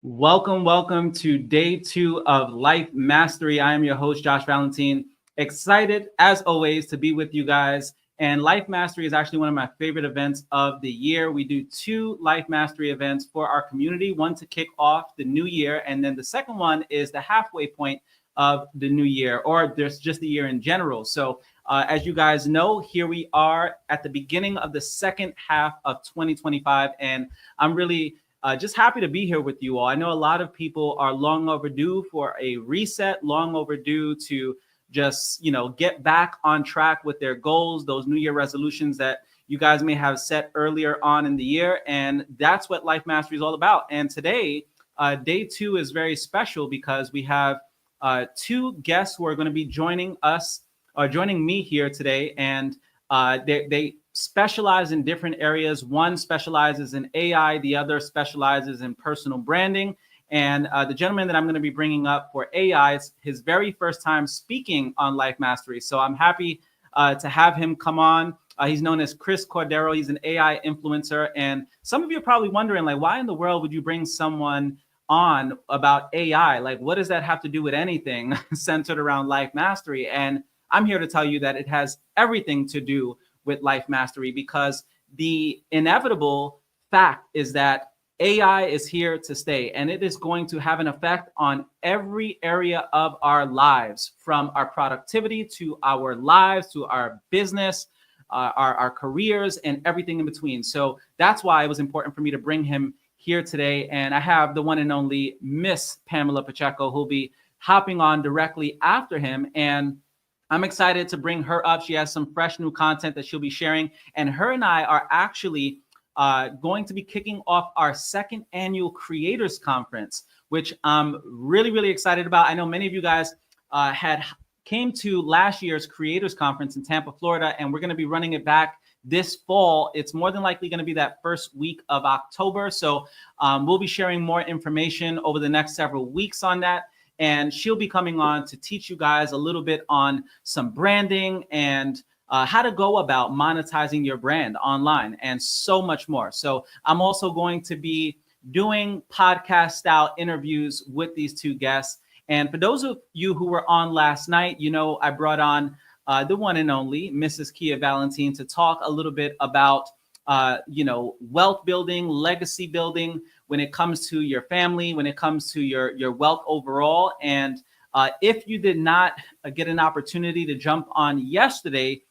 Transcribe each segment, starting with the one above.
Welcome to day 2 of Life Mastery. I am your host, Josh Valentine. Excited, as always, to be with you guys. And Life Mastery is actually one of my favorite events of the year. We do 2 Life Mastery events for our community, one to kick off the new year, and then the second one is the halfway point of the new year, or there's just the year in general. So as you guys know, here we are at the beginning of the second half of 2025, and I'm really just happy to be here with you all. I know a lot of people are long overdue for a reset, long overdue to just, get back on track with their goals, those New Year resolutions that you guys may have set earlier on in the year. And that's what Life Mastery is all about. And today, day 2 is very special because we have 2 guests who are going to be joining us or joining me here today. And they specialize in different areas. One specializes in AI, the other specializes in personal branding. And the gentleman that I'm going to be bringing up for AI is his very first time speaking on Life Mastery. So I'm happy to have him come on. He's known as Chris Cordero. He's an AI influencer. And some of you are probably wondering, like, why in the world would you bring someone on about AI? Like, what does that have to do with anything centered around Life Mastery? And I'm here to tell you that it has everything to do with Life Mastery, because the inevitable fact is that AI is here to stay, and it is going to have an effect on every area of our lives, from our productivity to our lives, to our business, our careers, and everything in between. So that's why it was important for me to bring him here today. And I have the one and only Miss Pamela Pacheco, who'll be hopping on directly after him. And I'm excited to bring her up. She has some fresh new content that she'll be sharing. And her and I are actually going to be kicking off our second annual Creators Conference, which I'm really, really excited about. I know many of you guys came to last year's Creators Conference in Tampa, Florida, and we're going to be running it back this fall. It's more than likely going to be that first week of October. So we'll be sharing more information over the next several weeks on that. And she'll be coming on to teach you guys a little bit on some branding and how to go about monetizing your brand online and so much more. So I'm also going to be doing podcast style interviews with these 2 guests. And for those of you who were on last night, I brought on the one and only Mrs. Kia Valentine to talk a little bit about wealth building, legacy building, when it comes to your family, when it comes to your wealth overall. And if you did not get an opportunity to jump on yesterday,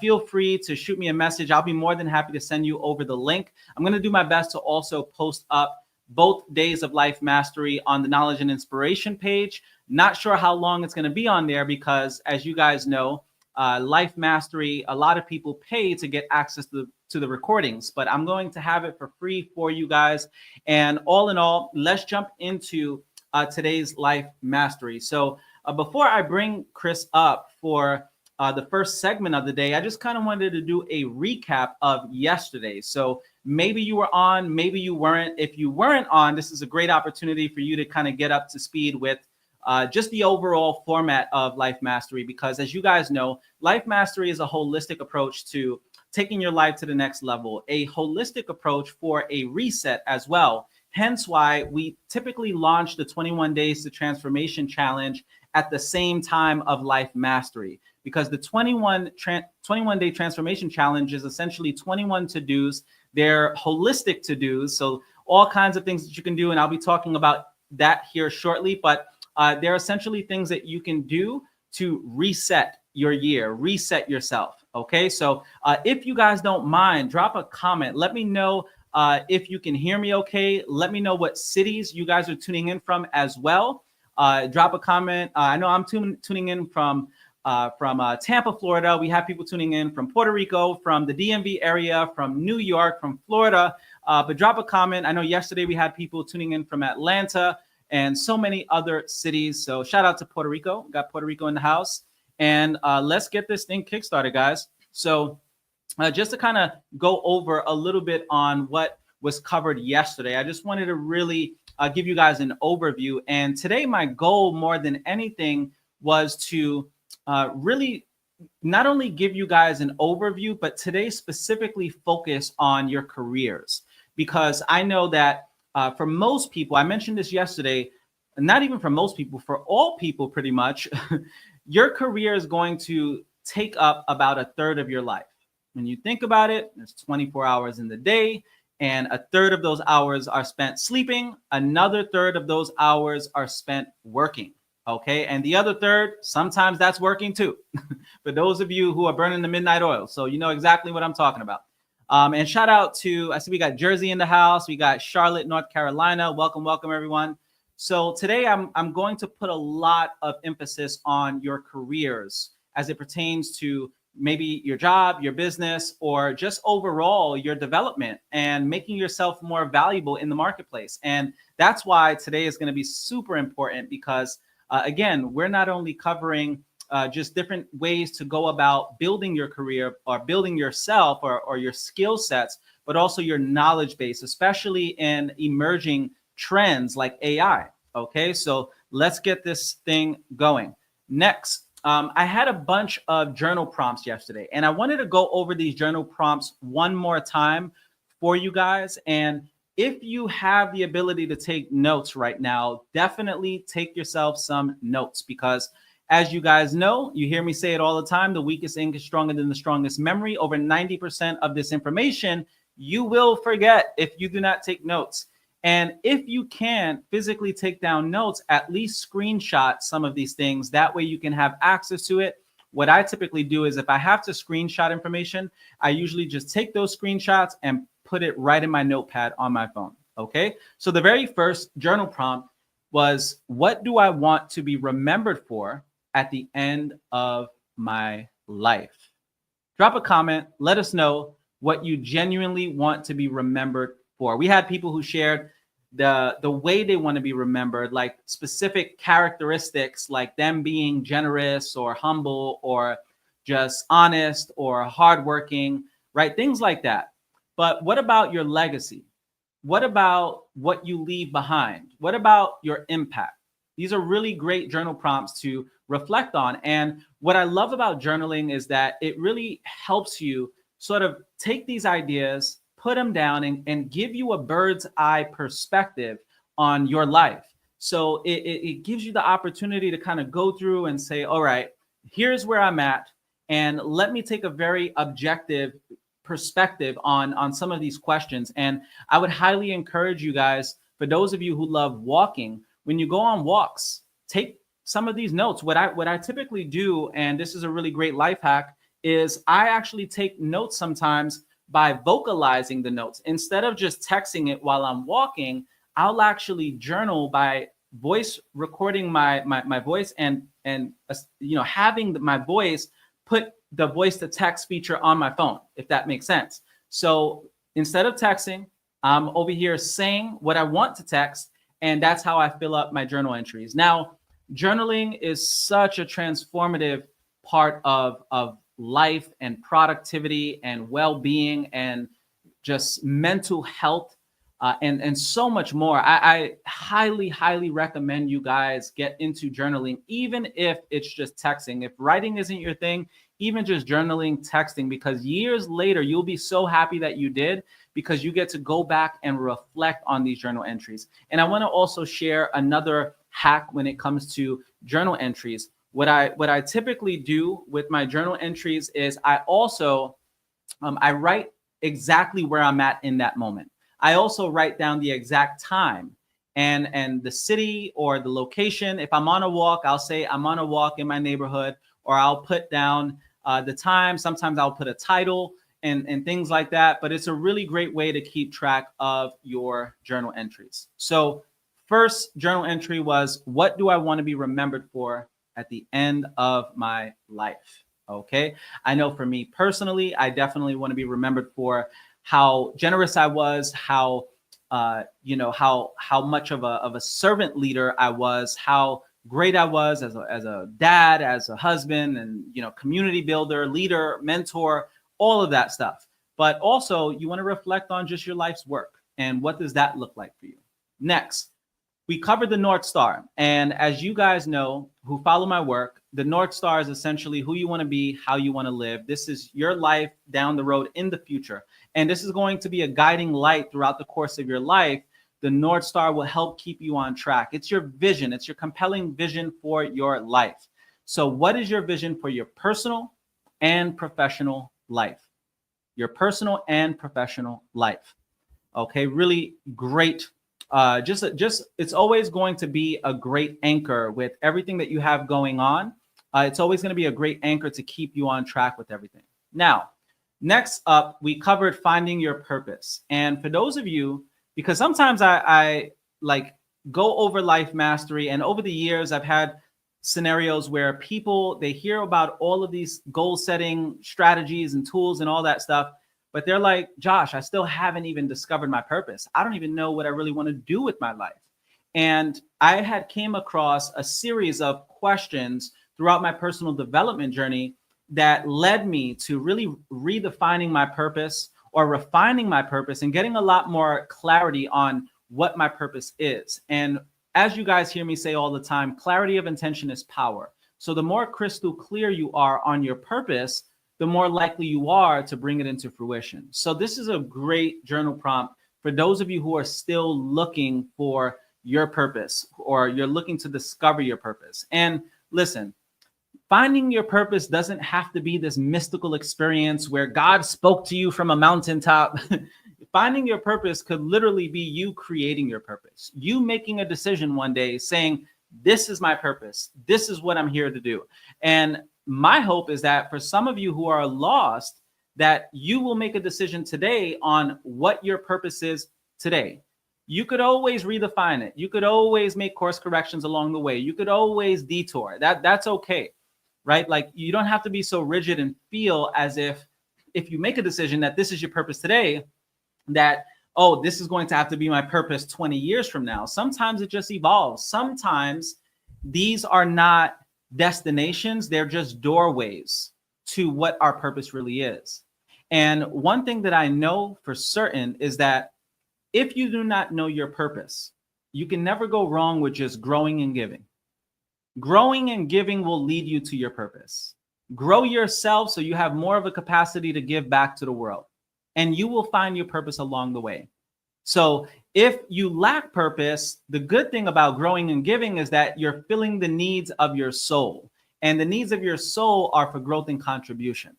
feel free to shoot me a message. I'll be more than happy to send you over the link. I'm going to do my best to also post up both days of Life Mastery on the Knowledge and Inspiration page. Not sure how long it's going to be on there because, as you guys know, Life Mastery, a lot of people pay to get access to the recordings, but I'm going to have it for free for you guys. And all in all, let's jump into today's Life Mastery. So before I bring Chris up for the first segment of the day, I just kind of wanted to do a recap of yesterday. So maybe you were on, maybe you weren't. If you weren't on, this is a great opportunity for you to kind of get up to speed with just the overall format of Life Mastery, because as you guys know, Life Mastery is a holistic approach to taking your life to the next level, a holistic approach for a reset as well. Hence why we typically launch the 21 Days to Transformation Challenge at the same time of Life Mastery, because the 21-day Transformation Challenge is essentially 21 to-dos. They're holistic to-dos, so all kinds of things that you can do, and I'll be talking about that here shortly, but they're essentially things that you can do to reset your year, reset yourself. Okay, so if you guys don't mind, drop a comment. Let me know if you can hear me okay. Let me know what cities you guys are tuning in from as well. Drop a comment. I know I'm tuning in from Tampa, Florida. We have people tuning in from Puerto Rico, from the DMV area, from New York, from Florida. But drop a comment. I know yesterday we had people tuning in from Atlanta and so many other cities. So shout out to Puerto Rico. Got Puerto Rico in the house. And let's get this thing kickstarted, guys. So just to kind of go over a little bit on what was covered yesterday, I just wanted to really give you guys an overview. And today, my goal more than anything was to really not only give you guys an overview, but today specifically focus on your careers, because I know that for most people, I mentioned this yesterday, not even for most people, for all people pretty much, your career is going to take up about a third of your life. When you think about it, there's 24 hours in the day, and a third of those hours are spent sleeping. Another third of those hours are spent working. Okay. And the other third, sometimes that's working too. For those of you who are burning the midnight oil. So you know exactly what I'm talking about. And shout out to, I see we got Jersey in the house. We got Charlotte, North Carolina. Welcome, welcome everyone. So today I'm going to put a lot of emphasis on your careers as it pertains to maybe your job, your business, or just overall your development and making yourself more valuable in the marketplace. And that's why today is going to be super important because again, we're not only covering just different ways to go about building your career or building yourself or your skill sets, but also your knowledge base, especially in emerging trends like AI. Okay, so let's get this thing going. Next, I had a bunch of journal prompts yesterday, and I wanted to go over these journal prompts one more time for you guys. And if you have the ability to take notes right now, definitely take yourself some notes because as you guys know, you hear me say it all the time, the weakest ink is stronger than the strongest memory. Over 90% of this information you will forget if you do not take notes. And if you can't physically take down notes, at least screenshot some of these things. That way you can have access to it. What I typically do is if I have to screenshot information, I usually just take those screenshots and put it right in my notepad on my phone. Okay. So the very first journal prompt was, what do I want to be remembered for at the end of my life? Drop a comment. Let us know what you genuinely want to be remembered for. We had people who shared the way they want to be remembered, like specific characteristics, like them being generous or humble or just honest or hardworking, right? Things like that. But what about your legacy? What about what you leave behind? What about your impact? These are really great journal prompts to reflect on. And what I love about journaling is that it really helps you sort of take these ideas, put them down, and give you a bird's eye perspective on your life. So it gives you the opportunity to kind of go through and say, all right, here's where I'm at. And let me take a very objective perspective on some of these questions. And I would highly encourage you guys, for those of you who love walking, when you go on walks, take some of these notes. What I typically do, and this is a really great life hack, is I actually take notes sometimes by vocalizing the notes. Instead of just texting it while I'm walking, I'll actually journal by voice recording my voice and having my voice put the voice to text feature on my phone, if that makes sense. So instead of texting, I'm over here saying what I want to text, and that's how I fill up my journal entries. Now, journaling is such a transformative part of life and productivity and well-being and just mental health and so much more. I highly recommend you guys get into journaling, even if it's just texting. If writing isn't your thing, even just journaling, texting, because years later, you'll be so happy that you did, because you get to go back and reflect on these journal entries. And I want to also share another hack when it comes to journal entries. What I typically do with my journal entries is I also I write exactly where I'm at in that moment. I also write down the exact time and the city or the location. If I'm on a walk, I'll say I'm on a walk in my neighborhood, or I'll put down the time. Sometimes I'll put a title and things like that. But it's a really great way to keep track of your journal entries. So first journal entry was, what do I want to be remembered for at the end of my life? Okay. I know for me personally, I definitely want to be remembered for how generous I was, how much of a servant leader I was, how great I was as a dad, as a husband, and community builder, leader, mentor, all of that stuff. But also you want to reflect on just your life's work and what does that look like for you. Next, we covered the North Star. And as you guys know, who follow my work, the North Star is essentially who you want to be, how you want to live. This is your life down the road in the future. And this is going to be a guiding light throughout the course of your life the North Star will help keep you on track. It's your vision. It's your compelling vision for your life. So what is your vision for your personal and professional life? Your personal and professional life. Okay, really great. Just it's always going to be a great anchor with everything that you have going on. It's always going to be a great anchor to keep you on track with everything. Now, next up, we covered finding your purpose. And for those of you, because sometimes I like go over life mastery, and over the years, I've had scenarios where people, they hear about all of these goal setting strategies and tools and all that stuff, but they're like, Josh, I still haven't even discovered my purpose. I don't even know what I really want to do with my life. And I had came across a series of questions throughout my personal development journey that led me to really redefining my purpose or refining my purpose and getting a lot more clarity on what my purpose is. And as you guys hear me say all the time, clarity of intention is power. So the more crystal clear you are on your purpose, the more likely you are to bring it into fruition. So this is a great journal prompt for those of you who are still looking for your purpose, or you're looking to discover your purpose. And listen, finding your purpose doesn't have to be this mystical experience where God spoke to you from a mountaintop. Finding your purpose could literally be you creating your purpose. You making a decision one day saying, this is my purpose. This is what I'm here to do. And my hope is that for some of you who are lost, that you will make a decision today on what your purpose is today. You could always redefine it. You could always make course corrections along the way. You could always detour. That's okay, right? Like, you don't have to be so rigid and feel as if you make a decision that this is your purpose today, that, oh, this is going to have to be my purpose 20 years from now. Sometimes it just evolves. Sometimes these are not destinations, they're just doorways to what our purpose really is. And one thing that I know for certain is that if you do not know your purpose, you can never go wrong with just growing and giving. Growing and giving will lead you to your purpose. Grow yourself so you have more of a capacity to give back to the world, and you will find your purpose along the way. So if you lack purpose, the good thing about growing and giving is that you're filling the needs of your soul. And the needs of your soul are for growth and contribution.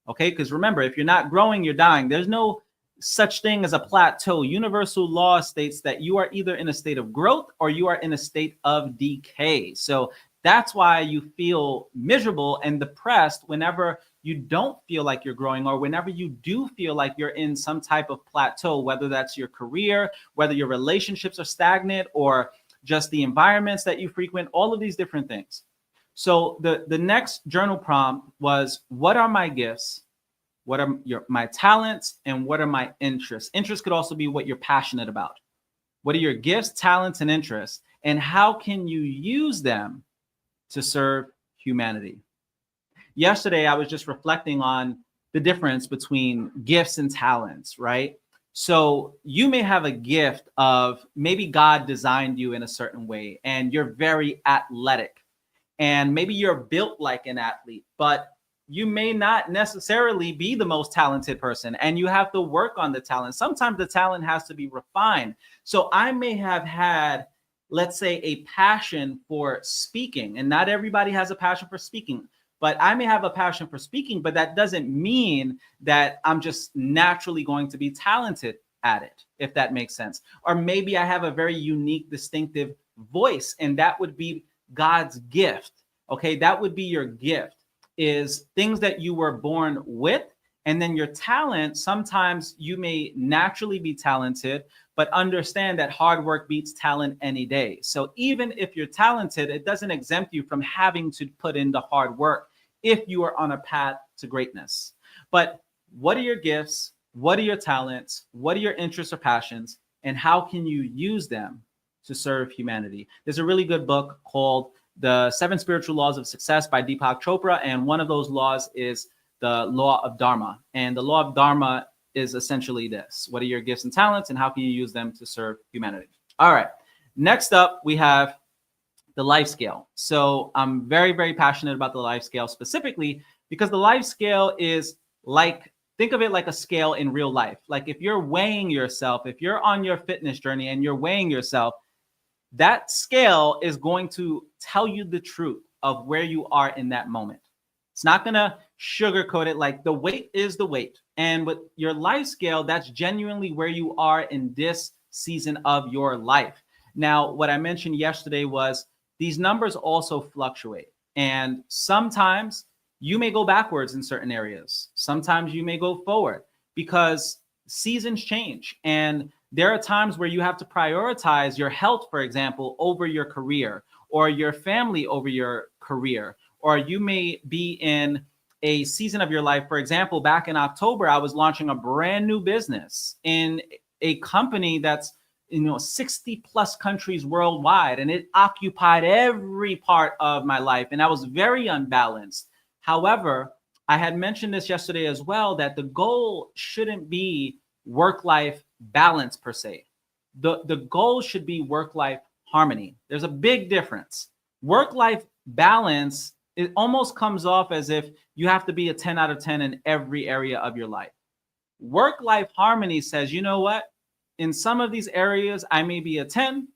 Okay, because remember, if you're not growing, you're dying. There's no such thing as a plateau. Universal law states that you are either in a state of growth or you are in a state of decay. So that's why you feel miserable and depressed whenever you don't feel like you're growing, or whenever you do feel like you're in some type of plateau, whether that's your career, whether your relationships are stagnant, or just the environments that you frequent, all of these different things. So the next journal prompt was, what are my gifts? What are my talents? And what are my interests? Interests could also be what you're passionate about. What are your gifts, talents, and interests? And how can you use them to serve humanity? Yesterday, I was just reflecting on the difference between gifts and talents, right? So you may have a gift of, maybe God designed you in a certain way and you're very athletic, and maybe you're built like an athlete, but you may not necessarily be the most talented person, and you have to work on the talent. Sometimes the talent has to be refined. So I may have had, let's say, a passion for speaking, and not everybody has a passion for speaking. But I may have a passion for speaking, but that doesn't mean that I'm just naturally going to be talented at it, if that makes sense. Or maybe I have a very unique, distinctive voice, and that would be God's gift. Okay, that would be your gift, is things that you were born with. And then your talent, sometimes you may naturally be talented, but understand that hard work beats talent any day. So even if you're talented, it doesn't exempt you from having to put in the hard work if you are on a path to greatness. But what are your gifts? What are your talents? What are your interests or passions? And how can you use them to serve humanity? There's a really good book called The 7 Spiritual Laws of Success by Deepak Chopra. And one of those laws is the law of Dharma. And the law of Dharma is essentially this: what are your gifts and talents, and how can you use them to serve humanity? All right. Next up, we have the life scale. So I'm very, very passionate about the life scale, specifically because the life scale is like think of it like a scale in real life. Like if you're weighing yourself, if you're on your fitness journey and you're weighing yourself, that scale is going to tell you the truth of where you are in that moment. It's not going to sugarcoat it. Like the weight is the weight. And with your life scale, that's genuinely where you are in this season of your life. Now, what I mentioned yesterday was these numbers also fluctuate. And sometimes you may go backwards in certain areas. Sometimes you may go forward because seasons change. And there are times where you have to prioritize your health, for example, over your career, or your family over your career, or you may be in a season of your life. For example, back in October, I was launching a brand new business in a company that's 60 plus countries worldwide, and it occupied every part of my life, and I was very unbalanced. However, I had mentioned this yesterday as well, that the goal shouldn't be work-life balance per se. The goal should be work-life harmony. There's a big difference. Work-life balance, it almost comes off as if you have to be a 10 out of 10 in every area of your life. Work-life harmony says, you know what? In some of these areas, I may be a 10.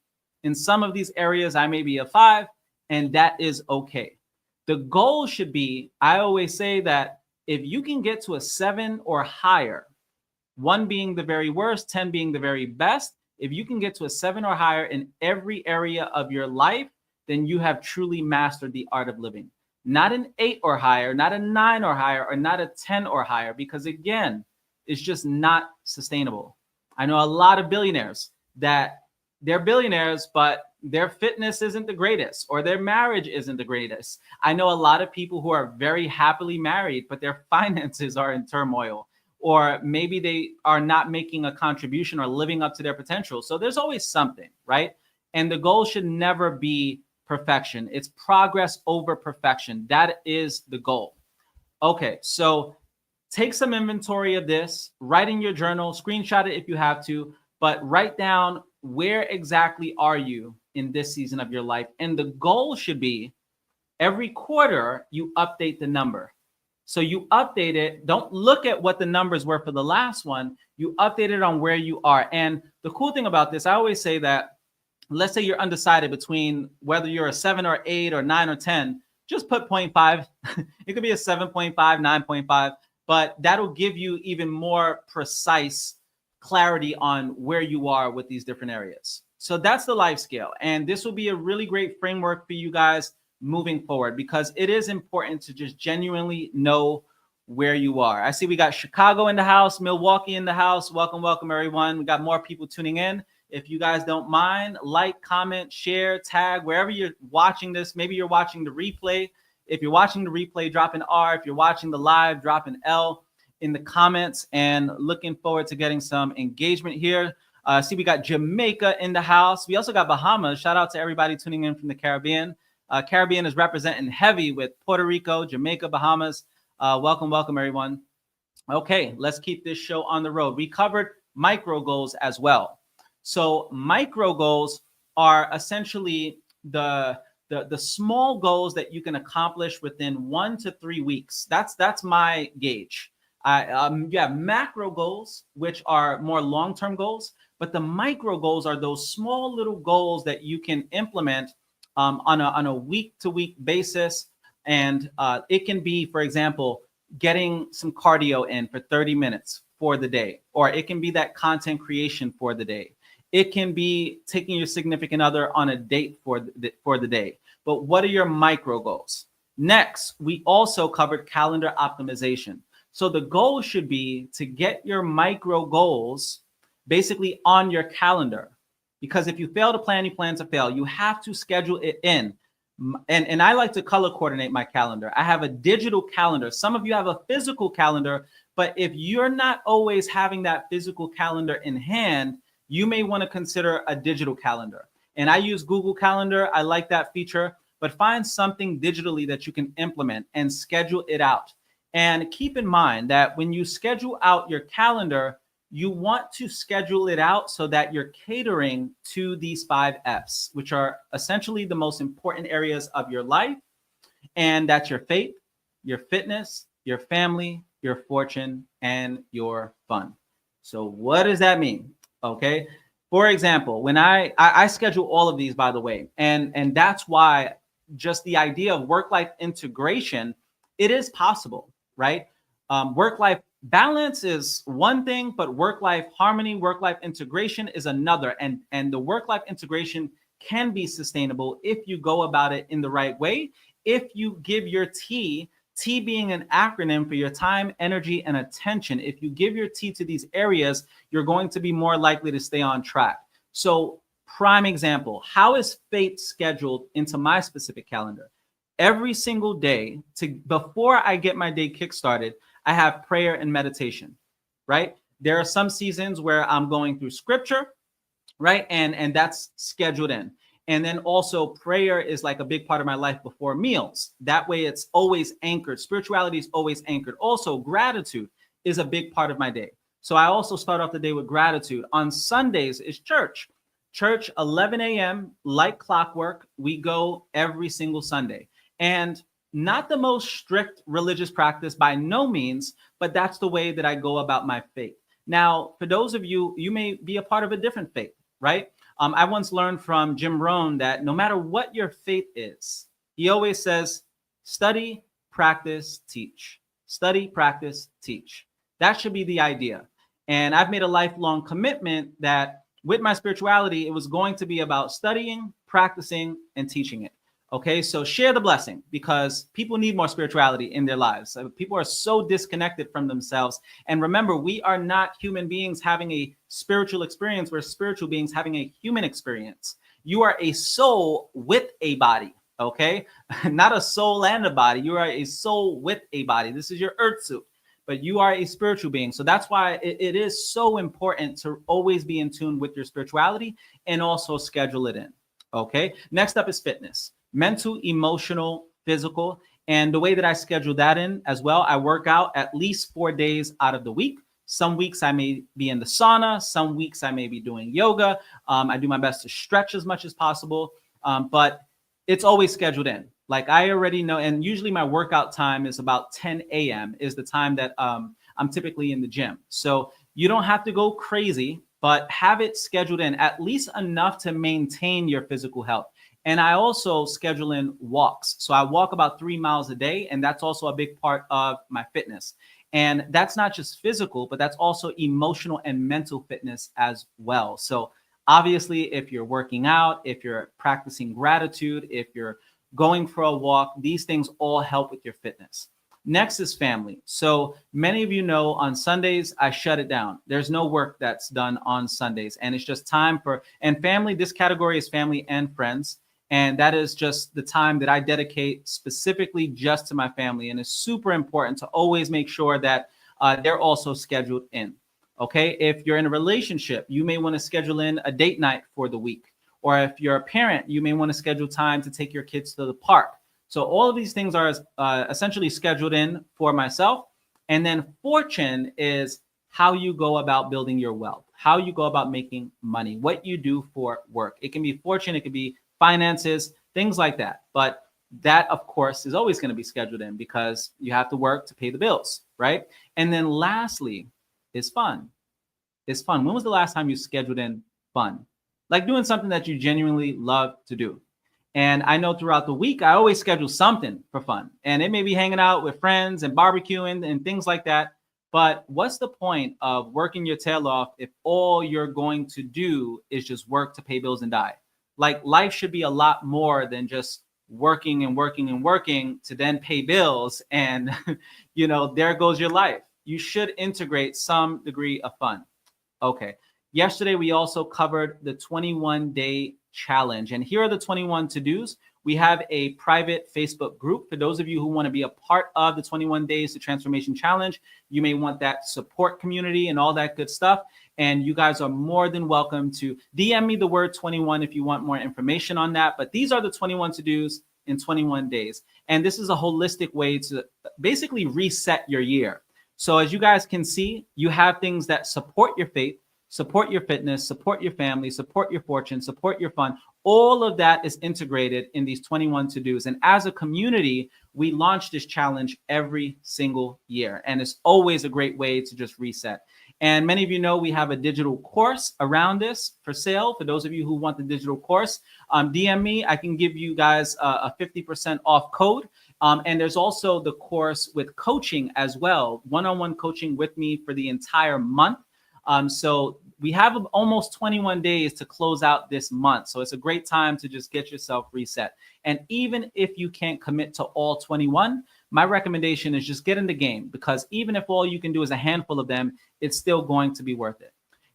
In some of these areas, I may be a 5, and that is okay. The goal should be, I always say that if you can get to a 7 or higher, 1 being the very worst, 10 being the very best, if you can get to a 7 or higher in every area of your life, then you have truly mastered the art of living. Not an 8 or higher, not a 9 or higher, or not a 10 or higher, because again, it's just not sustainable. I know a lot of billionaires that they're billionaires, but their fitness isn't the greatest, or their marriage isn't the greatest. I know a lot of people who are very happily married, but their finances are in turmoil, or maybe they are not making a contribution or living up to their potential. So there's always something, right? And the goal should never be perfection. It's progress over perfection. That is the goal. Okay, so take some inventory of this, write in your journal, screenshot it if you have to, but write down where exactly are you in this season of your life. And the goal should be every quarter you update the number. So you update it. Don't look at what the numbers were for the last one. You update it on where you are. And the cool thing about this, I always say that, let's say you're undecided between whether you're a 7 or 8 or 9 or 10, just put 0.5. It could be a 7.5, 9.5, but that'll give you even more precise clarity on where you are with these different areas. So that's the life scale. And this will be a really great framework for you guys moving forward, because it is important to just genuinely know where you are. I see we got Chicago in the house, Milwaukee in the house. Welcome, welcome, everyone. We got more people tuning in. If you guys don't mind, like, comment, share, tag, wherever you're watching this. Maybe you're watching the replay. If you're watching the replay, drop an R. If you're watching the live, drop an L in the comments. And looking forward to getting some engagement here. See, we got Jamaica in the house. We also got Bahamas. Shout out to everybody tuning in from the Caribbean. Caribbean is representing heavy with Puerto Rico, Jamaica, Bahamas. Welcome, welcome, everyone. Okay, let's keep this show on the road. We covered micro goals as well. So micro goals are essentially the small goals that you can accomplish within 1 to 3 weeks. That's my gauge. You have macro goals, which are more long-term goals, but the micro goals are those small little goals that you can implement on a week-to-week basis. And it can be, for example, getting some cardio in for 30 minutes for the day, or it can be that content creation for the day. It can be taking your significant other on a date for the day. But what are your micro goals? Next, we also covered calendar optimization. So the goal should be to get your micro goals basically on your calendar. Because if you fail to plan, you plan to fail. You have to schedule it in. And I like to color coordinate my calendar. I have a digital calendar. Some of you have a physical calendar, but if you're not always having that physical calendar in hand, you may want to consider a digital calendar. And I use Google Calendar. I like that feature, but find something digitally that you can implement and schedule it out. And keep in mind that when you schedule out your calendar, you want to schedule it out so that you're catering to these 5 F's, which are essentially the most important areas of your life. And that's your faith, your fitness, your family, your fortune, and your fun. So what does that mean? Okay. For example, when I schedule all of these, by the way, and that's why just the idea of work-life integration, it is possible, right? Work-life balance is one thing, but work-life harmony, work-life integration is another. And the work-life integration can be sustainable if you go about it in the right way. If you give your T being an acronym for your time, energy, and attention. If you give your T to these areas, you're going to be more likely to stay on track. So, prime example, how is fate scheduled into my specific calendar? Every single day, before I get my day kickstarted, I have prayer and meditation, right? There are some seasons where I'm going through scripture, right? And that's scheduled in. And then also prayer is like a big part of my life before meals. That way it's always anchored. Spirituality is always anchored. Also, gratitude is a big part of my day. So I also start off the day with gratitude. On Sundays is church. Church, 11 a.m., like clockwork. We go every single Sunday. And not the most strict religious practice by no means, but that's the way that I go about my faith. Now, for those of you, you may be a part of a different faith, right? I once learned from Jim Rohn that no matter what your faith is, he always says, study, practice, teach. Study, practice, teach. That should be the idea. And I've made a lifelong commitment that with my spirituality, it was going to be about studying, practicing, and teaching it. Okay, so share the blessing because people need more spirituality in their lives. People are so disconnected from themselves. And remember, we are not human beings having a spiritual experience. We're spiritual beings having a human experience. You are a soul with a body, okay? Not a soul and a body. You are a soul with a body. This is your earth suit, but you are a spiritual being. So that's why it is so important to always be in tune with your spirituality and also schedule it in, okay? Next up is fitness. Mental, emotional, physical. And the way that I schedule that in as well, I work out at least 4 days out of the week. Some weeks I may be in the sauna. Some weeks I may be doing yoga. I do my best to stretch as much as possible, but it's always scheduled in. Like I already know, and usually my workout time is about 10 a.m. is the time that I'm typically in the gym. So you don't have to go crazy, but have it scheduled in at least enough to maintain your physical health. And I also schedule in walks. So I walk about 3 miles a day, and that's also a big part of my fitness. And that's not just physical, but that's also emotional and mental fitness as well. So obviously, if you're working out, if you're practicing gratitude, if you're going for a walk, these things all help with your fitness. Next is family. So many of you know on Sundays, I shut it down. There's no work that's done on Sundays, and it's just time for, and family, this category is family and friends. And that is just the time that I dedicate specifically just to my family. And it's super important to always make sure that they're also scheduled in. Okay. If you're in a relationship, you may want to schedule in a date night for the week. Or if you're a parent, you may want to schedule time to take your kids to the park. So all of these things are essentially scheduled in for myself. And then fortune is how you go about building your wealth, how you go about making money, what you do for work. It can be fortune, it could be finances, things like that. But that, of course, is always going to be scheduled in because you have to work to pay the bills, right? And then lastly is fun. It's fun. When was the last time you scheduled in fun? Like doing something that you genuinely love to do. And I know throughout the week, I always schedule something for fun. And it may be hanging out with friends and barbecuing and things like that. But what's the point of working your tail off if all you're going to do is just work to pay bills and die? Like life should be a lot more than just working and working and working to then pay bills. And, there goes your life. You should integrate some degree of fun. Okay. Yesterday, we also covered the 21-day challenge. And here are the 21 to-dos. We have a private Facebook group. For those of you who want to be a part of the 21 Days to Transformation Challenge, you may want that support community and all that good stuff. And you guys are more than welcome to DM me the word 21 if you want more information on that. But these are the 21 to-dos in 21 days. And this is a holistic way to basically reset your year. So as you guys can see, you have things that support your faith, support your fitness, support your family, support your fortune, support your fun, All of that is integrated in these 21 to-dos. And as a community, we launch this challenge every single year. And it's always a great way to just reset. And many of you know we have a digital course around this for sale. For those of you who want the digital course, DM me. I can give you guys a 50% off code. And there's also the course with coaching as well, one-on-one coaching with me for the entire month. So we have almost 21 days to close out this month. So it's a great time to just get yourself reset. And even if you can't commit to all 21, my recommendation is just get in the game, because even if all you can do is a handful of them, it's still going to be worth it.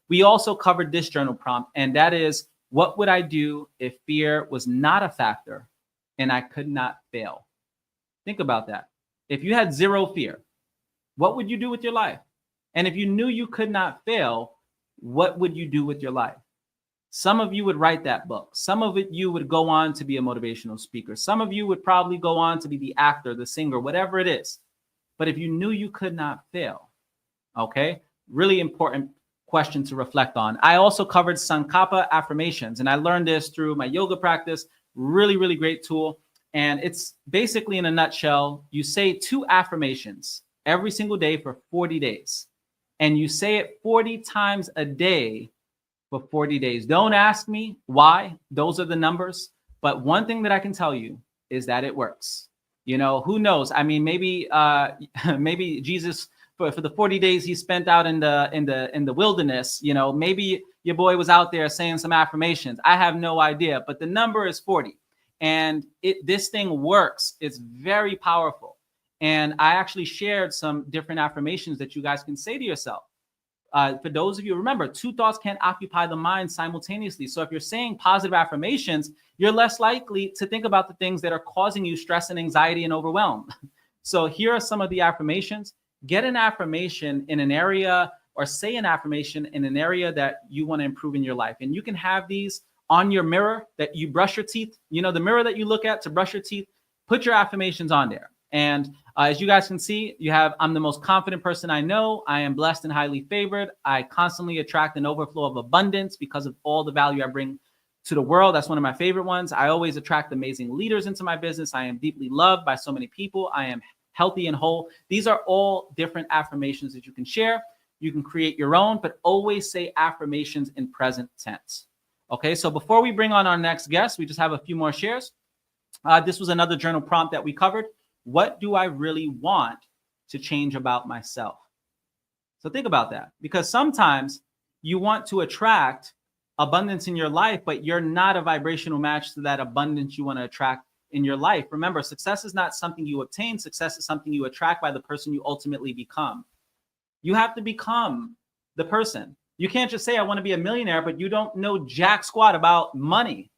We also covered this journal prompt, and that is, what would I do if fear was not a factor and I could not fail? Think about that. If you had zero fear, what would you do with your life? And if you knew you could not fail, what would you do with your life? Some of you would write that book. Some of you would go on to be a motivational speaker. Some of you would probably go on to be the actor, the singer, whatever it is. But if you knew you could not fail, okay, really important question to reflect on. I also covered Sankapa affirmations, and I learned this through my yoga practice. Really, really great tool. And it's basically, in a nutshell, you say 2 affirmations every single day for 40 days. And you say it 40 times a day for 40 days. Don't ask me why. Those are the numbers. But one thing that I can tell you is that it works. You know, who knows? I mean, maybe maybe Jesus, for the 40 days he spent out in the wilderness, you know, maybe your boy was out there saying some affirmations. I have no idea. But the number is 40. And this thing works. It's very powerful. And I actually shared some different affirmations that you guys can say to yourself. For those of you, remember, 2 thoughts can't occupy the mind simultaneously. So if you're saying positive affirmations, you're less likely to think about the things that are causing you stress and anxiety and overwhelm. So here are some of the affirmations. Get an affirmation in an area, or say an affirmation in an area that you want to improve in your life. And you can have these on your mirror that you brush your teeth. You know, the mirror that you look at to brush your teeth, put your affirmations on there. And as you guys can see, you have, I'm the most confident person I know. I am blessed and highly favored. I constantly attract an overflow of abundance because of all the value I bring to the world. That's one of my favorite ones. I always attract amazing leaders into my business. I am deeply loved by so many people. I am healthy and whole. These are all different affirmations that you can share. You can create your own, but always say affirmations in present tense. Okay, so before we bring on our next guest, we just have a few more shares. This was another journal prompt that we covered. What do I really want to change about myself? So think about that, because sometimes you want to attract abundance in your life, but you're not a vibrational match to that abundance you want to attract in your life. Remember, success is not something you obtain. Success is something you attract by the person you ultimately become. You have to become the person. You can't just say, I want to be a millionaire, but you don't know jack squat about money.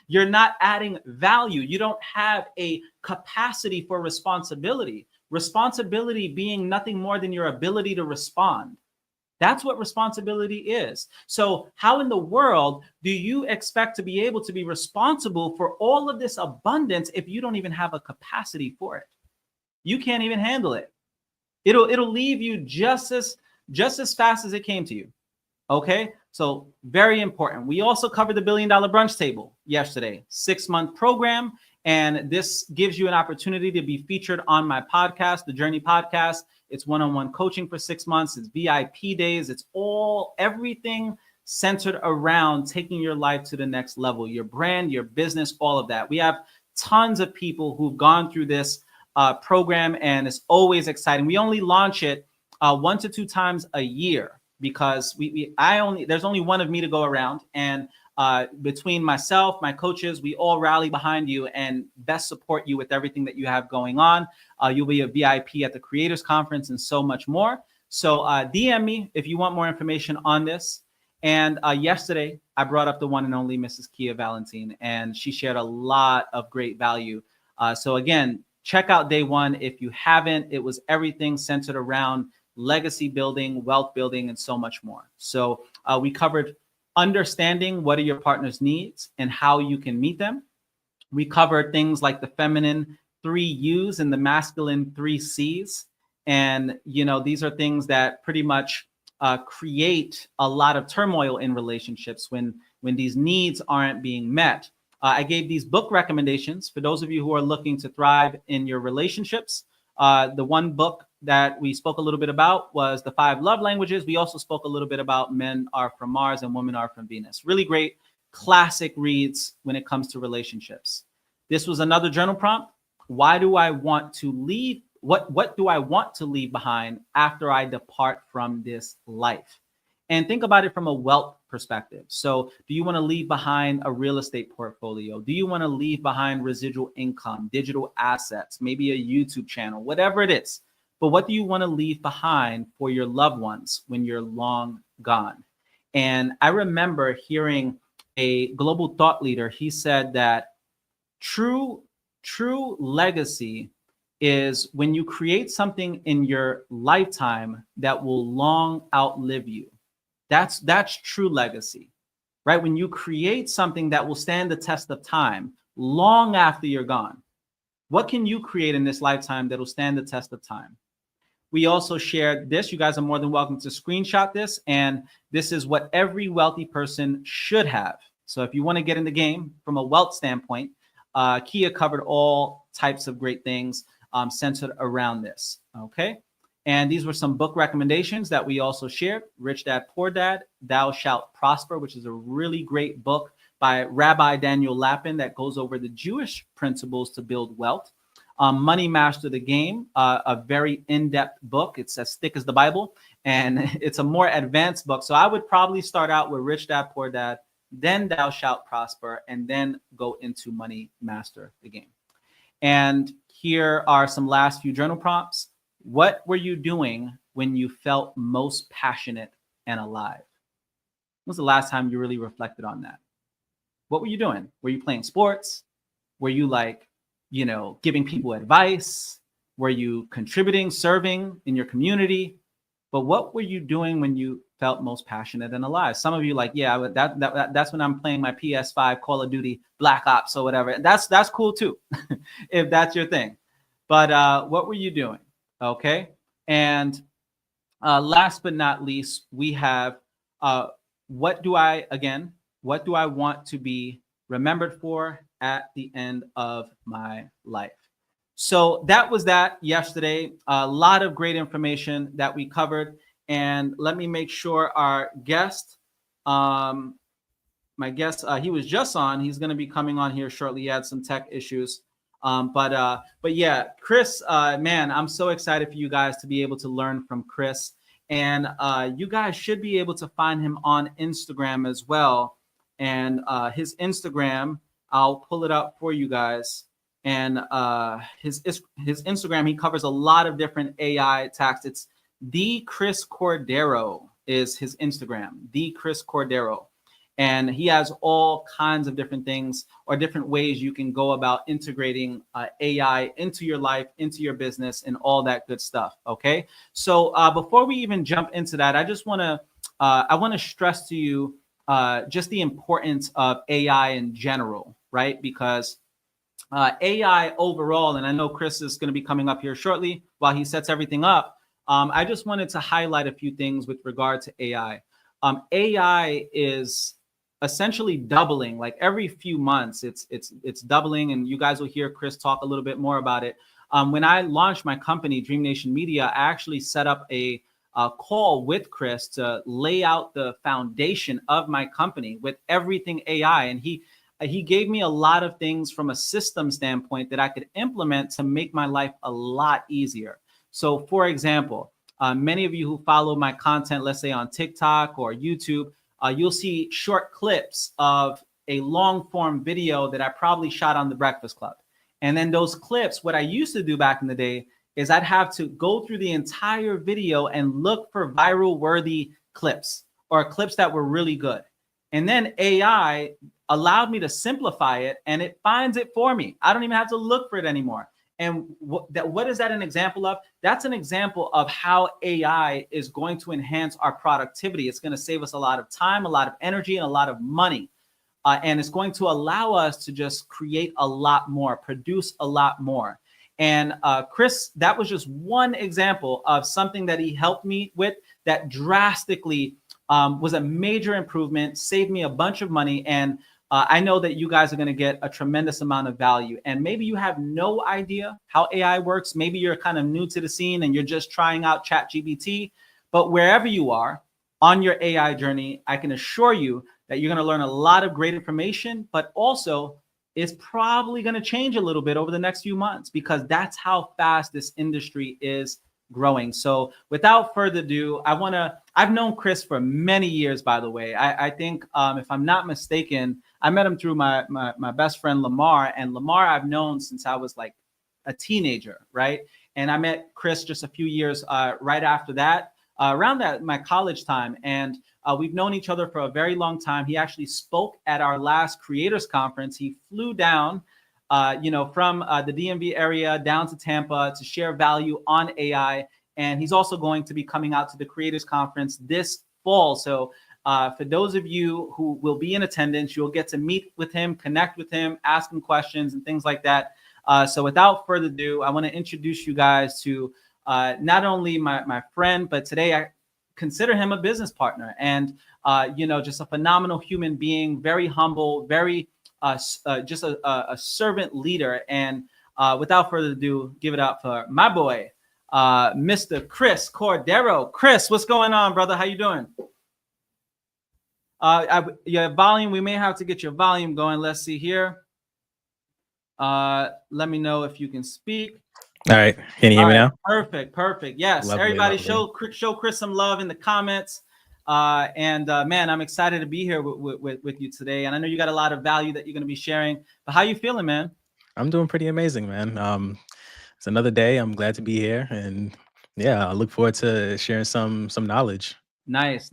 You're not adding value. You don't have a capacity for responsibility. Responsibility being nothing more than your ability to respond. That's what responsibility is. So how in the world do you expect to be able to be responsible for all of this abundance if you don't even have a capacity for it? You can't even handle it. It'll leave you just as fast as it came to you. Okay, so very important. We also covered the $1 Billion Brunch Table yesterday, 6-month program. And this gives you an opportunity to be featured on my podcast, the Journey Podcast. It's one-on-one coaching for 6 months. It's VIP days. It's everything centered around taking your life to the next level, your brand, your business, all of that. We have tons of people who've gone through this program, and it's always exciting. We only launch it 1 to 2 times a year, because there's only one of me to go around, and between myself, my coaches, we all rally behind you and best support you with everything that you have going on. You'll be a VIP at the Creators Conference and so much more. So DM me if you want more information on this. And yesterday, I brought up the one and only Mrs. Kia Valentine, and she shared a lot of great value. So again, check out day 1 if you haven't. It was everything centered around legacy building, wealth building, and so much more. So we covered understanding what are your partner's needs and how you can meet them. We covered things like the feminine 3 U's and the masculine 3 C's. And, you know, these are things that pretty much create a lot of turmoil in relationships when when these needs aren't being met. I gave these book recommendations for those of you who are looking to thrive in your relationships. The one book that we spoke a little bit about was The 5 Love Languages. We also spoke a little bit about Men Are From Mars and Women Are From Venus. Really great classic reads when it comes to relationships. This was another journal prompt. Why do I want to leave? What do I want to leave behind after I depart from this life? And think about it from a wealth perspective. So do you want to leave behind a real estate portfolio? Do you want to leave behind residual income, digital assets, maybe a YouTube channel, whatever it is? But what do you want to leave behind for your loved ones when you're long gone? And I remember hearing a global thought leader. He said that true legacy is when you create something in your lifetime that will long outlive you. That's true legacy, right? When you create something that will stand the test of time long after you're gone. What can you create in this lifetime that will stand the test of time? We also shared this. You guys are more than welcome to screenshot this. And this is what every wealthy person should have. So if you want to get in the game from a wealth standpoint, Kia covered all types of great things centered around this. Okay. And these were some book recommendations that we also shared. Rich Dad, Poor Dad, Thou Shalt Prosper, which is a really great book by Rabbi Daniel Lapin that goes over the Jewish principles to build wealth. Money Master the Game, a very in-depth book. It's as thick as the Bible, and it's a more advanced book. So I would probably start out with Rich Dad, Poor Dad, then Thou Shalt Prosper, and then go into Money Master the Game. And here are some last few journal prompts. What were you doing when you felt most passionate and alive? When was the last time you really reflected on that? What were you doing? Were you playing sports? Were you giving people advice? Were you contributing, serving in your community? But what were you doing when you felt most passionate and alive? Some of you that's when I'm playing my PS5 Call of Duty Black Ops or whatever. That's cool too, if that's your thing. But what were you doing? Okay. And last but not least, we have what do I want to be remembered for at the end of my life? So that was that yesterday. A lot of great information that we covered. And let me make sure our guest, my guest, he was just on. He's going to be coming on here shortly. He had some tech issues. But yeah, Chris, man, I'm so excited for you guys to be able to learn from Chris. And you guys should be able to find him on Instagram as well. And his Instagram, I'll pull it up for you guys. And his Instagram, he covers a lot of different AI tasks. It's The Chris Cordero is his Instagram, The Chris Cordero. And he has all kinds of different things or different ways you can go about integrating AI into your life, into your business, and all that good stuff. Okay. So before we even jump into that, I just want to stress to you just the importance of AI in general, right? Because AI overall, and I know Chris is going to be coming up here shortly while he sets everything up. I just wanted to highlight a few things with regard to AI. AI is essentially doubling, like every few months it's doubling, and you guys will hear Chris talk a little bit more about it. When I launched my company, Dream Nation Media, I actually set up a call with Chris to lay out the foundation of my company with everything AI, and he gave me a lot of things from a system standpoint that I could implement to make my life a lot easier. So for example, many of you who follow my content, let's say on TikTok or YouTube, you'll see short clips of a long form video that I probably shot on The Breakfast Club. And then those clips, what I used to do back in the day is I'd have to go through the entire video and look for viral worthy clips or clips that were really good. And then AI allowed me to simplify it and it finds it for me. I don't even have to look for it anymore. And what is that an example of? That's an example of how AI is going to enhance our productivity. It's going to save us a lot of time, a lot of energy, and a lot of money. And it's going to allow us to just create a lot more, produce a lot more. And Chris, that was just one example of something that he helped me with that drastically was a major improvement, saved me a bunch of money. And I know that you guys are going to get a tremendous amount of value. And maybe you have no idea how AI works. Maybe you're kind of new to the scene and you're just trying out ChatGPT. But wherever you are on your AI journey, I can assure you that you're going to learn a lot of great information, but also it's probably going to change a little bit over the next few months because that's how fast this industry is growing. So without further ado, I've known Chris for many years, by the way. I think if I'm not mistaken, I met him through my best friend Lamar, and Lamar I've known since I was like a teenager, right? And I met Chris just a few years right after that, around that my college time, and we've known each other for a very long time. He actually spoke at our last creators conference. He flew down from the DMV area down to Tampa to share value on AI. And he's also going to be coming out to the Creators Conference this fall. So for those of you who will be in attendance, you'll get to meet with him, connect with him, ask him questions and things like that. So without further ado, I want to introduce you guys to not only my friend, but today I consider him a business partner and, just a phenomenal human being, very humble, very just a servant leader. And without further ado, give it up for my boy, Mr. Chris Cordero. Chris, what's going on, brother? How you doing? Your volume, we may have to get your volume going. Let's see here. Let me know if you can speak. All right. Can you hear me now? Perfect. Yes. Lovely, Everybody lovely. show Chris some love in the comments. Man, I'm excited to be here with you today. And I know you got a lot of value that you're going to be sharing. But how you feeling, man? I'm doing pretty amazing, man. It's another day. I'm glad to be here, and yeah, I look forward to sharing some knowledge. Nice.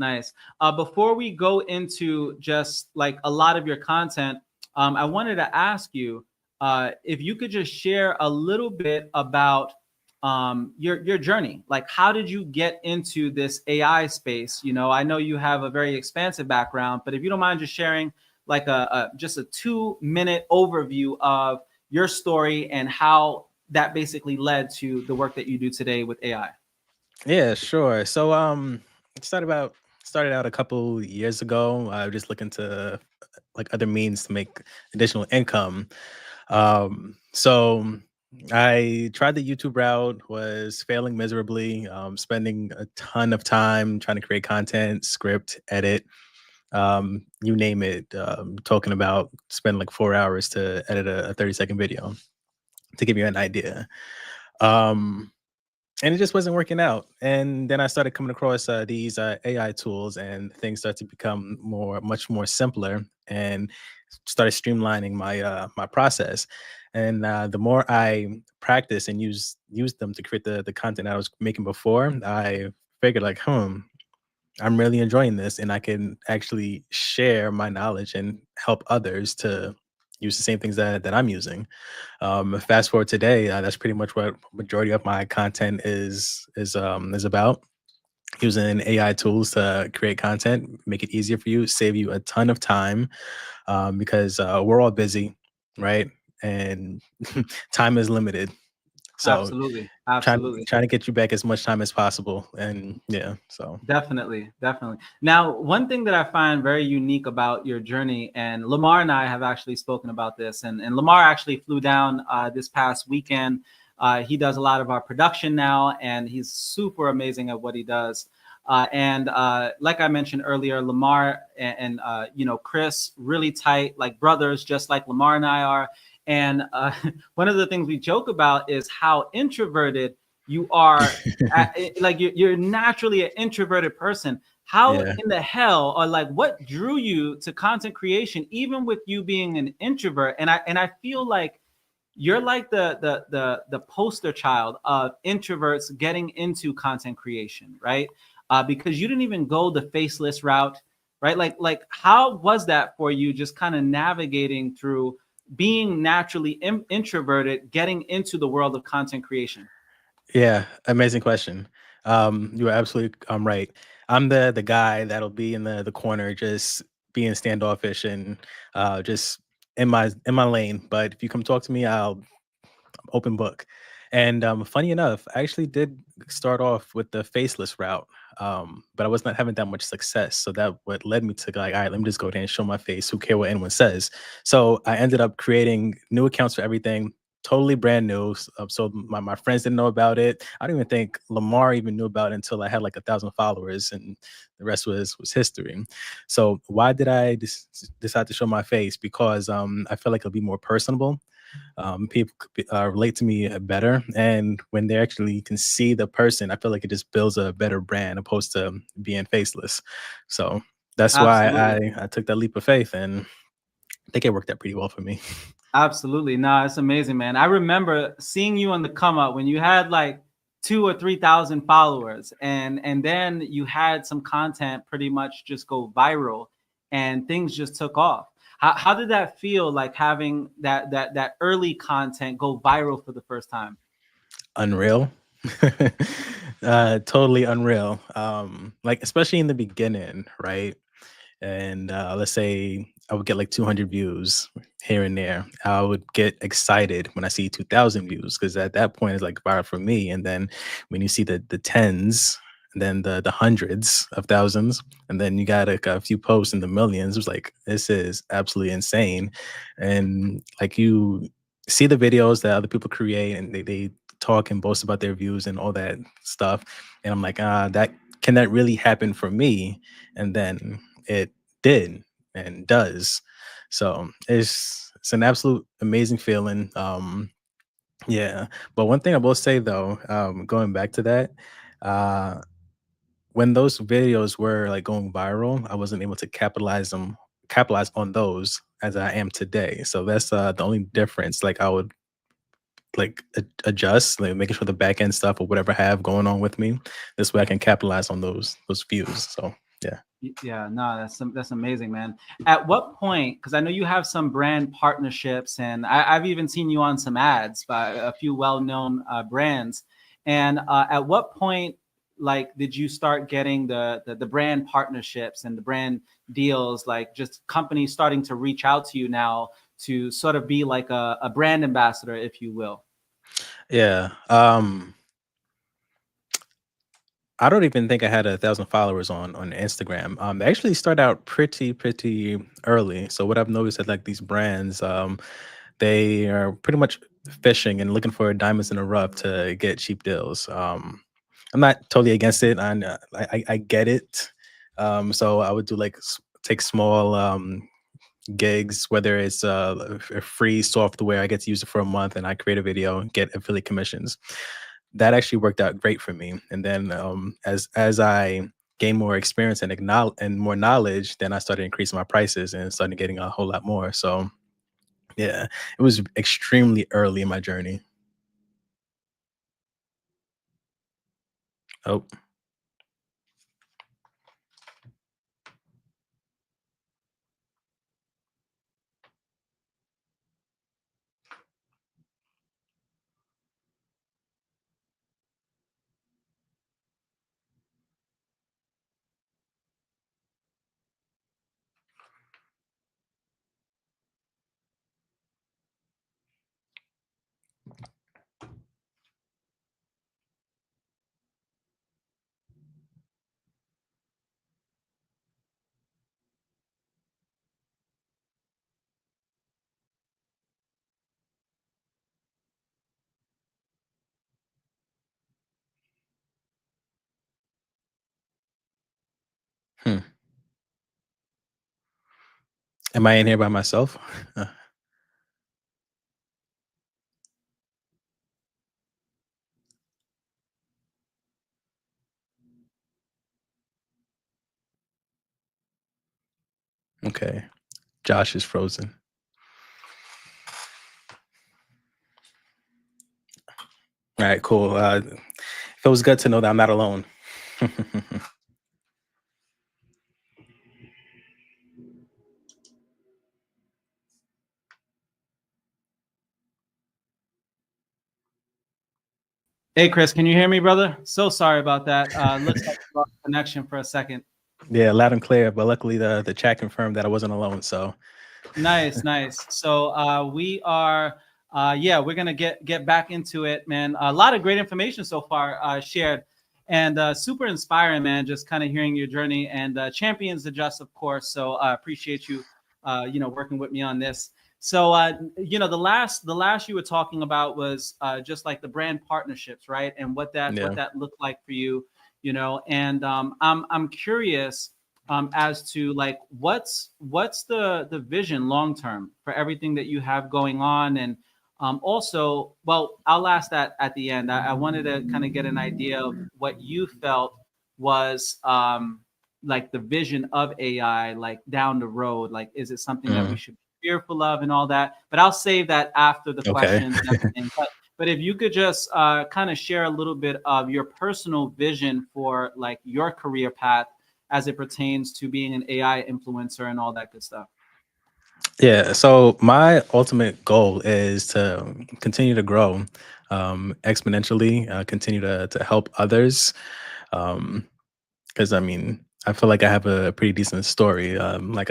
Before we go into just like a lot of your content, I wanted to ask you if you could just share a little bit about your journey. Like, how did you get into this AI space? I know you have a very expansive background, but if you don't mind just sharing like just a 2-minute overview of your story and how that basically led to the work that you do today with AI. Yeah, sure. So started out a couple years ago. Just looking to like other means to make additional income. So I tried the YouTube route, was failing miserably, spending a ton of time trying to create content, script, edit, you name it. Talking about spend like 4 hours to edit a 30-second video to give you an idea. Um, and it just wasn't working out. And then I started coming across these AI tools, and things started to become much more simpler, and started streamlining my process. And the more I practice and use them to create the content I was making before, I figured like, I'm really enjoying this, and I can actually share my knowledge and help others to use the same things that I'm using. Fast forward today, that's pretty much what majority of my content is about. Using AI tools to create content, make it easier for you, save you a ton of time, because we're all busy, right? And time is limited. So Absolutely. trying to get you back as much time as possible. And yeah, so Definitely. Now, one thing that I find very unique about your journey, and Lamar and I have actually spoken about this, and Lamar actually flew down this past weekend. He does a lot of our production now, and he's super amazing at what he does. And like I mentioned earlier, Lamar and Chris, really tight, like brothers, just like Lamar and I are. And one of the things we joke about is how introverted you are. Like you're naturally an introverted person. How yeah. in the hell, or like what drew you to content creation, even with you being an introvert? And I feel like you're like the poster child of introverts getting into content creation, right? Because you didn't even go the faceless route, right? Like how was that for you, just kind of navigating through being naturally introverted, getting into the world of content creation? Yeah, amazing question. You are absolutely right. I'm the guy that'll be in the corner, just being standoffish and just in my lane. But if you come talk to me, I'll open book. And funny enough, I actually did start off with the faceless route. but I was not having that much success. So that what led me to like, all right, let me just go there and show my face. Who care what anyone says? So I ended up creating new accounts for everything, totally brand new. So my friends didn't know about it. I don't even think Lamar even knew about it until I had like 1,000 followers, and the rest was history. So why did I decide to show my face? Because I feel like it'll be more personable. People could relate to me better, and when they actually can see the person, I feel like it just builds a better brand opposed to being faceless. So that's why Absolutely. I took that leap of faith, and I think it worked out pretty well for me. Absolutely. No, it's amazing, man. I remember seeing you on the come up when you had like 2 or 3 thousand followers, and then you had some content pretty much just go viral, and things just took off. How did that feel, like having that early content go viral for the first time? Unreal. Totally unreal. Like especially in the beginning, right? And let's say I would get like 200 views here and there. I would get excited when I see 2,000 views because at that point it's like viral for me. And then when you see the tens, and then the hundreds of thousands, and then you got like a few posts in the millions, it was like this is absolutely insane. And like you see the videos that other people create, and they talk and boast about their views and all that stuff. And I'm like, that can that really happen for me? And then it did and does. So it's an absolute amazing feeling. Yeah. But one thing I will say though, going back to that, uh, when those videos were like going viral, I wasn't able to capitalize on those as I am today. So that's the only difference. Like I would like adjust, like making sure the back end stuff or whatever I have going on with me. This way I can capitalize on those views. So yeah. Yeah, no, that's amazing, man. At what point? Because I know you have some brand partnerships, and I've even seen you on some ads by a few well-known brands. And at what point, like, did you start getting the brand partnerships and the brand deals? Like, just companies starting to reach out to you now to sort of be like a brand ambassador, if you will. Yeah. I don't even think I had 1,000 followers on Instagram. They actually start out pretty early. So what I've noticed is like these brands, they are pretty much fishing and looking for diamonds in the rough to get cheap deals. I'm not totally against it. I get it. So I would do like take small gigs, whether it's a free software, I get to use it for a month, and I create a video and get affiliate commissions. That actually worked out great for me. And then as I gained more experience and and more knowledge, then I started increasing my prices and started getting a whole lot more. So yeah, it was extremely early in my journey. Oh, hmm. Am I in here by myself? Okay, Josh is frozen. All right, cool. Feels good to know that I'm not alone. Hey, Chris, can you hear me, brother? So sorry about that. Looks like we lost connection for a second. Yeah, loud and clear. But luckily, the chat confirmed that I wasn't alone. So Nice, nice. So we are, yeah, we're gonna get back into it, man. A lot of great information so far shared. And super inspiring, man. Just kind of hearing your journey, and champions the just, of course. So I appreciate you, working with me on this. So the last you were talking about was just like the brand partnerships, right? And what Yeah. that looked like for you, And I'm curious as to like what's the vision long term for everything that you have going on. And also, well, I'll ask that at the end. I wanted to kind of get an idea of what you felt was like the vision of AI, like down the road. Like, is it something that we Mhm. should be fearful of and all that? But I'll save that after the Okay. questions and everything. But if you could just kind of share a little bit of your personal vision for like your career path as it pertains to being an AI influencer and all that good stuff. Yeah. So my ultimate goal is to continue to grow exponentially, continue to help others. Um, because I mean, I feel like I have a pretty decent story. Like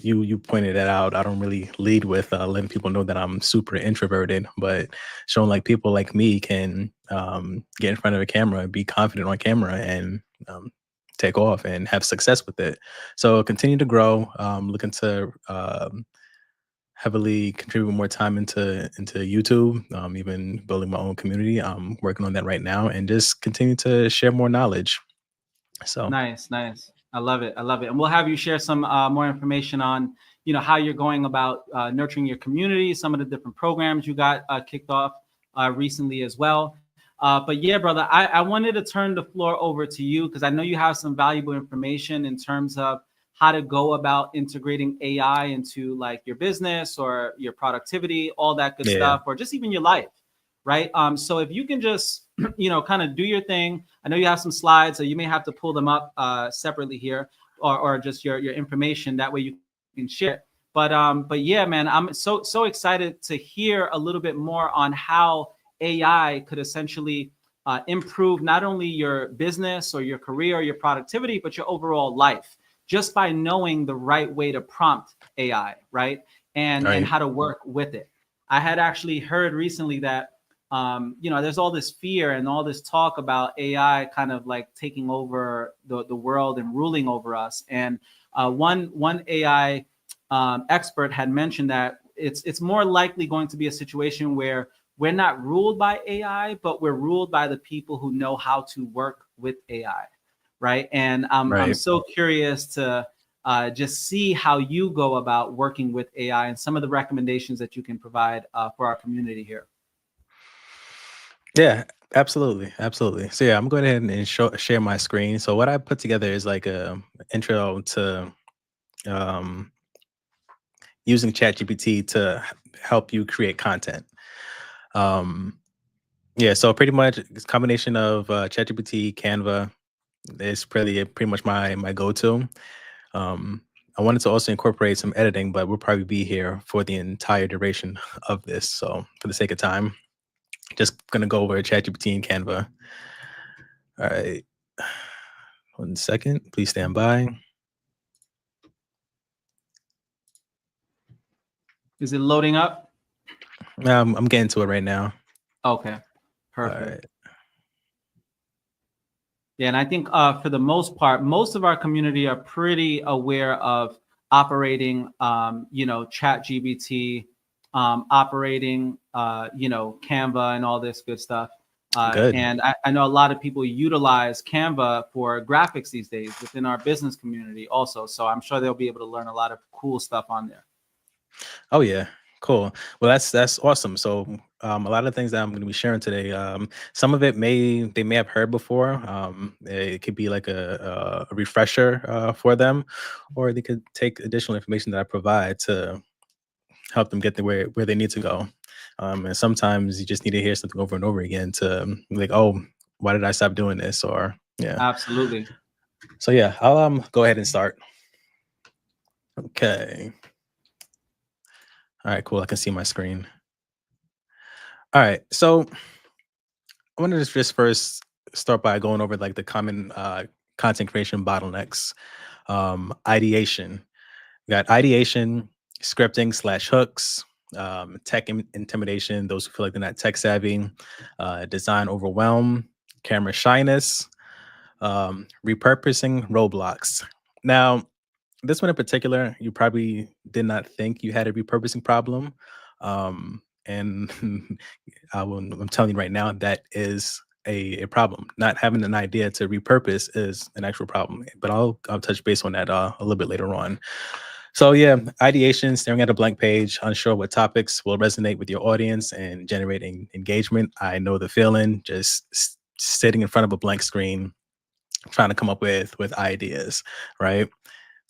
you pointed it out. I don't really lead with letting people know that I'm super introverted, but showing like people like me can get in front of a camera, be confident on camera, and take off and have success with it. So continue to grow. Looking to heavily contribute more time into YouTube. Even building my own community. I'm working on that right now, and just continue to share more knowledge. So Nice, nice. I love it. I love it. And we'll have you share some more information on, how you're going about nurturing your community, some of the different programs you got kicked off recently as well. But yeah, brother, I wanted to turn the floor over to you because I know you have some valuable information in terms of how to go about integrating AI into like your business or your productivity, all that good yeah. stuff, or just even your life, right? So if you can just, kind of do your thing. I know you have some slides, so you may have to pull them up separately here, or just your information. That way you can share it. But yeah, man, I'm so excited to hear a little bit more on how AI could essentially improve not only your business or your career or your productivity, but your overall life, just by knowing the right way to prompt AI, right? And Right. how to work with it. I had actually heard recently that there's all this fear and all this talk about AI kind of like taking over the world and ruling over us. And one AI expert had mentioned that it's more likely going to be a situation where we're not ruled by AI, but we're ruled by the people who know how to work with AI, right? And I'm Right. so curious to just see how you go about working with AI and some of the recommendations that you can provide for our community here. Yeah, absolutely, absolutely. So yeah, I'm going ahead and share my screen. So what I put together is like a intro to um, using ChatGPT to help you create content. Um, yeah, so pretty much it's a combination of ChatGPT, Canva is pretty much my go-to. Um, I wanted to also incorporate some editing, but we'll probably be here for the entire duration of this. So for the sake of time, just gonna go over ChatGPT and Canva. All right. 1 second. Please stand by. Is it loading up? I'm getting to it right now. Okay, All perfect. right. Yeah, and I think for the most part, most of our community are pretty aware of operating, Chat GBT, operating, Canva and all this good stuff. Good. And I know a lot of people utilize Canva for graphics these days within our business community also. So I'm sure they'll be able to learn a lot of cool stuff on there. Oh yeah. Cool. Well, that's awesome. So, a lot of things that I'm going to be sharing today, some of it they may have heard before. It could be like a refresher for them, or they could take additional information that I provide to help them get to where they need to go. And sometimes you just need to hear something over and over again to like, oh, why did I stop doing this? Or yeah. Absolutely. So yeah, I'll go ahead and start. Okay. All right, cool. I can see my screen. All right. So I wanted to just first start by going over like the common content creation bottlenecks. Ideation. We got ideation, scripting slash hooks, intimidation, those who feel like they're not tech savvy, design overwhelm, camera shyness. Repurposing Roblox. Now, this one in particular, you probably did not think you had a repurposing problem. And I'm telling you right now, that is a problem. Not having an idea to repurpose is an actual problem. But I'll touch base on that a little bit later on. So yeah, ideation, staring at a blank page, unsure what topics will resonate with your audience and generating engagement. I know the feeling, just sitting in front of a blank screen, trying to come up with ideas, right?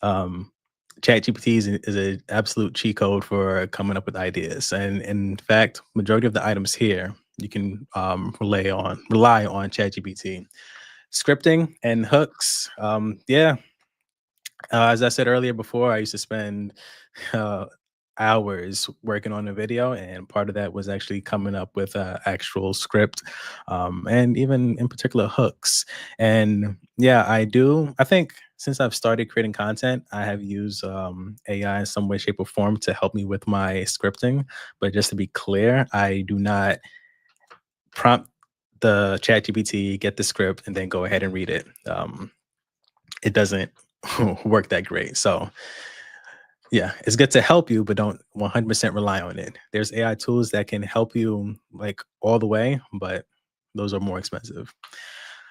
Um, ChatGPT is an absolute cheat code for coming up with ideas, and in fact, majority of the items here you can rely on ChatGPT. Scripting and hooks, yeah, as I said earlier before, I used to spend uh, hours working on a video, and part of that was actually coming up with an actual script, and even in particular hooks. And yeah, I do. I think since I've started creating content, I have used AI in some way, shape, or form to help me with my scripting. But just to be clear, I do not prompt the ChatGPT, get the script, and then go ahead and read it. It doesn't work that great. So yeah, it's good to help you, but don't 100% rely on it. There's AI tools that can help you like all the way, but those are more expensive.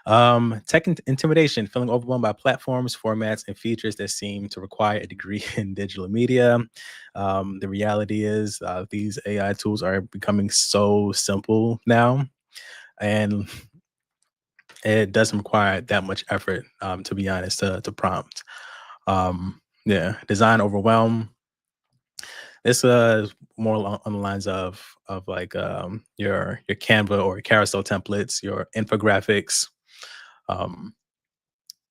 Intimidation, feeling overwhelmed by platforms, formats, and features that seem to require a degree in digital media. The reality is, these AI tools are becoming so simple now, and it doesn't require that much effort, to be honest, to prompt. Yeah, design overwhelm. It's more on the lines of like your Canva or carousel templates, your infographics, um,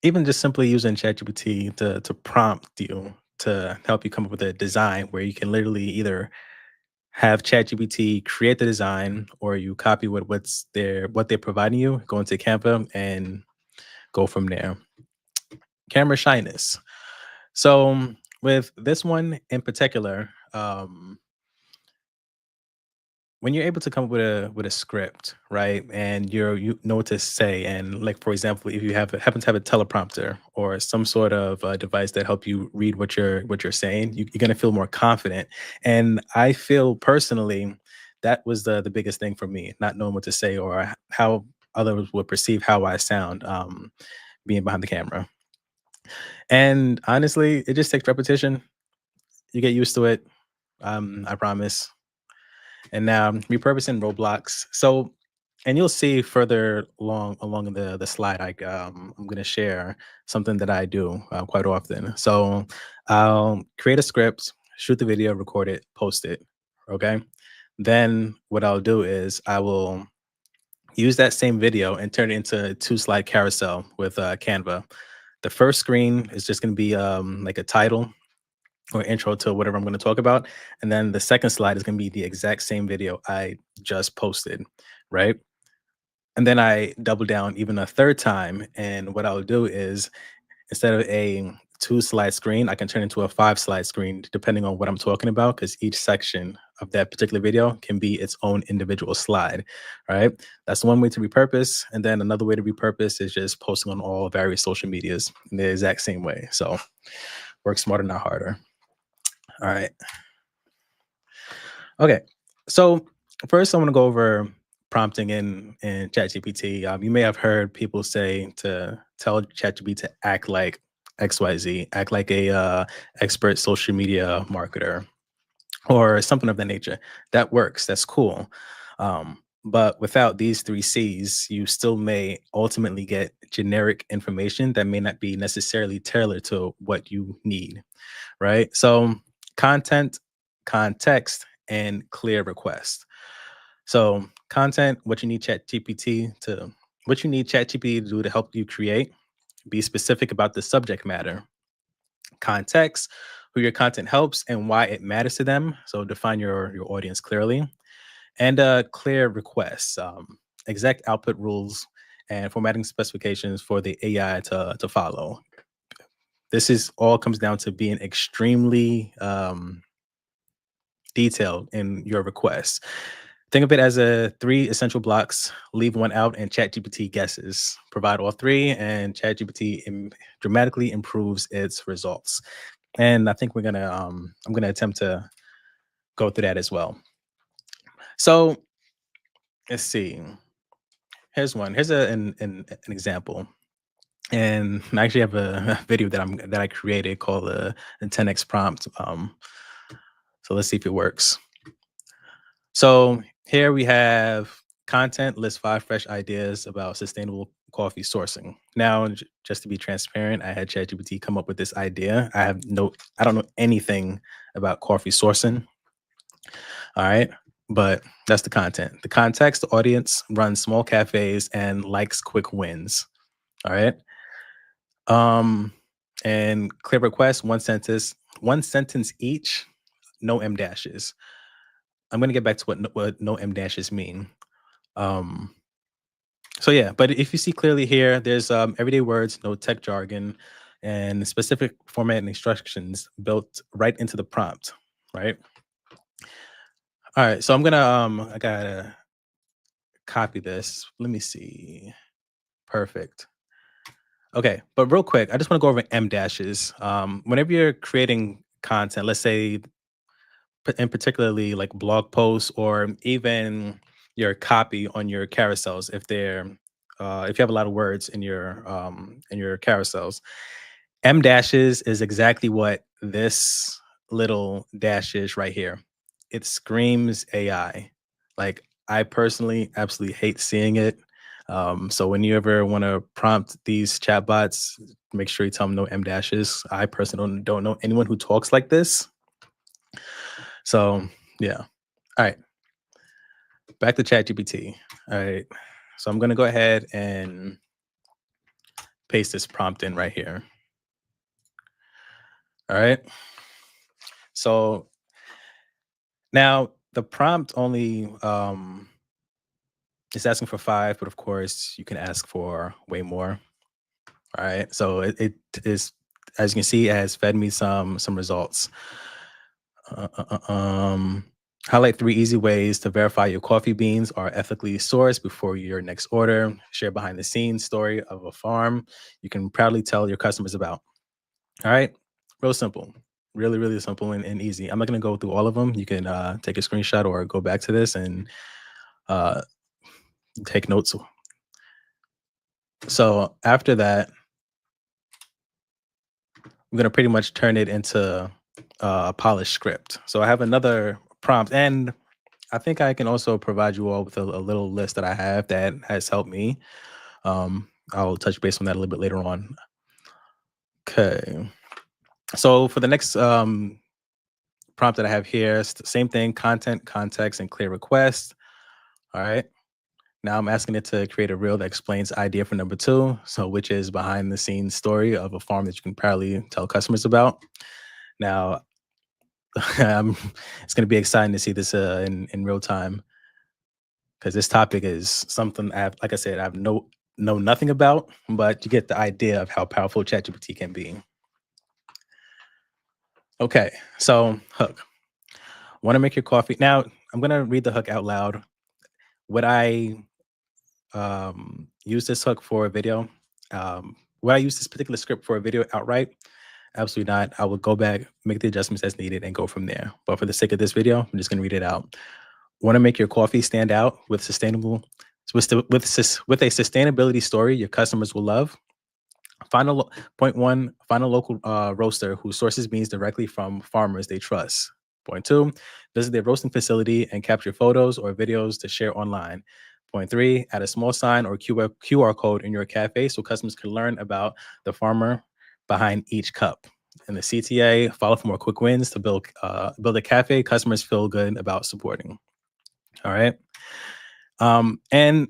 even just simply using ChatGPT to prompt you to help you come up with a design where you can literally either have ChatGPT create the design or you copy what they're providing you, go into Canva and go from there. Camera shyness. So with this one in particular, when you're able to come up with a script, right, and you know what to say, and like for example, if you happen to have a teleprompter or some sort of device that help you read what you're saying, you're gonna feel more confident. And I feel personally that was the biggest thing for me, not knowing what to say or how others would perceive how I sound, being behind the camera. And honestly, it just takes repetition. You get used to it. I promise. And now repurposing Roblox. So, and you'll see further along the slide, I'm going to share something that I do quite often. So, I'll create a script, shoot the video, record it, post it. Okay. Then what I'll do is I will use that same video and turn it into a two-slide carousel with Canva. The first screen is just going to be like a title or intro to whatever I'm going to talk about. And then the second slide is going to be the exact same video I just posted, right? And then I double down even a third time. And what I'll do is instead of a two-slide screen, I can turn into a five-slide screen depending on what I'm talking about, because each section of that particular video can be its own individual slide, right? That's one way to repurpose. And then another way to repurpose is just posting on all various social medias in the exact same way. So work smarter, not harder. All right. Okay. So first, I want to go over prompting in ChatGPT. You may have heard people say to tell ChatGPT to act like XYZ, act like a expert social media marketer or something of that nature. That works. That's cool. But without these three C's, you still may ultimately get generic information that may not be necessarily tailored to what you need, right? So content, context, and clear request. So content, what you need ChatGPT to do to help you create. Be specific about the subject matter. Context, who your content helps and why it matters to them. So define your audience clearly. And clear requests, exact output rules, and formatting specifications for the AI to follow. This is all comes down to being extremely detailed in your requests. Think of it as a 3 essential blocks, leave one out, and ChatGPT guesses. Provide all 3, and ChatGPT dramatically improves its results. And I think I'm gonna attempt to go through that as well. So let's see. Here's one. Here's an example. And I actually have a video that I created called the 10x prompt. So let's see if it works. So here we have content list 5 fresh ideas about sustainable coffee sourcing. Now, just to be transparent, I had ChatGPT come up with this idea. I don't know anything about coffee sourcing. All right. But that's the content. The context, the audience runs small cafes and likes quick wins. All right. And clear request, one sentence each, no M dashes. I'm gonna get back to what no M dashes mean. Um, so yeah, but if you see clearly here, there's everyday words, no tech jargon, and specific format and instructions built right into the prompt, right? All right, so I gotta copy this. Let me see. Perfect. Okay, but real quick, I just want to go over M dashes. Whenever you're creating content, let's say in particularly like blog posts or even your copy on your carousels, if you have a lot of words in your carousels, M dashes is exactly what this little dash is right here. It screams AI. Like, I personally absolutely hate seeing it. So when you ever want to prompt these chatbots, make sure you tell them no M dashes. I personally don't know anyone who talks like this. So yeah. All right. Back to ChatGPT. All right. So I'm gonna go ahead and paste this prompt in right here. All right. So now the prompt only is asking for 5, but of course you can ask for way more. All right. So it is, as you can see, it has fed me some results. Uh, uh, uh, um, Highlight 3 easy ways to verify your coffee beans are ethically sourced before your next order. Share behind the scenes story of a farm you can proudly tell your customers about. All right. Real simple. Really, really simple and easy. I'm not going to go through all of them. You can take a screenshot or go back to this and uh, take notes. So after that, I'm going to pretty much turn it into a polished script. So I have another prompt, and I think I can also provide you all with a little list that I have that has helped me. I'll touch base on that a little bit later on. Okay. So for the next prompt that I have here, it's the same thing: content, context, and clear request. All right. Now I'm asking it to create a reel that explains idea for number 2, so which is behind the scenes story of a farm that you can proudly tell customers about. Now, it's going to be exciting to see this in real time, because this topic is something like I said, I've know nothing about, but you get the idea of how powerful ChatGPT can be. Okay, so hook. Want to make your coffee? Now I'm going to read the hook out loud. Would I use this hook for a video? Would I use this particular script for a video outright? Absolutely not. I will go back, make the adjustments as needed, and go from there. But for the sake of this video, I'm just going to read it out. Want to make your coffee stand out with with a sustainability story your customers will love? Point one, find a local roaster who sources beans directly from farmers they trust. Point 2, visit their roasting facility and capture photos or videos to share online. Point 3, add a small sign or QR code in your cafe so customers can learn about the farmer behind each cup. And the CTA, follow for more quick wins to build a cafe customers feel good about supporting. All right. And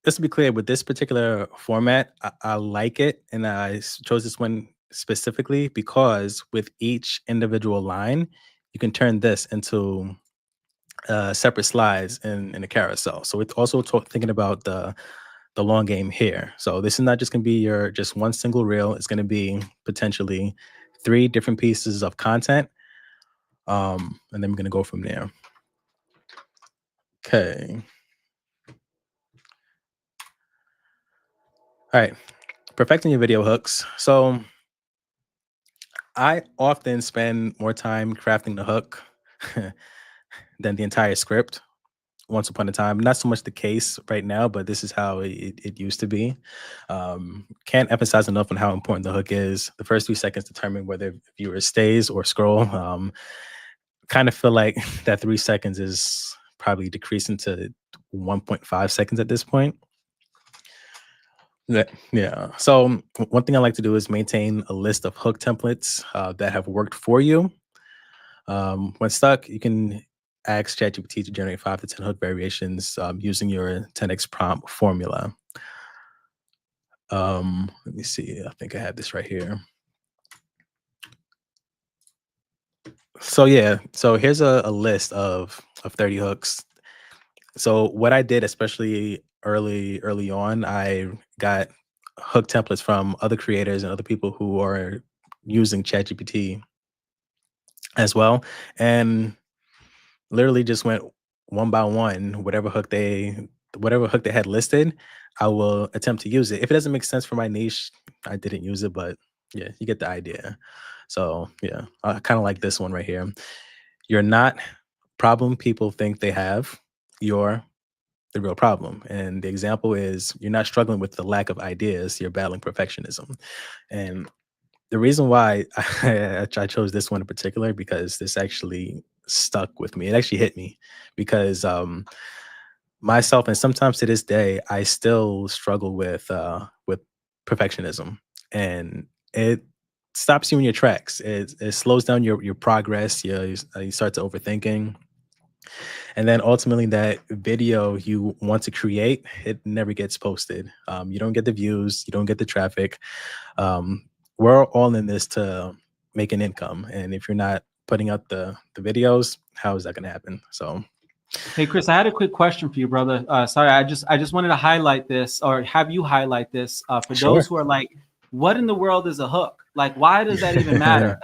just to be clear, with this particular format, I like it, and I chose this one specifically because with each individual line, you can turn this into separate slides in a carousel. So it's also thinking about the long game here. So this is not just going to be your just one single reel. It's going to be potentially 3 different pieces of content, and then we're going to go from there. Okay. All right. Perfecting your video hooks. So I often spend more time crafting the hook than the entire script. Once upon a time, not so much the case right now, but this is how it used to be. Can't emphasize enough on how important the hook is. The first 3 seconds determine whether viewer stays or scroll. Kind of feel like that 3 seconds is probably decreasing to 1.5 seconds at this point. Yeah. So one thing I like to do is maintain a list of hook templates that have worked for you. When stuck, you can ask ChatGPT to generate 5 to 10 hook variations using your 10x prompt formula. Let me see. I think I have this right here. So yeah, so here's a list of 30 hooks. So what I did, especially early on, I got hook templates from other creators and other people who are using ChatGPT as well, and literally just went one by one, whatever hook they had listed, I will attempt to use it. If it doesn't make sense for my niche, I didn't use it, but yeah, you get the idea. So yeah, I kind of like this one right here. You're not problem people think they have. You're the real problem. And the example is you're not struggling with the lack of ideas, you're battling perfectionism. And the reason why I chose this one in particular because this actually stuck with me. It actually hit me because myself and sometimes to this day I still struggle with perfectionism, and it stops you in your tracks. It slows down your progress. You start to overthinking, and then ultimately that video you want to create, it never gets posted. You don't get the views, you don't get the traffic. um, we're all in this to make an income, and if you're not putting out the videos, how is that going to happen? So Hey Chris, I had a quick question for you, brother. Sorry, I just wanted to highlight this, or have you highlight this for those sure. who are like, "What in the world is a hook? Like, why does that even matter?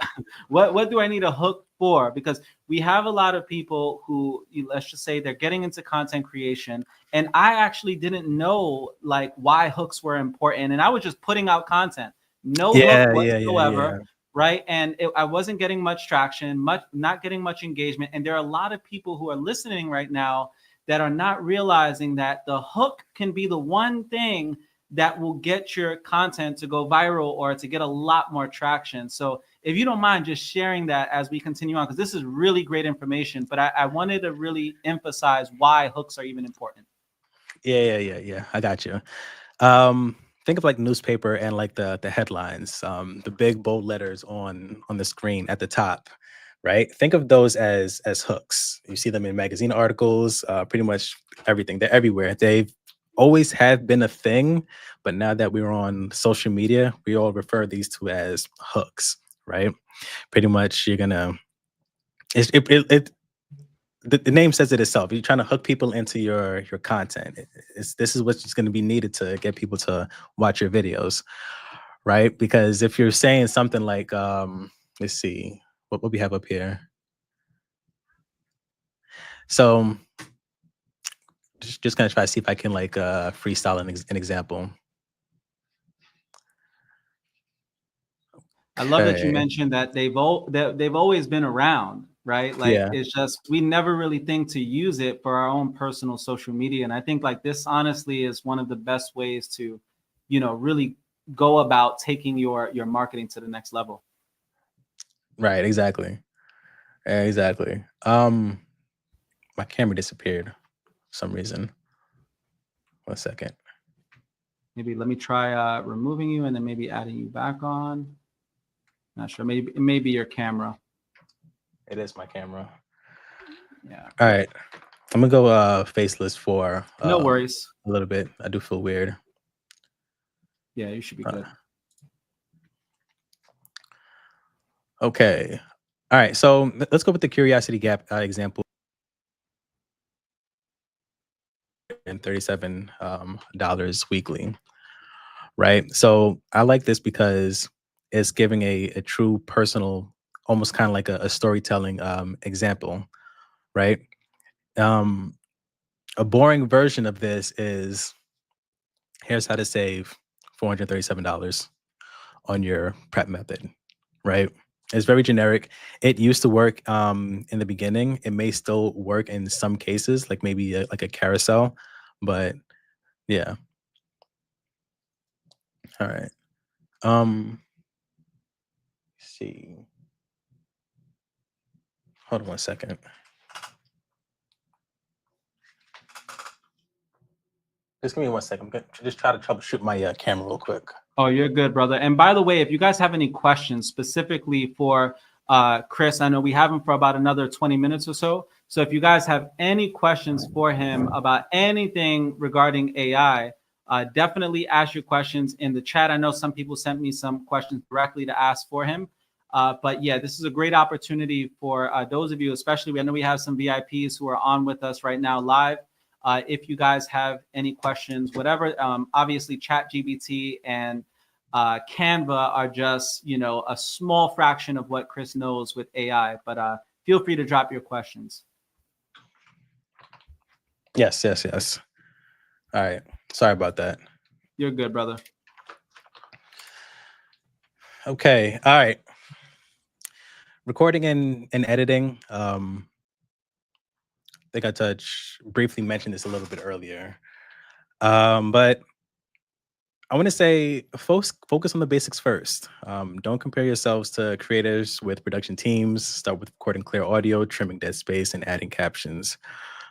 What do I need a hook for?" Because we have a lot of people who, let's just say, they're getting into content creation, and I actually didn't know like why hooks were important, and I was just putting out content, no hook Yeah. whatsoever, right? And I wasn't getting much traction, not getting much engagement. And there are a lot of people who are listening right now that are not realizing that the hook can be the one thing that will get your content to go viral or to get a lot more traction. So if you don't mind just sharing that as we continue on, because this is really great information, but I wanted to really emphasize why hooks are even important. Yeah. I got you. Um, think of like newspaper and like the headlines, the big bold letters on the screen at the top, right? Think of those as hooks. You see them in magazine articles, pretty much everything. They're everywhere. They've always have been a thing, but now that we're on social media, we all refer these to as hooks, right? Pretty much, you're gonna it the name says it itself. You're trying to hook people into your content. This is what's going to be needed to get people to watch your videos, right? Because if you're saying something like, let's see, what we have up here. So just gonna try to see if I can like freestyle an example. I love that you Okay. mentioned that they've always been around, right? Like Yeah. it's just we never really think to use it for our own personal social media. And I think like this honestly is one of the best ways to, really go about taking your marketing to the next level. Right. Exactly. Exactly. My camera disappeared for some reason. 1 second. Maybe let me try removing you and then maybe adding you back on. Not sure. Maybe it may be your camera. It is my camera. Yeah. All right. I'm gonna go faceless for No worries. a little bit. I do feel weird. Yeah, you should be Uh, good. okay. All right. So let's go with the curiosity gap example and $37 dollars weekly. Right. So I like this because it's giving a true personal, almost kind of like a storytelling example. Right. Um, A boring version of this is here's how to save $437 on your prep method, right? It's very generic. It used to work in the beginning. It may still work in some cases, like maybe like a carousel, but yeah. All right. Let's see. Hold on one second. Just give me 1 second. I'm gonna just try to troubleshoot my camera real quick. Oh, you're good, brother. And by the way, if you guys have any questions specifically for Chris, I know we have him for about another 20 minutes or so. So if you guys have any questions for him about anything regarding AI, definitely ask your questions in the chat. I know some people sent me some questions directly to ask for him. But yeah, this is a great opportunity for those of you, especially, I know we have some VIPs who are on with us right now live. If you guys have any questions, whatever, obviously ChatGPT and Canva are just, a small fraction of what Chris knows with AI, but feel free to drop your questions. Yes. All right. Sorry about that. You're good, brother. Okay. All right. Recording and editing. I think I briefly mentioned this a little bit earlier. But I want to say focus on the basics first. Don't compare yourselves to creators with production teams. Start with recording clear audio, trimming dead space, and adding captions.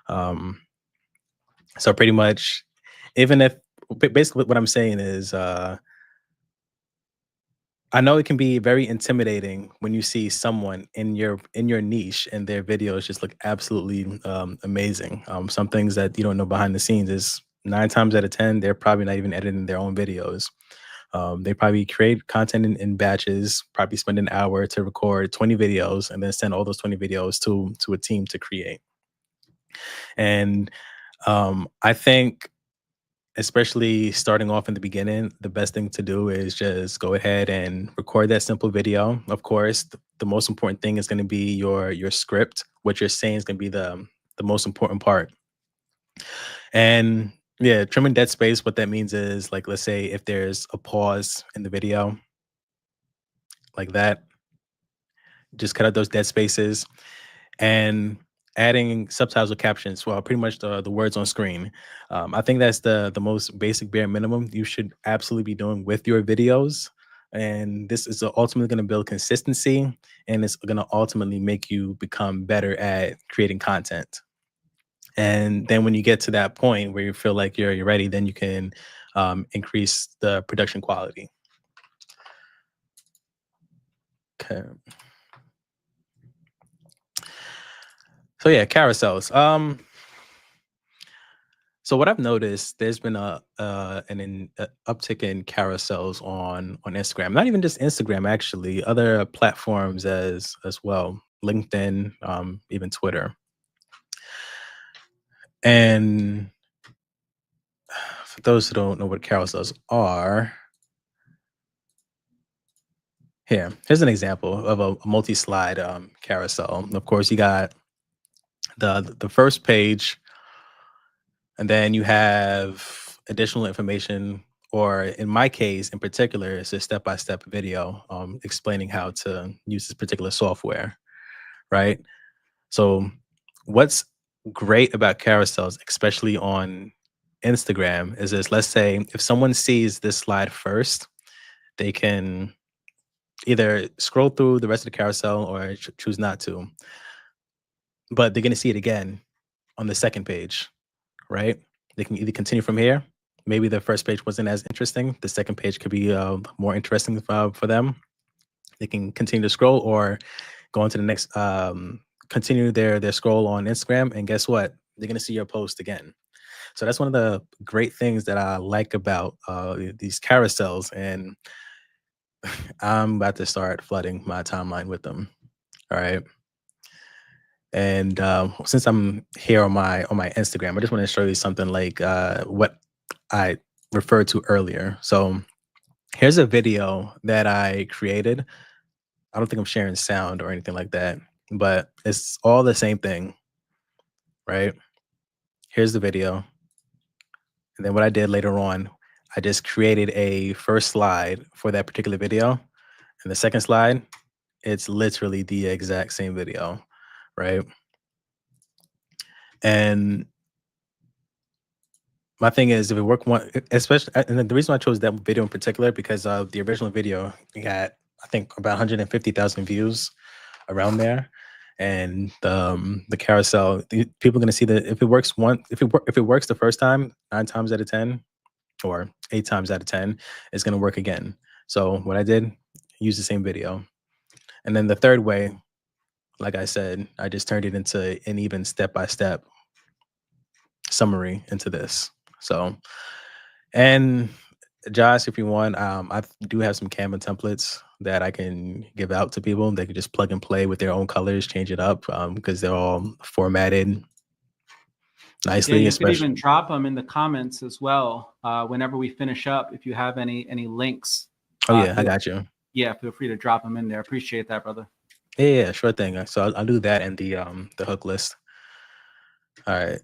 So pretty much, even if basically what I'm saying is, I know it can be very intimidating when you see someone in your niche and their videos just look absolutely amazing. Some things that you don't know behind the scenes is 9 times out of 10 they're probably not even editing their own videos. They probably create content in batches, probably spend an hour to record 20 videos and then send all those 20 videos to a team to create. And I think, especially starting off in the beginning, the best thing to do is just go ahead and record that simple video. Of course, the most important thing is going to be your script. What you're saying is going to be the most important part. And yeah, trimming dead space, what that means is, like, let's say if there's a pause in the video like that, just cut out those dead spaces. And adding subtitles or captions, well, pretty much the words on screen. I think that's the most basic bare minimum you should absolutely be doing with your videos. And this is ultimately going to build consistency, and it's going to ultimately make you become better at creating content. And then when you get to that point where you feel like you're ready, then you can increase the production quality. Okay. So yeah, carousels. So what I've noticed, there's been an uptick in carousels on Instagram. Not even just Instagram, actually, other platforms as well, LinkedIn, even Twitter. And for those who don't know what carousels are, here's an example of a multi-slide carousel. Of course, you got the first page, and then you have additional information, or in my case in particular, it's a step-by-step video explaining how to use this particular software, right? So what's great about carousels, especially on Instagram, is this: let's say if someone sees this slide first, they can either scroll through the rest of the carousel or choose not to, but they're going to see it again on the second page, right? They can either continue from here. Maybe the first page wasn't as interesting. The second page could be more interesting for them. They can continue to scroll or go on to the next, continue their scroll on Instagram. And guess what? They're going to see your post again. So that's one of the great things that I like about these carousels. And I'm about to start flooding my timeline with them. All right. And since I'm here on my Instagram, I just want to show you something like what I referred to earlier. So here's a video that I created. I don't think I'm sharing sound or anything like that, but it's all the same thing, right? here's the video. And then what I did later on, I just created a first slide for that particular video. And the second slide, it's literally the exact same video, right? And my thing is, if it work one, especially, and the reason I chose that video in particular, because the original video got, I think, about 150,000 views around there. And the carousel, people are gonna see that if it works if it works the first time, 9 times out of 10, or 8 times out of 10, it's gonna work again. So what I did, use the same video. And then the third way, like I said, I just turned it into an even step-by-step summary into this. So, and Josh, if you want, I do have some Canva templates that I can give out to people. They can just plug and play with their own colors, change it up, because they're all formatted Yeah, nicely. you could Especially, even drop them in the comments as well. Whenever we finish up, if you have any links. oh yeah, I feel, got you. yeah, feel free to drop them in there. Appreciate that, brother. Yeah, sure thing. So I'll do that in the hook list. All right.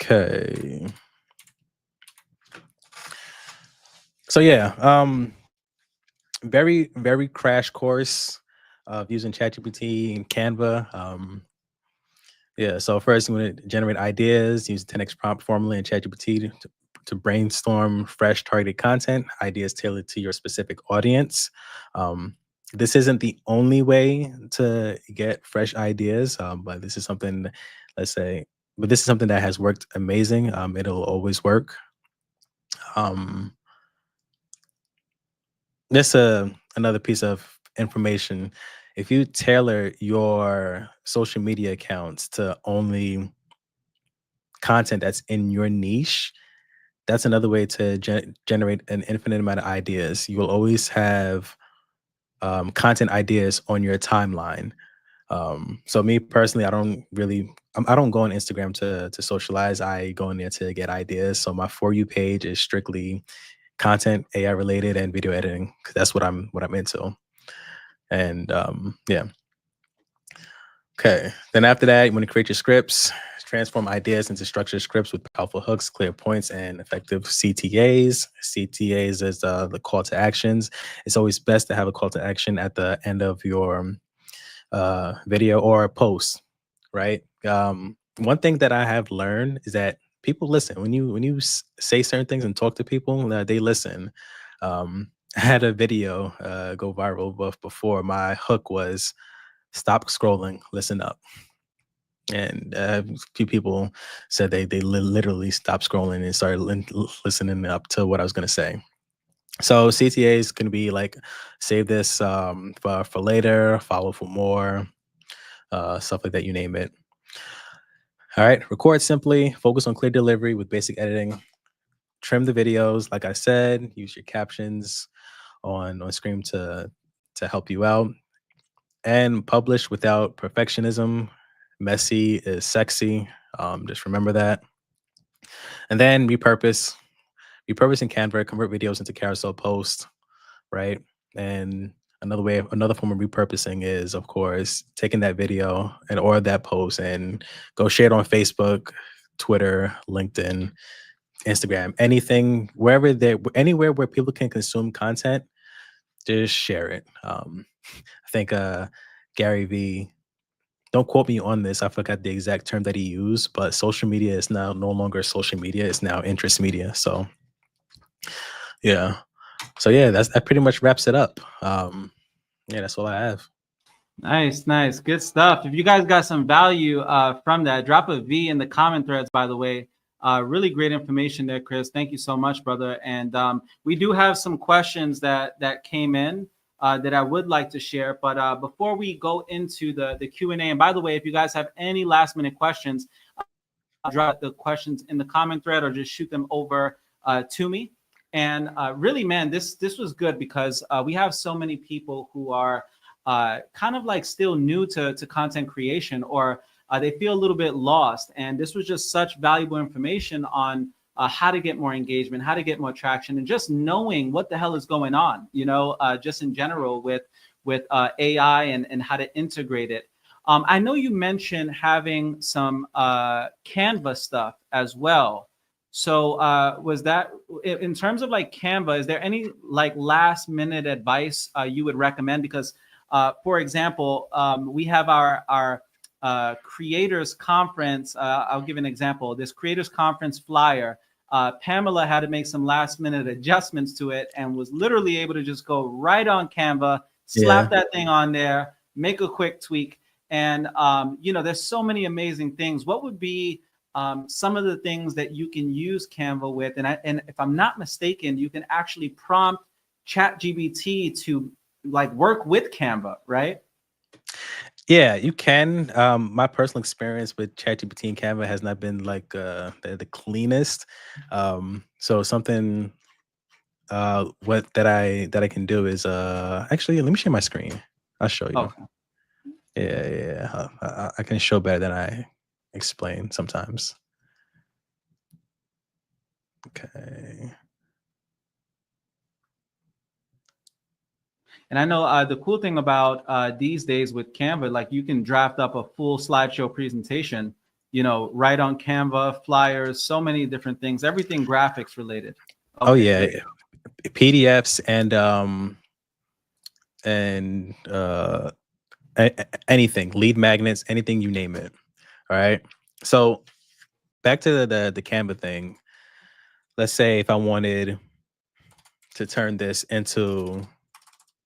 Okay. So yeah, very, very crash course of using ChatGPT and Canva. Yeah, so first you want to generate ideas, use 10x prompt formula in ChatGPT to brainstorm fresh targeted content, ideas tailored to your specific audience. This isn't the only way to get fresh ideas, but this is something, let's say, but this is something that has worked amazing. It'll always work. Um, This another piece of information. If you tailor your social media accounts to only content that's in your niche, that's another way to generate an infinite amount of ideas. You will always have content ideas on your timeline. So me personally, I don't go on Instagram to socialize. I go in there to get ideas. So my For You page is strictly content, AI related, and video editing, because that's what I'm into. And yeah. Okay. Then after that, you want to create your scripts, transform ideas into structured scripts with powerful hooks, clear points, and effective CTAs. CTAs is the call to actions. It's always best to have a call to action at the end of your video or a post, right? One thing that I have learned is that people listen when you say certain things and talk to people. They listen. I had a video go viral, but before my hook was stop scrolling, listen up. And a few people said they literally stopped scrolling and started listening up to what I was going to say. So CTAs can be like, save this for later, follow for more, stuff like that, you name it. All right, record simply, focus on clear delivery with basic editing, trim the videos. Like I said, use your captions on screen to help you out, and publish without perfectionism. Messy is sexy. Just remember that. And then repurpose in Canva, convert videos into carousel posts, right? And another form of repurposing is, of course, taking that video and or that post and go share it on Facebook, Twitter, LinkedIn, Instagram, anything, anywhere where people can consume content, just share it. I think Gary V, don't quote me on this, I forgot the exact term that he used, but social media is now no longer social media, it's now interest media. So yeah. So yeah, that pretty much wraps it up. Yeah, that's all I have. Nice, nice, good stuff. If you guys got some value from that, drop a V in the comment threads. By the way, really great information there, Chris. Thank you so much, brother. And we do have some questions that came in that I would like to share. But before we go into the Q&A, and by the way, if you guys have any last minute questions, drop the questions in the comment thread or just shoot them over to me. And really, man, this was good because we have so many people who are kind of like still new to content creation, or they feel a little bit lost. And this was just such valuable information on how to get more engagement, how to get more traction, and just knowing what the hell is going on, just in general with AI and how to integrate it. I know you mentioned having some Canva stuff as well. So was that in terms of like Canva? Is there any like last minute advice you would recommend? Because for example, we have our creators conference. I'll give an example. This creators conference flyer. Pamela had to make some last minute adjustments to it and was literally able to just go right on Canva, Yeah. slap that thing on there, make a quick tweak. And, there's so many amazing things. What would be some of the things that you can use Canva with? And if I'm not mistaken, you can actually prompt ChatGPT to like work with Canva, right? Yeah, you can. My personal experience with ChatGPT and Canva has not been like the cleanest. So something what that I can do is actually let me share my screen. I'll show you. Okay. Yeah, yeah, yeah. I can show better than I explain sometimes. Okay. And I know the cool thing about these days with Canva, like you can draft up a full slideshow presentation, right on Canva, flyers, so many different things, everything graphics related. Oh Okay, yeah, great. PDFs and anything, lead magnets, anything you name it. All right. So back to the Canva thing. Let's say if I wanted to turn this into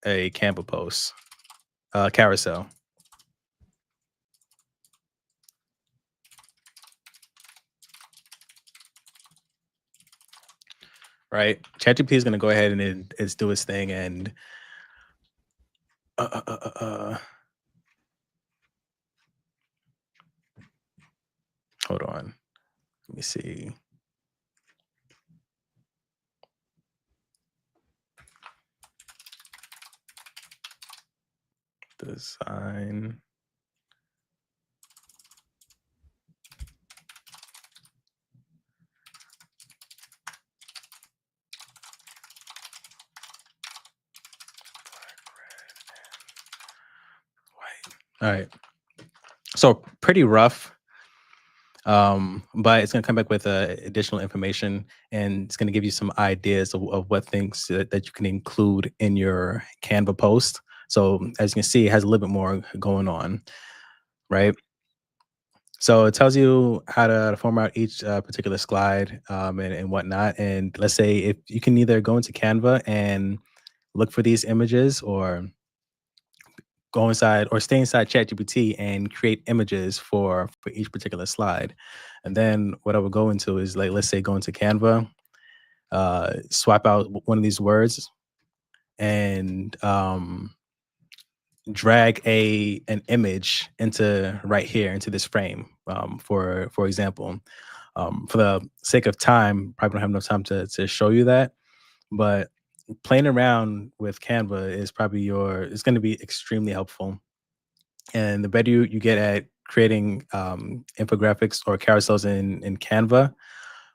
a Canva post, carousel, right? ChatGPT is going to go ahead and it's do its thing and uh, uh, uh, uh, uh, hold on. Let me see. Design. White. All right. So pretty rough. But it's going to come back with additional information and it's going to give you some ideas of what things that you can include in your Canva post. So as you can see, it has a little bit more going on, right? So it tells you how to format each particular slide and whatnot. And let's say if you can either go into Canva and look for these images or go inside or stay inside ChatGPT and create images for each particular slide. And then what I would go into is like, let's say go into Canva, swap out one of these words and drag an image into right here into this frame. For example, for the sake of time, probably don't have enough time to show you that, but playing around with Canva is probably it's going to be extremely helpful. And the better you get at creating infographics or carousels in Canva,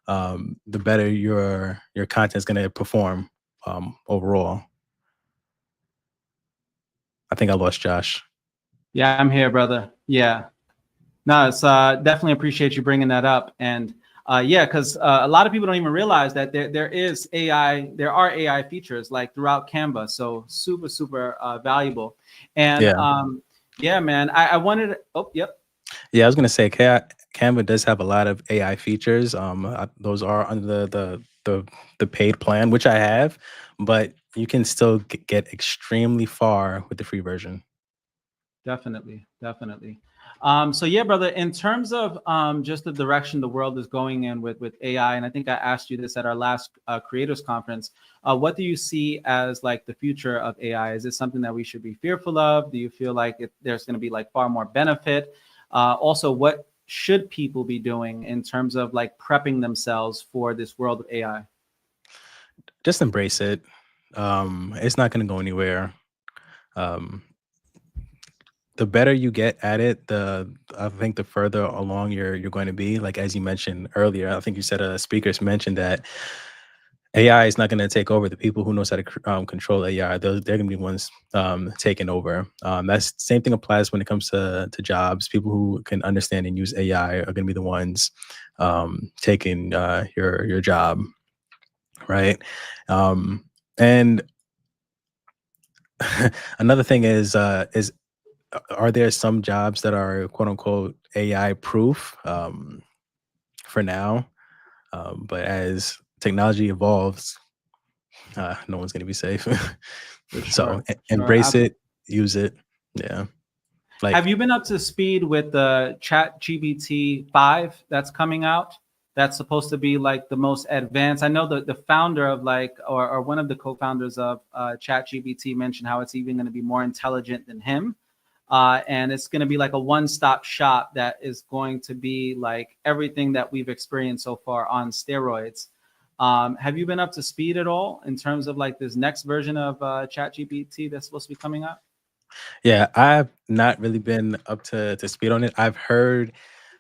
the better your content is going to perform overall. I think I lost Josh. Yeah, I'm here, brother. Yeah. No, it's definitely appreciate you bringing that up. And yeah, because a lot of people don't even realize that there are AI features like throughout Canva. So super, super valuable. And Yeah, yeah, man, I wanted oh, yep. yeah. I was going to say Canva does have a lot of AI features. Those are under the paid plan, which I have, but you can still get extremely far with the free version. Definitely, definitely. So yeah, brother, in terms of just the direction the world is going in with AI, and I think I asked you this at our last creators conference, what do you see as like the future of AI? Is it something that we should be fearful of? Do you feel like there's going to be like far more benefit? Also, what should people be doing in terms of like prepping themselves for this world of AI? Just embrace it. It's not going to go anywhere. Um, the better you get at it, I think the further along you're going to be. Like as you mentioned earlier, I think you said speakers mentioned that AI is not going to take over. The people who knows how to control AI, they're going to be ones taking over. That's same thing applies when it comes to jobs. People who can understand and use AI are going to be the ones taking your job, right? And another thing is are there some jobs that are quote unquote AI proof for now? But as technology evolves, no one's going to be safe. For So sure. Sure. embrace it, use it. Yeah. Have Like, you been up to speed with the Chat GBT 5 that's coming out? That's supposed to be like the most advanced. I know the founder of like, or one of the co-founders of Chat GBT mentioned how it's even going to be more intelligent than him. And it's going to be like a one-stop shop that is going to be like everything that we've experienced so far on steroids. Have you been up to speed at all in terms of like this next version of Chat GPT that's supposed to be coming out? yeah, I've not really been up to speed on it. I've heard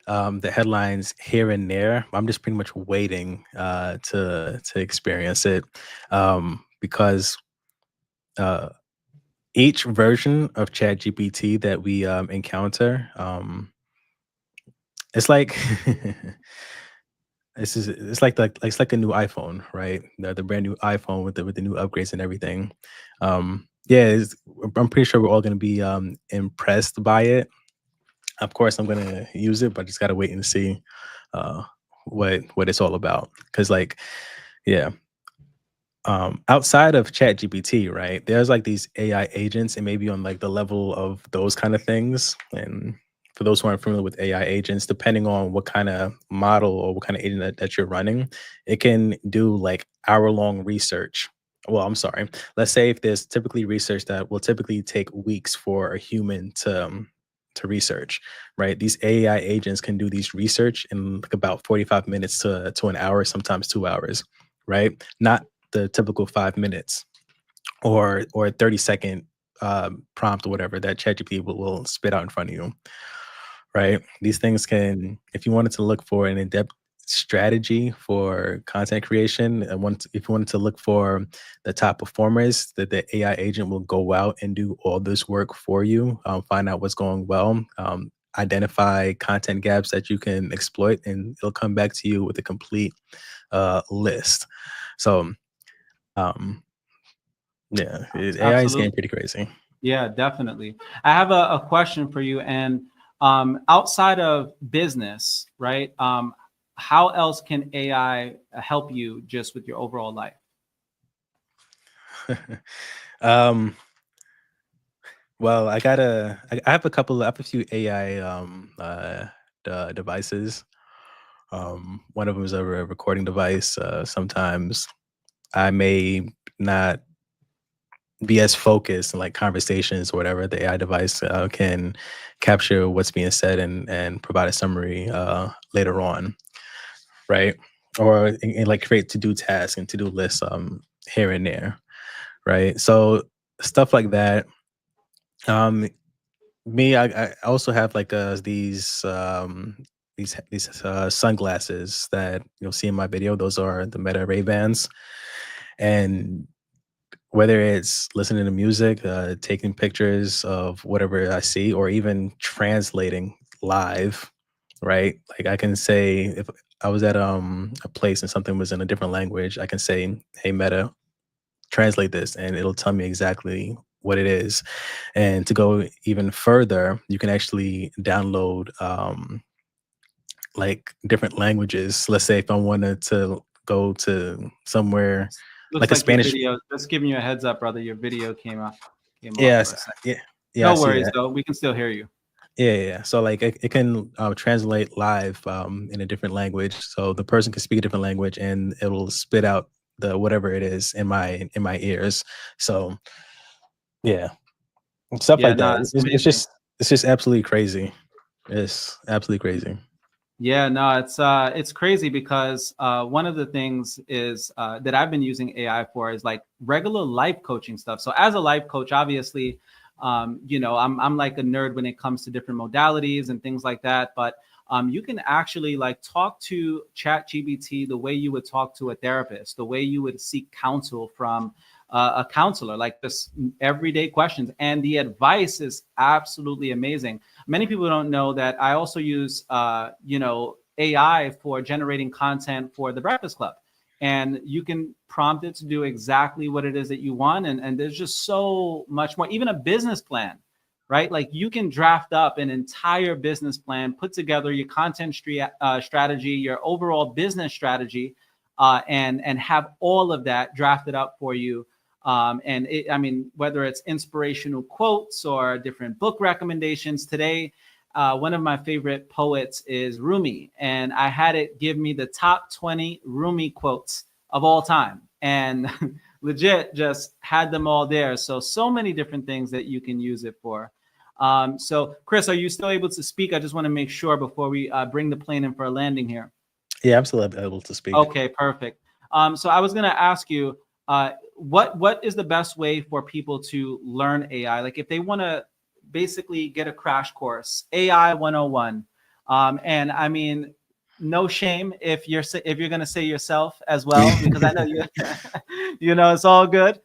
the headlines here and there. I'm just pretty much waiting to experience it because uh, each version of ChatGPT that we encounter, it's like it's like a new iPhone, right? The brand new iPhone with the new upgrades and everything. Yeah, I'm pretty sure we're all going to be impressed by it. Of course, I'm going to use it, but I just got to wait and see uh, what it's all about. Because, like, yeah, outside of ChatGPT, right? There's like these AI agents, and maybe on like the level of those kind of things. And for those who aren't familiar with AI agents, depending on what kind of model or what kind of agent that you're running, it can do like hour-long research. Well, I'm sorry. Let's say if there's typically research that will typically take weeks for a human to research, right? These AI agents can do these research in like about 45 minutes to an hour, sometimes 2 hours, right? Not the typical 5 minutes or 30-second prompt or whatever that ChatGPT will spit out in front of you, right? These things can, if you wanted to look for an in-depth strategy for content creation, and if you wanted to look for the top performers, that the AI agent will go out and do all this work for you, find out what's going well, identify content gaps that you can exploit, and it'll come back to you with a complete list. So, um, yeah, AI is getting Absolutely. pretty crazy. Yeah, definitely. I have a question for you. And outside of business, right? How else can AI help you just with your overall life? um, well, I have I have a few AI devices. One of them is a recording device. Sometimes I may not be as focused in like conversations or whatever. The AI device can capture what's being said and provide a summary later on, right? Or like create to do tasks and to do lists here and there, right? So stuff like that. Um, Me, I also have like these sunglasses that you'll see in my video. Those are the Meta Ray Bans, and whether it's listening to music, taking pictures of whatever I see, or even translating live, right? Like I can say if I was at a place and something was in a different language, I can say, "Hey Meta, translate this," and it'll tell me exactly what it is. And to go even further, you can actually download like different languages. Let's say if I wanted to go to somewhere Looks like a like your Spanish. video, just giving you a heads up, brother. Your video came off for Yes, a second. yeah, yeah, I No see worries that. though. We can still hear you. Yeah, yeah, yeah. So like it can translate live in a different language. So the person can speak a different language and it'll spit out the whatever it is in my ears. So yeah, stuff Yeah, like no, that. it's amazing. It's just absolutely crazy. It's absolutely crazy. Yeah, no, it's crazy because one of the things is that I've been using AI for is like regular life coaching stuff. So as a life coach, obviously, I'm like a nerd when it comes to different modalities and things like that. But you can actually like talk to ChatGPT the way you would talk to a therapist, the way you would seek counsel from a counselor, like just everyday questions. And the advice is absolutely amazing. Many people don't know that I also use, AI for generating content for the Breakfast Club. And you can prompt it to do exactly what it is that you want. And there's just so much more, even a business plan, right? Like you can draft up an entire business plan, put together your content strategy, your overall business strategy, and have all of that drafted up for you. I mean, whether it's inspirational quotes or different book recommendations. Today, one of my favorite poets is Rumi, and I had it give me the top 20 Rumi quotes of all time. And legit just had them all there. So many different things that you can use it for. So, Chris, are you still able to speak? I just want to make sure before we bring the plane in for a landing here. Yeah, I'm still able to speak. Okay, perfect. So I was going to ask you, what is the best way for people to learn AI? Like if they want to basically get a crash course, AI 101. And I mean, no shame if you're going to say yourself as well, because I know you, it's all good.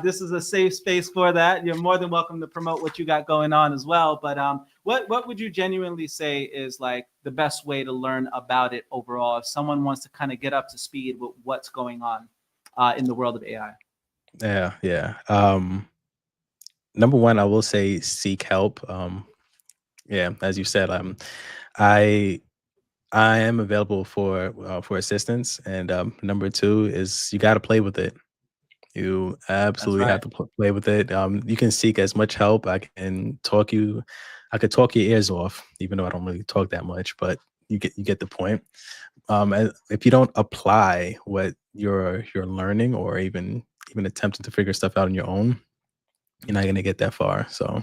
This is a safe space for that. You're more than welcome to promote what you got going on as well. But what would you genuinely say is like the best way to learn about it overall if someone wants to kind of get up to speed with what's going on in the world of AI? Yeah. Number one, I will say seek help. Yeah, as you said, I I am available for assistance, and number two is you got to play with it. You That's absolutely have right. to play with it. You can seek as much help. I could talk your ears off, even though I don't really talk that much, but you get the point. If you don't apply what you're learning, or even attempting to figure stuff out on your own, you're not gonna get that far. So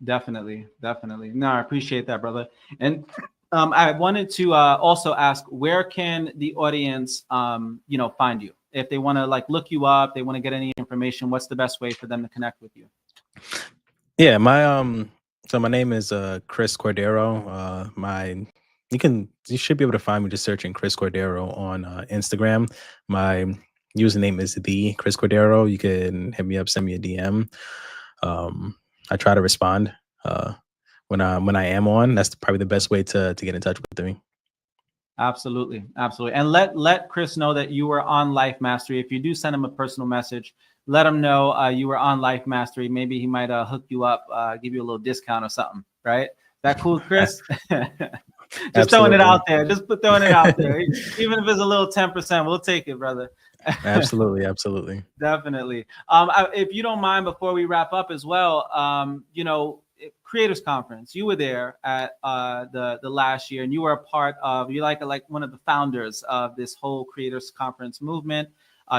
Definitely, definitely. No, I appreciate that, brother. And I wanted to also ask, where can the audience, find you if they want to like look you up, they want to get any information? What's the best way for them to connect with you? yeah, my name is Chris Cordero. You should be able to find me just searching Chris Cordero on Instagram. My username is the Chris Cordero. You can hit me up, send me a DM. I try to respond when I am on. That's probably the best way to get in touch with me. Absolutely, absolutely. And let Chris know that you were on Life Mastery. If you do send him a personal message, let him know you were on Life Mastery. Maybe he might hook you up, give you a little discount or something. Right? That cool, Chris? Just throwing it Absolutely. out there. Just throwing it out there. Even if it's a little 10%, we'll take it, brother. Absolutely. Definitely. If you don't mind, before we wrap up as well, Creators Conference. You were there at the last year, and you were a part of. You like one of the founders of this whole Creators Conference movement.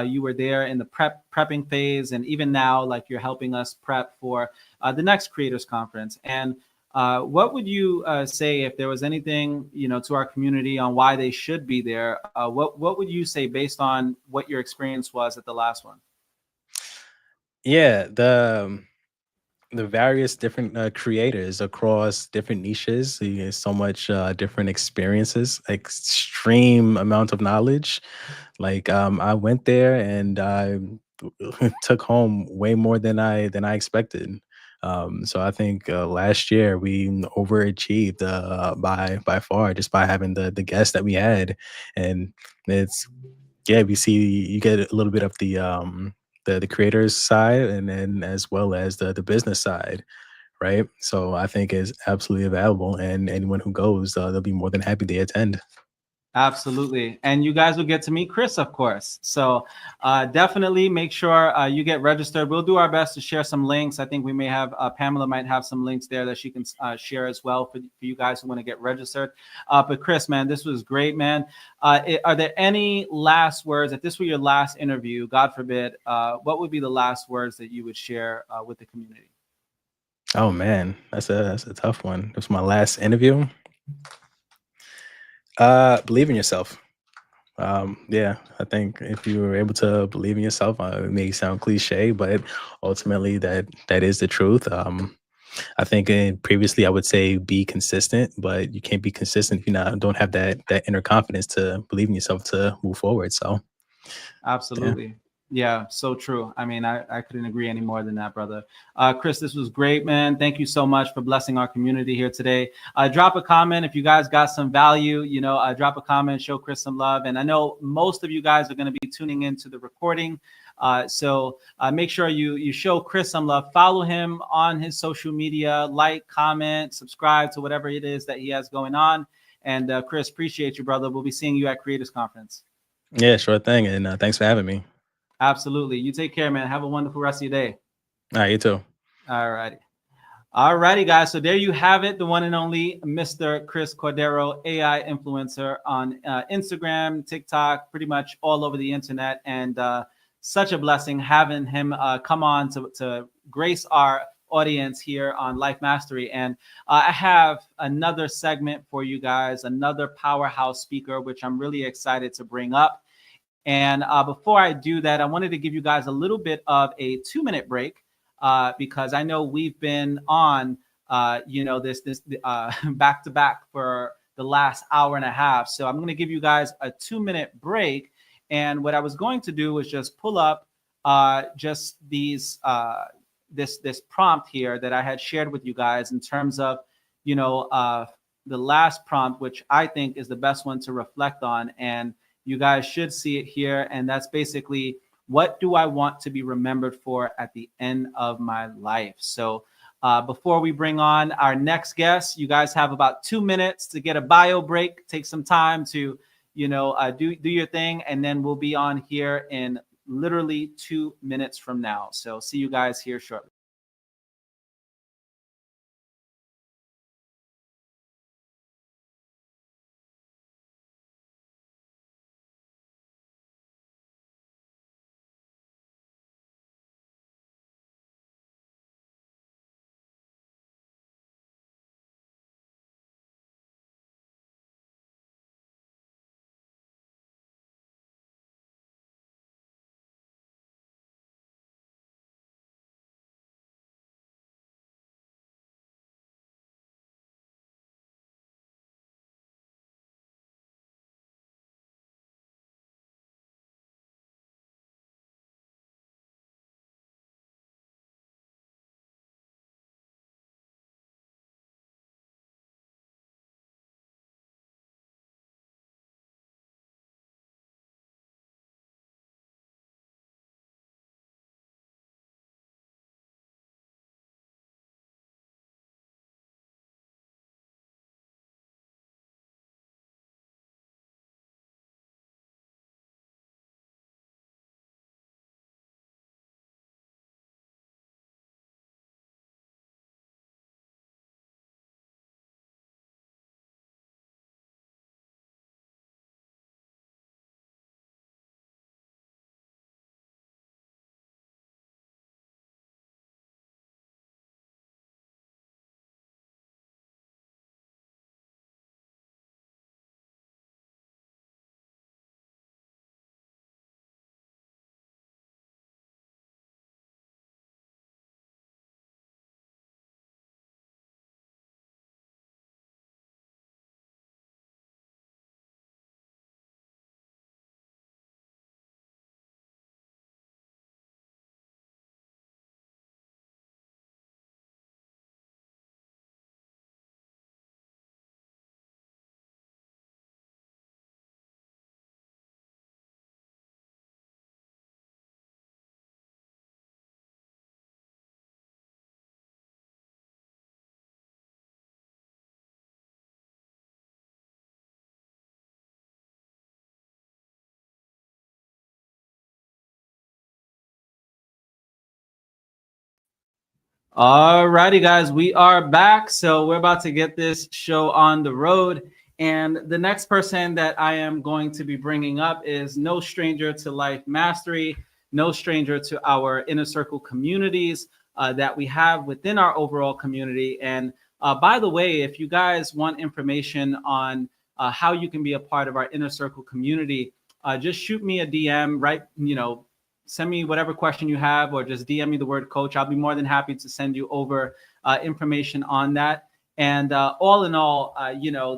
You were there in the prepping phase, and even now, like you're helping us prep for the next Creators Conference. And what would you say if there was anything to our community on why they should be there? What would you say based on what your experience was at the last one? Yeah, the various different creators across different niches. You get so much different experiences, extreme amount of knowledge. Like I went there and I took home way more than I expected. So I think last year we overachieved by far, just by having the guests that we had. And it's yeah, we see you get a little bit of the creators side, and then as well as the business side, right? So I think is absolutely available, and anyone who goes, they'll be more than happy to attend. Absolutely. And you guys will get to meet Chris, of course. So definitely make sure you get registered. We'll do our best to share some links. I think we may have Pamela might have some links there that she can share as well for you guys who want to get registered. But Chris, man, this was great, man. Are there any last words? If this were your last interview, God forbid, what would be the last words that you would share with the community? Oh man, that's a tough one. It was my last interview. Believe in yourself. Yeah, I think if you were able to believe in yourself, it may sound cliche, but ultimately that is the truth. I think previously I would say be consistent, but you can't be consistent if you don't have that inner confidence to believe in yourself to move forward. So yeah. Absolutely. Yeah, so true. I mean, I couldn't agree any more than that, brother. Chris, this was great, man. Thank you so much for blessing our community here today. Drop a comment if you guys got some value. Drop a comment, show Chris some love. And I know most of you guys are going to be tuning into the recording. So make sure you show Chris some love. Follow him on his social media, like, comment, subscribe to whatever it is that he has going on. And Chris, appreciate you, brother. We'll be seeing you at Creators Conference. Yeah, sure thing. And thanks for having me. Absolutely. You take care, man. Have a wonderful rest of your day. All right, you too. All righty. All righty, guys. So there you have it. The one and only Mr. Chris Cordero, AI influencer on Instagram, TikTok, pretty much all over the internet. And such a blessing having him come on to grace our audience here on Life Mastery. And I have another segment for you guys, another powerhouse speaker, which I'm really excited to bring up. And before I do that, I wanted to give you guys a little bit of a 2-minute break because I know we've been on, this back to back for the last hour and a half. So I'm going to give you guys a 2-minute break. And what I was going to do was just pull up just these this prompt here that I had shared with you guys in terms of, the last prompt, which I think is the best one to reflect on. And you guys should see it here. And that's basically, what do I want to be remembered for at the end of my life? So before we bring on our next guest, you guys have about 2 minutes to get a bio break, take some time to, do your thing. And then we'll be on here in literally 2 minutes from now. So see you guys here shortly. All righty, guys, we are back. So we're about to get this show on the road. And the next person that I am going to be bringing up is no stranger to Life Mastery, no stranger to our inner circle communities that we have within our overall community. And by the way, if you guys want information on how you can be a part of our inner circle community, just shoot me a DM, right? Send me whatever question you have, or just DM me the word coach. I'll be more than happy to send you over information on that. And all in all,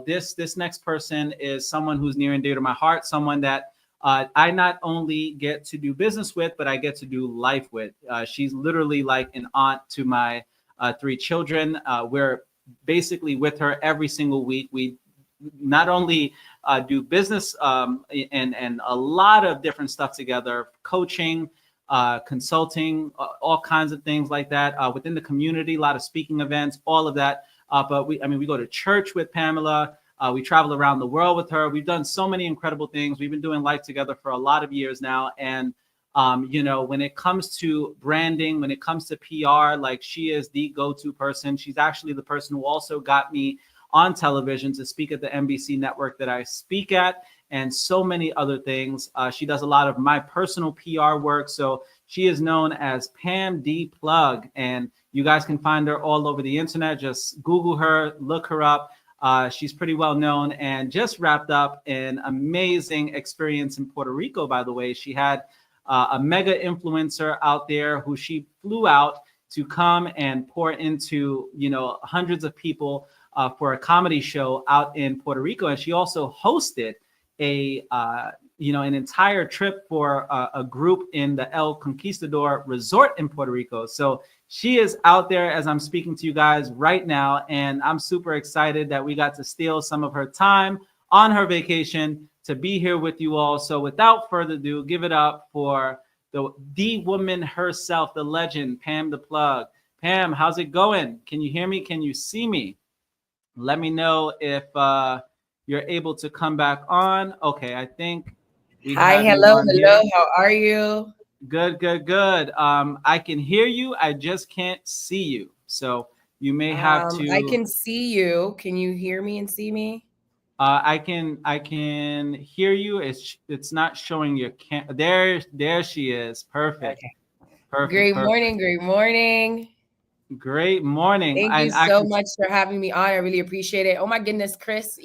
this next person is someone who's near and dear to my heart, someone that I not only get to do business with, but I get to do life with. She's literally like an aunt to my three children. We're basically with her every single week. We not only do business and a lot of different stuff together, coaching, consulting, all kinds of things like that within the community, a lot of speaking events, all of that. But we go to church with Pamela. We travel around the world with her. We've done so many incredible things. We've been doing life together for a lot of years now. And, when it comes to branding, when it comes to PR, like she is the go-to person. She's actually the person who also got me on television to speak at the NBC network that I speak at, and so many other things. She does a lot of my personal PR work. So she is known as Pam D Plug, and you guys can find her all over the internet. Just Google her, look her up. She's pretty well known and just wrapped up an amazing experience in Puerto Rico, by the way. She had a mega influencer out there who she flew out to come and pour into, hundreds of people for a comedy show out in Puerto Rico. And she also hosted an entire trip for a group in the El Conquistador Resort in Puerto Rico. So she is out there as I'm speaking to you guys right now, and I'm super excited that we got to steal some of her time on her vacation to be here with you all. So without further ado, give it up for the woman herself, the legend, Pam the Plug. Pam, how's it going? Can you hear me? Can you see me? Let me know if you're able to come back on. Okay, I think we have you on hello. here. How are you? Good. I can hear you. I just can't see you. So you may have I to. can see you. Can you hear me and see me? I can hear you. It's not showing your There she is. Perfect. Okay. Perfect. Great morning. Perfect. Great morning. Great morning. Thank you And I so can. much for having me on. I really appreciate it. Oh my goodness, Chris,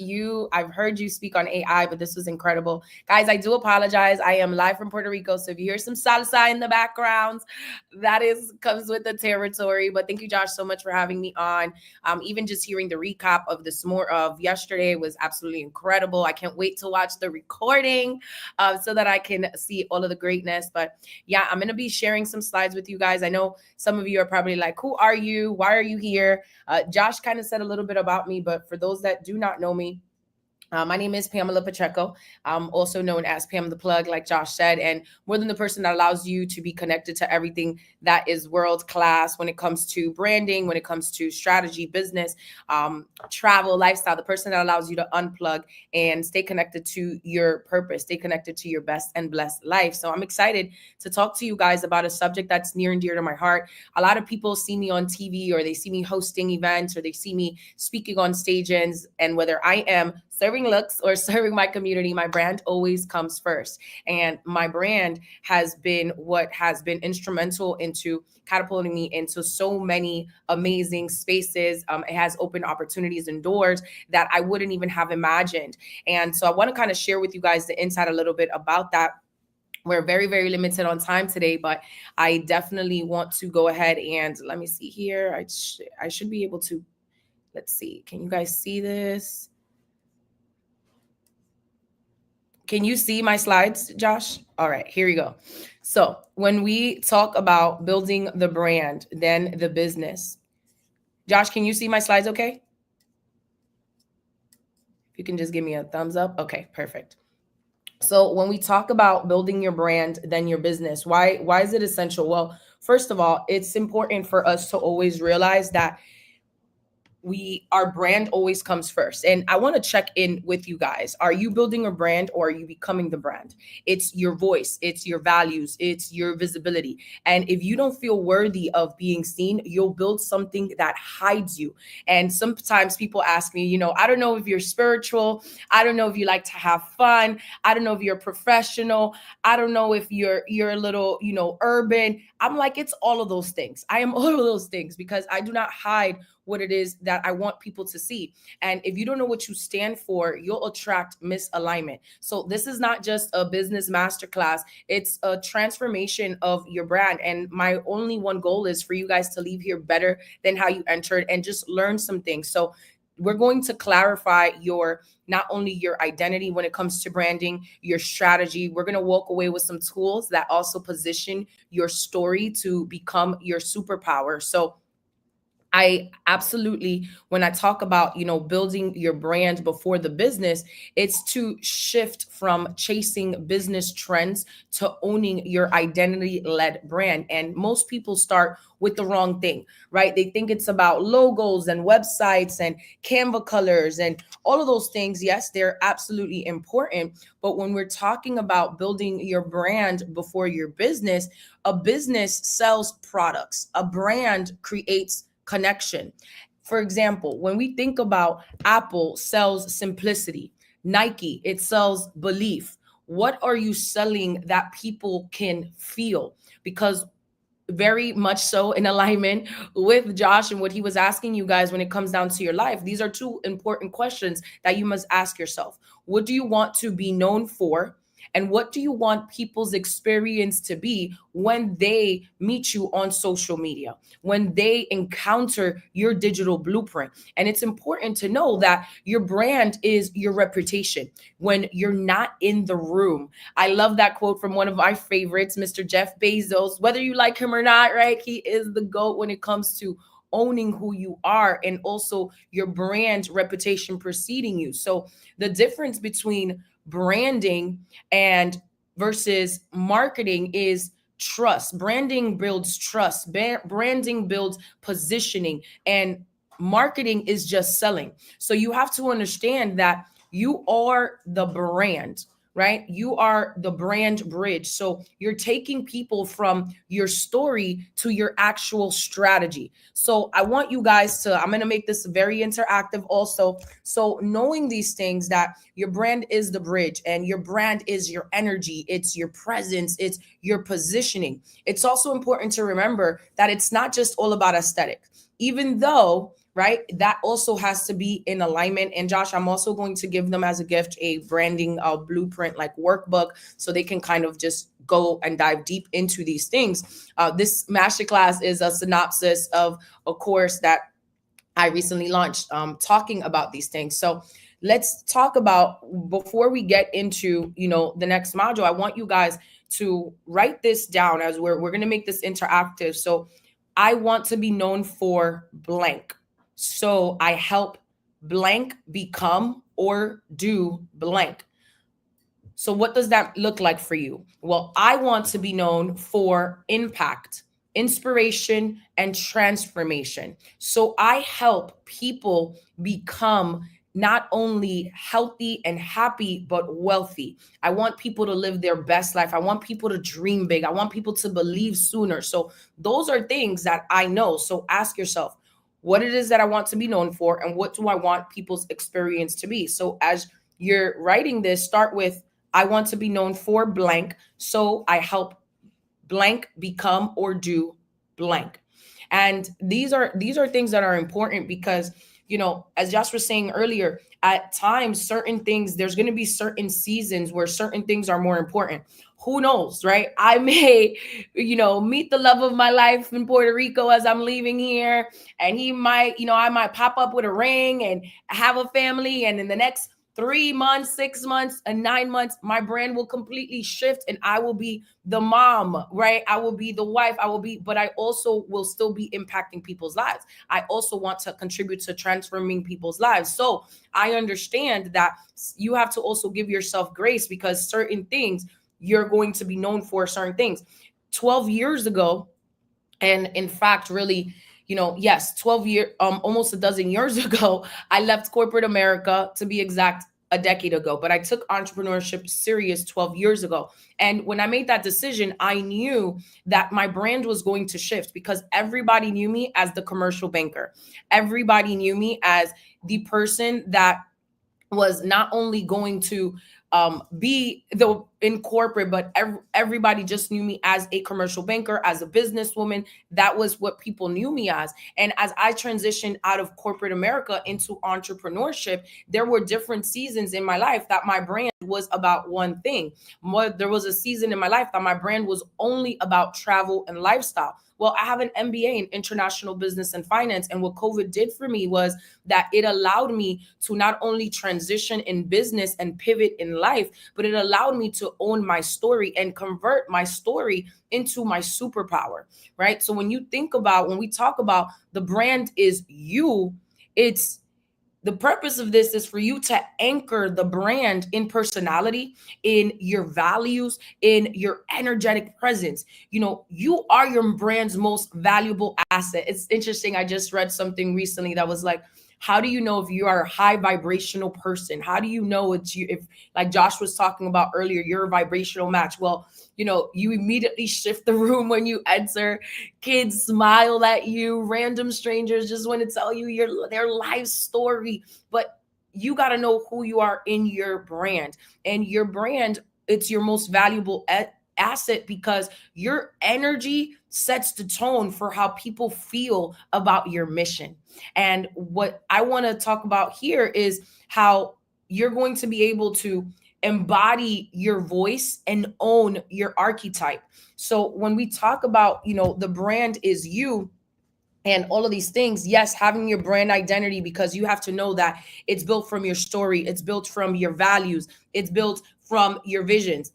I've heard you speak on AI, but this was incredible. Guys, I do apologize. I am live from Puerto Rico. So if you hear some salsa in the background, comes with the territory. But thank you, Josh, so much for having me on. Even just hearing the recap of yesterday was absolutely incredible. I can't wait to watch the recording so that I can see all of the greatness. But yeah, I'm going to be sharing some slides with you guys. I know some of you are probably like, who are you? Why are you here? Josh kind of said a little bit about me, but for those that do not know me, my name is Pamela Pacheco. I'm also known as Pam the Plug, like Josh said, and more than the person that allows you to be connected to everything that is world class when it comes to branding, when it comes to strategy, business, travel, lifestyle, the person that allows you to unplug and stay connected to your purpose, stay connected to your best and blessed life. So I'm excited to talk to you guys about a subject that's near and dear to my heart. A lot of people see me on TV, or they see me hosting events, or they see me speaking on stages, and whether I am serving looks or serving my community, my brand always comes first. And my brand has been what has been instrumental into catapulting me into so many amazing spaces. It has opened opportunities and doors that I wouldn't even have imagined. And so I want to kind of share with you guys the insight a little bit about that. We're very, very limited on time today, but I definitely want to go ahead and let me see here. I should be able to, let's see. Can you guys see this? Can you see my slides, Josh? All right, here we go. So when we talk about building the brand, then the business. Josh, can you see my slides okay? If you can just give me a thumbs up. Okay, perfect. So when we talk about building your brand, then your business, why is it essential? Well, first of all, it's important for us to always realize that our brand always comes first. And I want to check in with you guys. Are you building a brand, or are you becoming the brand? It's your voice, it's your values, it's your visibility. And if you don't feel worthy of being seen, you'll build something that hides you. And sometimes people ask me, I don't know if you're spiritual. I don't know if you like to have fun. I don't know if you're professional. I don't know if you're a little, urban. I'm like, it's all of those things. I am all of those things, because I do not hide what it is that I want people to see. And if you don't know what you stand for, you'll attract misalignment. So this is not just a business masterclass, it's a transformation of your brand. And my only one goal is for you guys to leave here better than how you entered and just learn some things. So we're going to clarify your, not only your identity when it comes to branding, your strategy. We're going to walk away with some tools that also position your story to become your superpower. So I absolutely, when I talk about, building your brand before the business, it's to shift from chasing business trends to owning your identity-led brand. And most people start with the wrong thing, right? They think it's about logos and websites and Canva colors and all of those things. Yes, they're absolutely important. But when we're talking about building your brand before your business, a business sells products, a brand creates connection. For example, when we think about Apple sells simplicity, Nike, it sells belief. What are you selling that people can feel? Because very much so in alignment with Josh and what he was asking you guys when it comes down to your life, these are two important questions that you must ask yourself. What do you want to be known for? And what do you want people's experience to be when they meet you on social media, when they encounter your digital blueprint? And it's important to know that your brand is your reputation when you're not in the room. I love that quote from one of my favorites, Mr. Jeff Bezos. Whether you like him or not, right? He is the GOAT when it comes to owning who you are and also your brand reputation preceding you. So the difference between branding and versus marketing is trust. Branding builds trust. Branding builds positioning, and marketing is just selling. So you have to understand that you are the brand, right? You are the brand bridge. So you're taking people from your story to your actual strategy. So I want you guys to, I'm going to make this very interactive also. So knowing these things, that your brand is the bridge and your brand is your energy, it's your presence, it's your positioning. It's also important to remember that it's not just all about aesthetic, even though, right, that also has to be in alignment. And Josh, I'm also going to give them as a gift a branding blueprint like workbook, so they can kind of just go and dive deep into these things. This masterclass is a synopsis of a course that I recently launched talking about these things. So let's talk about, before we get into, the next module, I want you guys to write this down as we're going to make this interactive. So I want to be known for blank. So I help blank become or do blank. So what does that look like for you? Well, I want to be known for impact, inspiration, and transformation. So I help people become not only healthy and happy, but wealthy. I want people to live their best life. I want people to dream big. I want people to believe sooner. So those are things that I know. So ask yourself what it is that I want to be known for, and what do I want people's experience to be? So as you're writing this, start with, I want to be known for blank. So I help blank become or do blank. And these are things that are important because, as Josh was saying earlier, at times, certain things, there's going to be certain seasons where certain things are more important. Who knows, right? I may, meet the love of my life in Puerto Rico as I'm leaving here. And he might, I might pop up with a ring and have a family. And in the next 3 months, 6 months, and 9 months, my brand will completely shift and I will be the mom, right? I will be the wife. But I also will still be impacting people's lives. I also want to contribute to transforming people's lives. So I understand that you have to also give yourself grace, because certain things you're going to be known for, certain things. 12 years ago, and in fact, really, yes, 12 years, almost a dozen years ago, I left corporate America, to be exact, a decade ago, but I took entrepreneurship serious 12 years ago. And when I made that decision, I knew that my brand was going to shift, because everybody knew me as the commercial banker. Everybody knew me as the person that was not only going to be in corporate, but everybody just knew me as a commercial banker, as a businesswoman. That was what people knew me as. And as I transitioned out of corporate America into entrepreneurship, there were different seasons in my life that my brand was about one thing. There was a season in my life that my brand was only about travel and lifestyle. Well, I have an MBA in international business and finance. And what COVID did for me was that it allowed me to not only transition in business and pivot in life, but it allowed me to own my story and convert my story into my superpower, right? So when we talk about the brand is you, the purpose of this is for you to anchor the brand in personality, in your values, in your energetic presence. You are your brand's most valuable asset. It's interesting. I just read something recently that was like, how do you know if you are a high vibrational person? How do you know it's you? If, like Josh was talking about earlier, you're a vibrational match. Well, you immediately shift the room when you enter. Kids smile at you. Random strangers just want to tell you their life story. But you got to know who you are in your brand. And your brand, it's your most valuable asset because your energy sets the tone for how people feel about your mission. And what I want to talk about here is how you're going to be able to embody your voice and own your archetype. So when we talk about, the brand is you and all of these things, yes, having your brand identity, because you have to know that it's built from your story, it's built from your values, it's built from your visions.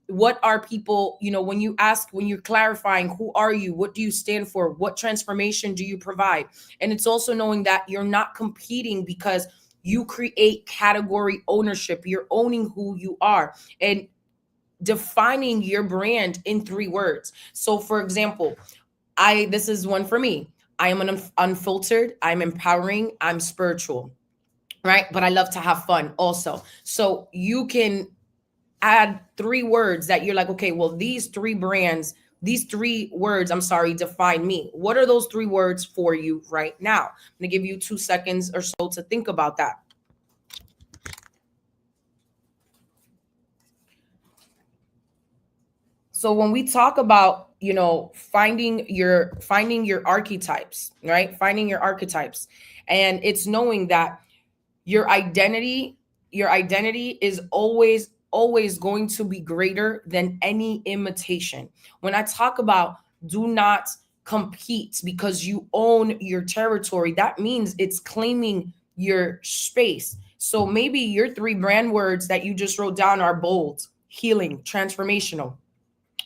What are people, when you're clarifying, who are you? What do you stand for? What transformation do you provide? And it's also knowing that you're not competing because you create category ownership. You're owning who you are and defining your brand in 3 words. So for example, this is one for me. I am unfiltered. I'm empowering. I'm spiritual, right? But I love to have fun also. So you can add 3 words that you're like, okay, well, these 3 words, define me. What are those 3 words for you right now? I'm going to give you 2 seconds or so to think about that. So when we talk about, finding your archetypes, right? Finding your archetypes. And it's knowing that your identity is always going to be greater than any imitation. When I talk about do not compete because you own your territory, that means it's claiming your space. So maybe your 3 brand words that you just wrote down are bold, healing, transformational.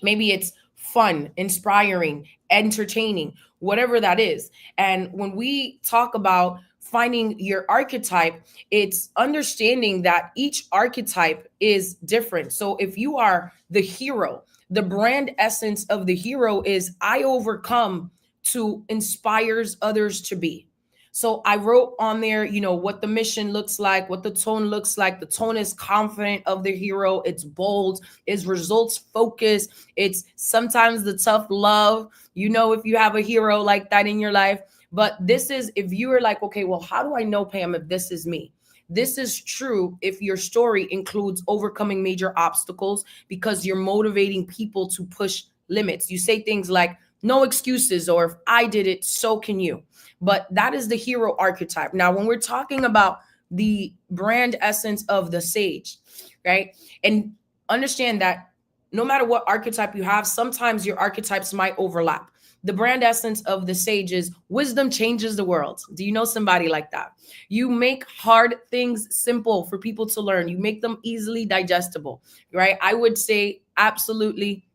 Maybe it's fun, inspiring, entertaining, whatever that is. And when we talk about finding your archetype, it's understanding that each archetype is different. So if you are the hero, the brand essence of the hero is I overcome to inspires others to be. So I wrote on there, what the mission looks like, what the tone looks like. The tone is confident of the hero. It's bold, it's results focused. It's sometimes the tough love, if you have a hero like that in your life. But this is, if you are like, okay, well, how do I know, Pam, if this is me? This is true if your story includes overcoming major obstacles because you're motivating people to push limits. You say things like, no excuses, or if I did it, so can you. But that is the hero archetype. Now, when we're talking about the brand essence of the sage, right? And understand that no matter what archetype you have, sometimes your archetypes might overlap. The brand essence of the sage is wisdom changes the world. Do you know somebody like that? You make hard things simple for people to learn. You make them easily digestible, right? I would say absolutely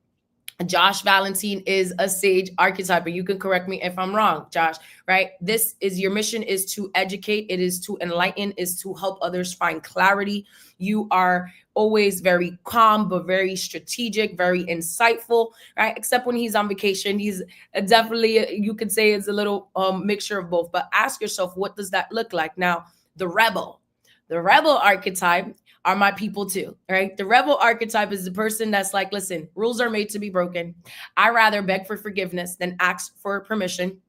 Josh Valentine is a sage archetype, and you can correct me if I'm wrong, Josh, right? This is your mission is to educate. It is to enlighten, is to help others find clarity. You are always very calm, but very strategic, very insightful, right? Except when he's on vacation, he's definitely, you could say it's a little mixture of both, but ask yourself, what does that look like? Now, the rebel archetype are my people too, right? The rebel archetype is the person that's like, listen, rules are made to be broken. I rather beg for forgiveness than ask for permission.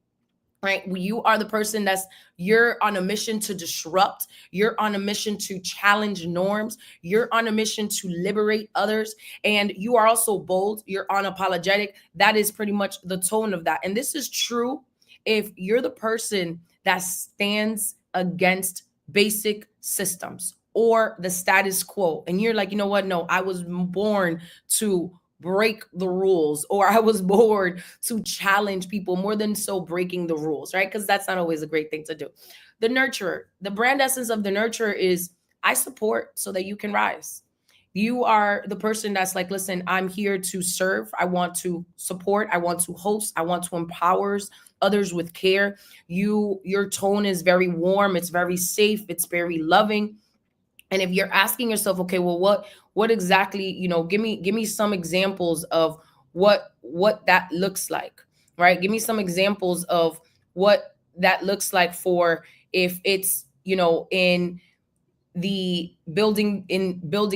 right? You are the person you're on a mission to disrupt. You're on a mission to challenge norms. You're on a mission to liberate others. And you are also bold. You're unapologetic. That is pretty much the tone of that. And this is true if you're the person that stands against basic systems or the status quo. And you're like, you know what? No, I was born to break the rules, or I was born to challenge people more than so breaking the rules, right? Because that's not always a great thing to do. The nurturer, the brand essence of the nurturer is I support so that you can rise. You are the person that's like, listen, I'm here to serve. I want to support. I want to host. I want to empower others with care. Your tone is very warm. It's very safe. It's very loving. And if you're asking yourself, okay, well, what exactly, give me some examples of what that looks like, right? Give me some examples of what that looks like for if it's, in building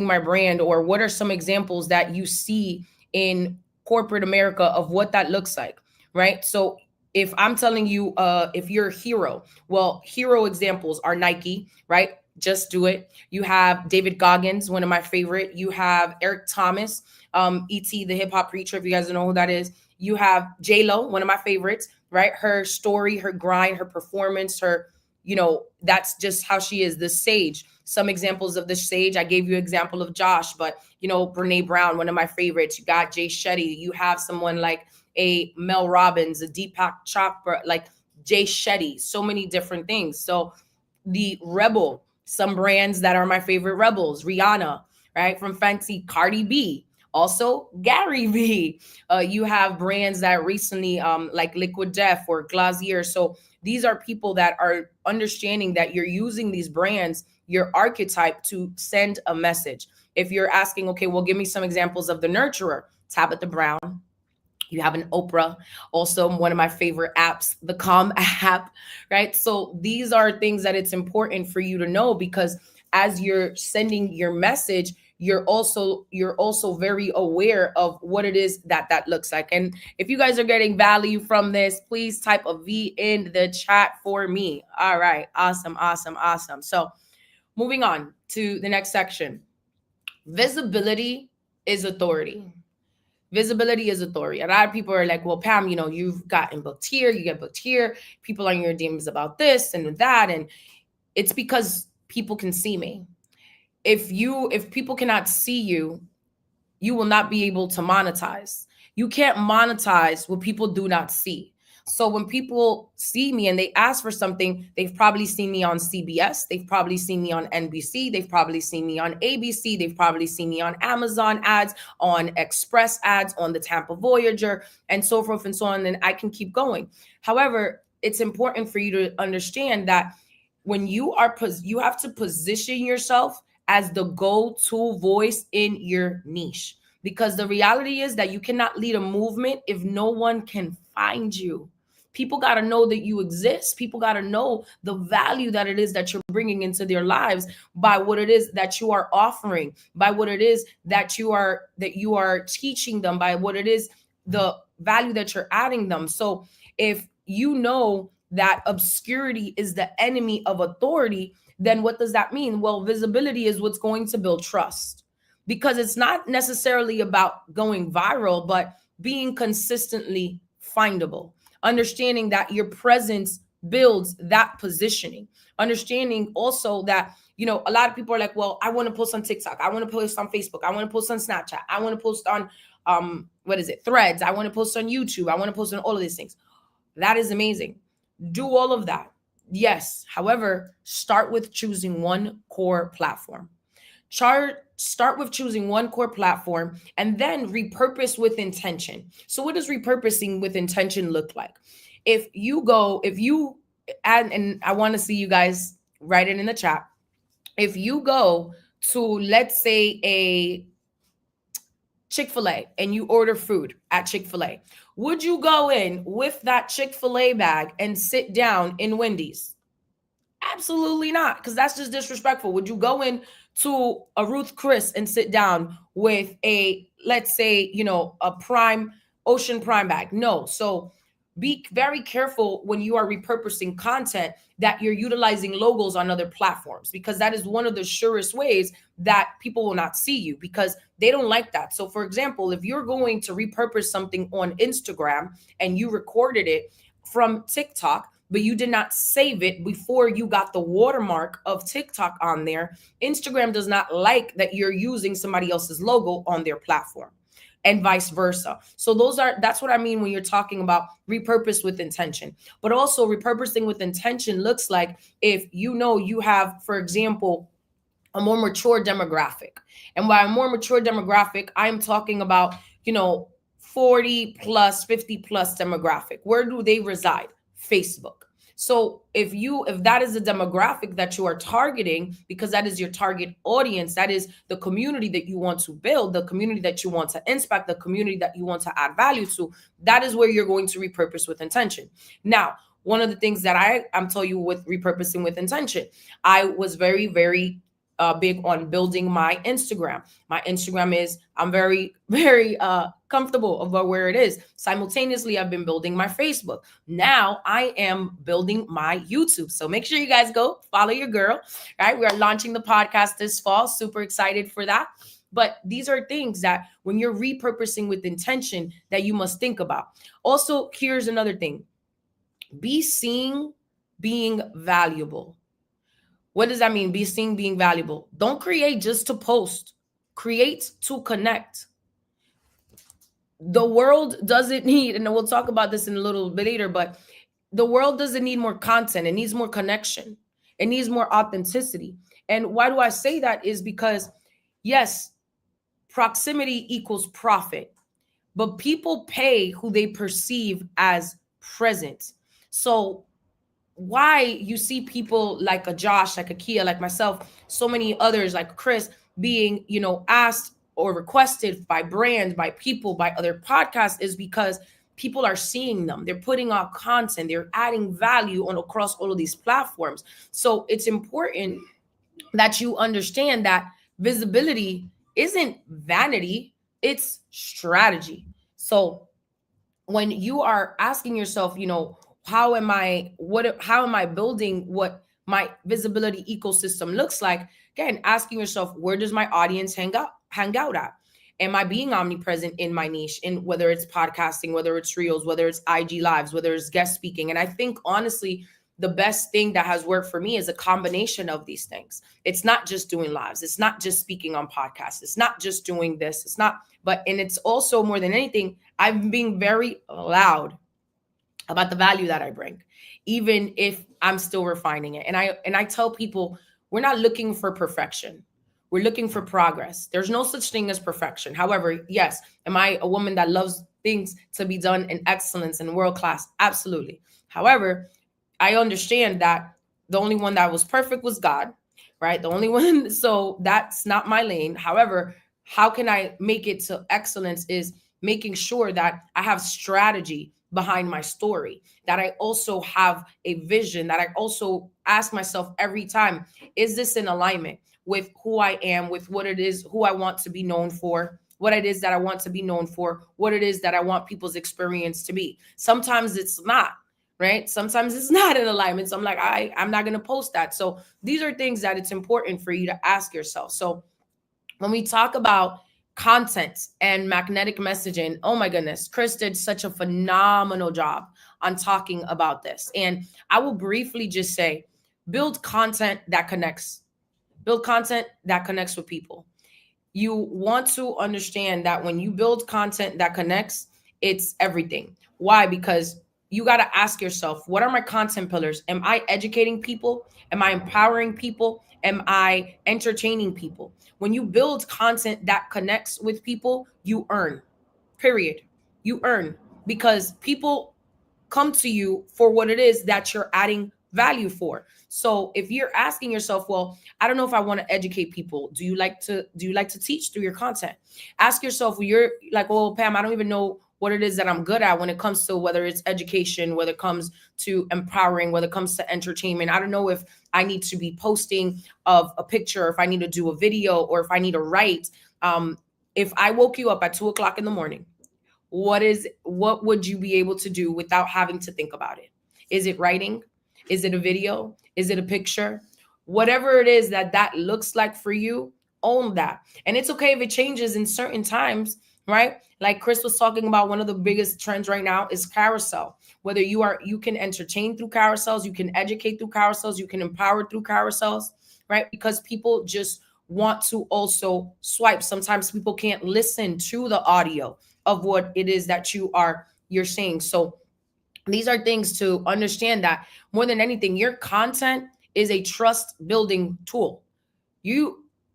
my brand, or what are some examples that you see in corporate America of what that looks like, right? So if I'm telling you, if you're a hero, well, hero examples are Nike, right? Just do it. You have David Goggins, one of my favorite. You have Eric Thomas, E.T. the hip hop preacher, if you guys don't know who that is. You have J-Lo, one of my favorites, right? Her story, her grind, her performance, her, that's just how she is. The sage. Some examples of the sage. I gave you an example of Josh, but Brene Brown, one of my favorites. You got Jay Shetty. You have someone like a Mel Robbins, a Deepak Chopra, like Jay Shetty. So many different things. So the rebel. Some brands that are my favorite rebels, Rihanna, right? From Fenty, Cardi B, also Gary V. You have brands that recently, like Liquid Death or Glacier. So these are people that are understanding that you're using these brands, your archetype, to send a message. If you're asking, okay, well, give me some examples of the nurturer, Tabitha Brown. You have an Oprah, also one of my favorite apps, the Calm app, right? So these are things that it's important for you to know, because as you're sending your message, you're also very aware of what it is that looks like. And if you guys are getting value from this, please type a V in the chat for me. All right, awesome. So moving on to the next section. Visibility is authority. Visibility is authority. A lot of people are like, well, Pam, you've gotten booked here, you get booked here. People are in your DMs about this and that. And it's because people can see me. If people cannot see you, you will not be able to monetize. You can't monetize what people do not see. So when people see me and they ask for something, they've probably seen me on CBS. They've probably seen me on NBC. They've probably seen me on ABC. They've probably seen me on Amazon ads, on Express ads, on the Tampa Voyager, and so forth and so on. And I can keep going. However, it's important for you to understand that when you have to position yourself as the go-to voice in your niche. Because the reality is that you cannot lead a movement if no one can find you. People got to know that you exist. People got to know the value that it is that you're bringing into their lives by what it is that you are offering, by what it is that you are teaching them, by what it is, the value that you're adding them. So if you know that obscurity is the enemy of authority, then what does that mean? Well, visibility is what's going to build trust, because it's not necessarily about going viral, but being consistently findable, understanding that your presence builds that positioning, understanding also that, a lot of people are like, well, I want to post on TikTok. I want to post on Facebook. I want to post on Snapchat. I want to post on, Threads. I want to post on YouTube. I want to post on all of these things. That is amazing. Do all of that. Yes. However, start with choosing one core platform. Start with choosing one core platform and then repurpose with intention. So what does repurposing with intention look like? If you add, and I want to see you guys write it in the chat. If you go to, let's say, a Chick-fil-A and you order food at Chick-fil-A, would you go in with that Chick-fil-A bag and sit down in Wendy's? Absolutely not, because that's just disrespectful. Would you go in to a Ruth Chris and sit down with a, let's say, a Prime Ocean Prime bag? No. So be very careful when you are repurposing content that you're utilizing logos on other platforms, because that is one of the surest ways that people will not see you, because they don't like that. So for example, if you're going to repurpose something on Instagram and you recorded it from TikTok, but you did not save it before you got the watermark of TikTok on there, Instagram does not like that you're using somebody else's logo on their platform, and vice versa. So that's what I mean when you're talking about repurpose with intention. But also repurposing with intention looks like if you have, for example, a more mature demographic. And by a more mature demographic, I'm talking about, 40 plus, 50 plus demographic. Where do they reside? Facebook. So if that is the demographic that you are targeting, because that is your target audience, that is the community that you want to build, the community that you want to inspect, the community that you want to add value to, that is where you're going to repurpose with intention. Now, one of the things that I'm telling you with repurposing with intention, I was very, very big on building my Instagram. My Instagram I'm very, very comfortable about where it is. Simultaneously, I've been building my Facebook. Now I am building my YouTube. So make sure you guys go follow your girl, right? We are launching the podcast this fall. Super excited for that. But these are things that when you're repurposing with intention that you must think about. Also, here's another thing. Be seen being valuable. What does that mean? Be seen being valuable. Don't create just to post. Create to connect. The world doesn't need, and we'll talk about this in a little bit later, but the world doesn't need more content. It needs more connection. It needs more authenticity. And why do I say that is because, yes, proximity equals profit, but people pay who they perceive as present. So why you see people like a Josh, like a Kia, like myself, so many others like Chris being, asked or requested by brands, by people, by other podcasts is because people are seeing them. They're putting out content. They're adding value across all of these platforms. So it's important that you understand that visibility isn't vanity, it's strategy. So when you are asking yourself, how am I building what my visibility ecosystem looks like? Again, asking yourself, where does my audience hang out at? Am I being omnipresent in my niche, in whether it's podcasting, whether it's reels, whether it's IG lives, whether it's guest speaking? And I think honestly, the best thing that has worked for me is a combination of these things. It's not just doing lives. It's not just speaking on podcasts. It's not just doing this. And it's also more than anything, I'm being very loud about the value that I bring, even if I'm still refining it. And I tell people, we're not looking for perfection. We're looking for progress. There's no such thing as perfection. However, yes, am I a woman that loves things to be done in excellence and world class? Absolutely. However, I understand that the only one that was perfect was God, right? The only one. So that's not my lane. However, how can I make it to excellence is making sure that I have strategy behind my story, that I also have a vision, that I also ask myself every time, is this in alignment with who I am, with what it is, who I want to be known for, what it is that I want to be known for, what it is that I want people's experience to be. Sometimes it's not, right? Sometimes it's not in alignment. So I'm like, I'm not going to post that. So these are things that it's important for you to ask yourself. So when we talk about content and magnetic messaging, oh my goodness, Chris did such a phenomenal job on talking about this. And I will briefly just say, build content that connects. Build content that connects with people. You want to understand that when you build content that connects, it's everything. Why? Because you got to ask yourself, what are my content pillars? Am I educating people? Am I empowering people? Am I entertaining people? When you build content that connects with people, you earn, period. You earn because people come to you for what it is that you're adding value for. So if you're asking yourself, well, I don't know if I want to educate people. Do you like to teach through your content? Ask yourself, you're like, well, Pam, I don't even know what it is that I'm good at when it comes to whether it's education, whether it comes to empowering, whether it comes to entertainment. I don't know if I need to be posting of a picture, if I need to do a video, or if I need to write. If I woke you up at 2:00 in the morning, what would you be able to do without having to think about it? Is it writing? Is it a video? Is it a picture? Whatever it is that looks like for you, own that. And it's okay if it changes in certain times, right? Like Chris was talking about, one of the biggest trends right now is carousel. Whether you can entertain through carousels, you can educate through carousels, you can empower through carousels, right? Because people just want to also swipe. Sometimes people can't listen to the audio of what it is that you're saying. So these are things to understand, that more than anything, your content is a trust building tool.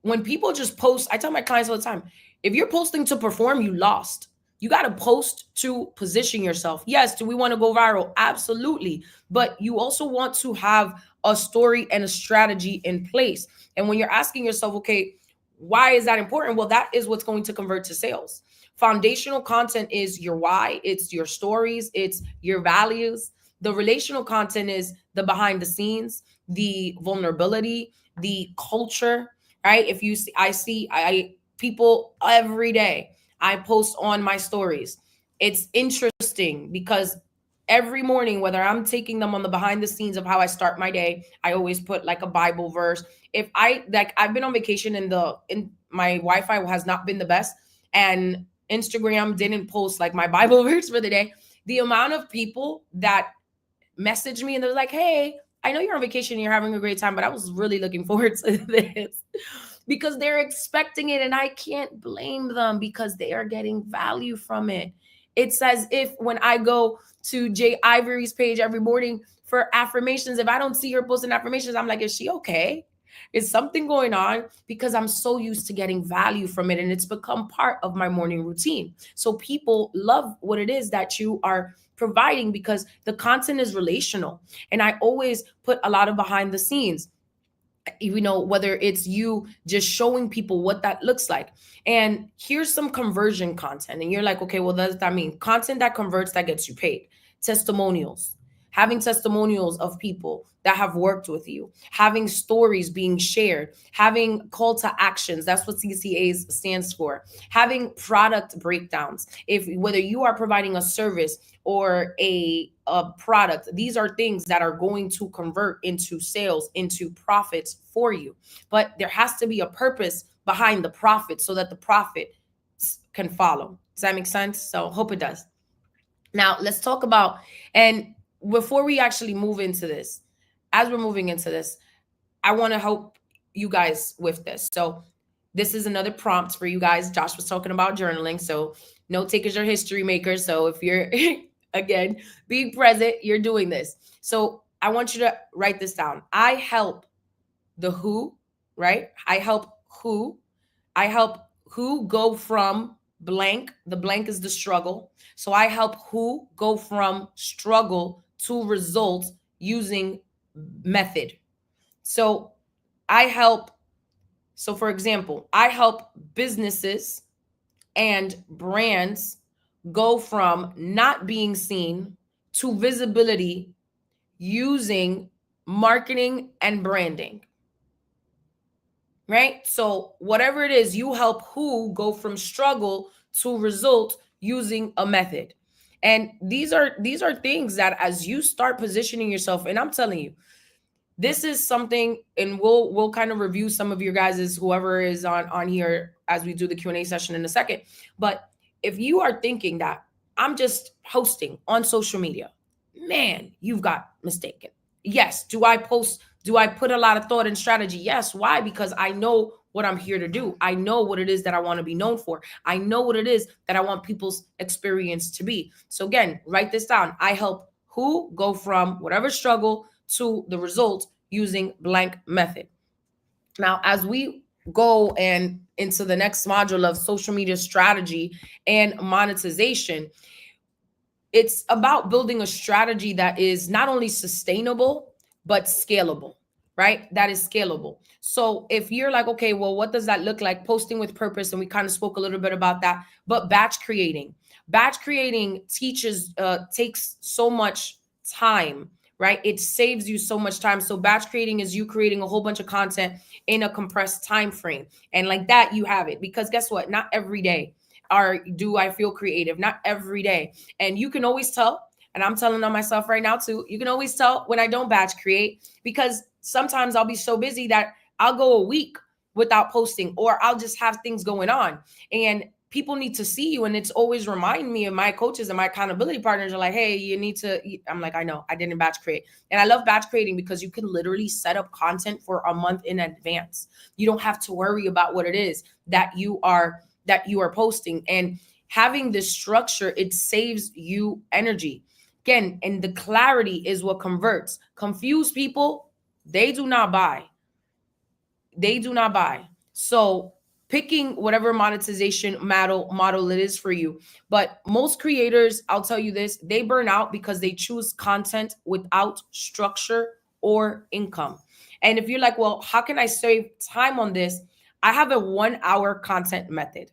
When people just post, I tell my clients all the time, if you're posting to perform, you lost. You got to post to position yourself. Yes, do we want to go viral? Absolutely. But you also want to have a story and a strategy in place. And when you're asking yourself, okay, why is that important? Well, that is what's going to convert to sales. Foundational content is your why, it's your stories, it's your values. The relational content is the behind the scenes, the vulnerability, the culture, right? If you see, I people every day, I post on my stories. It's interesting because every morning, whether I'm taking them on the behind the scenes of how I start my day, I always put like a Bible verse. If I've been on vacation and my Wi-Fi has not been the best, and Instagram didn't post like my Bible verse for the day, the amount of people that message me and they're like, hey, I know you're on vacation and you're having a great time, but I was really looking forward to this, because they're expecting it. And I can't blame them, because they are getting value from it. It's as if when I go to Jay Ivory's page every morning for affirmations, if I don't see her posting affirmations, I'm like, is she okay? Is something going on? Because I'm so used to getting value from it, and it's become part of my morning routine. So people love what it is that you are providing, because the content is relational. And I always put a lot of behind the scenes, whether it's you just showing people what that looks like. And here's some conversion content. And you're like, okay, well, does that mean content that converts, that gets you paid? Testimonials, having testimonials of people that have worked with you, having stories being shared, having call to actions. That's what CCAs stands for. Having product breakdowns. Whether you are providing a service or a product, these are things that are going to convert into sales, into profits for you. But there has to be a purpose behind the profit so that the profit can follow. Does that make sense? So hope it does. Now let's talk about, and before we actually move into this, as we're moving into this, I want to help you guys with this. So this is another prompt for you guys. Josh was talking about journaling. So note takers are history makers. So if you're, again, being present, you're doing this. So I want you to write this down. I help the who, right? I help who go from blank. The blank is the struggle. So I help who go from struggle to result using method. So for example, I help businesses and brands go from not being seen to visibility using marketing and branding. Right? So whatever it is, you help who go from struggle to result using a method. And these are things that as you start positioning yourself, and I'm telling you, this is something, and we'll kind of review some of your guys's, whoever is on here as we do the Q&A session in a second. But if you are thinking that I'm just posting on social media, man, you've got mistaken. Yes. Do I put a lot of thought and strategy? Yes. Why? Because I know what I'm here to do. I know what it is that I want to be known for. I know what it is that I want people's experience to be. So again, write this down. I help who go from whatever struggle to the result using blank method. Now, as we go and into the next module of social media strategy and monetization, it's about building a strategy that is not only sustainable, but scalable, right? That is scalable. So if you're like, okay, well, what does that look like? Posting with purpose. And we kind of spoke a little bit about that, but batch creating takes so much time, right? It saves you so much time. So batch creating is you creating a whole bunch of content in a compressed time frame. And like that, you have it. Because guess what? Not every day do I feel creative, not every day. And you can always tell, and I'm telling on myself right now too, you can always tell when I don't batch create, because sometimes I'll be so busy that I'll go a week without posting, or I'll just have things going on. And people need to see you. And it's always remind me, of my coaches and my accountability partners are like, hey, you need to, I'm like, I know I didn't batch create. And I love batch creating because you can literally set up content for a month in advance. You don't have to worry about what it is that you are posting. And having this structure, it saves you energy. Again, and the clarity is what converts. Confused people, they do not buy. They do not buy. So picking whatever monetization model it is for you. But most creators, I'll tell you this, they burn out because they choose content without structure or income. And if you're like, well, how can I save time on this? I have a 1 hour content method.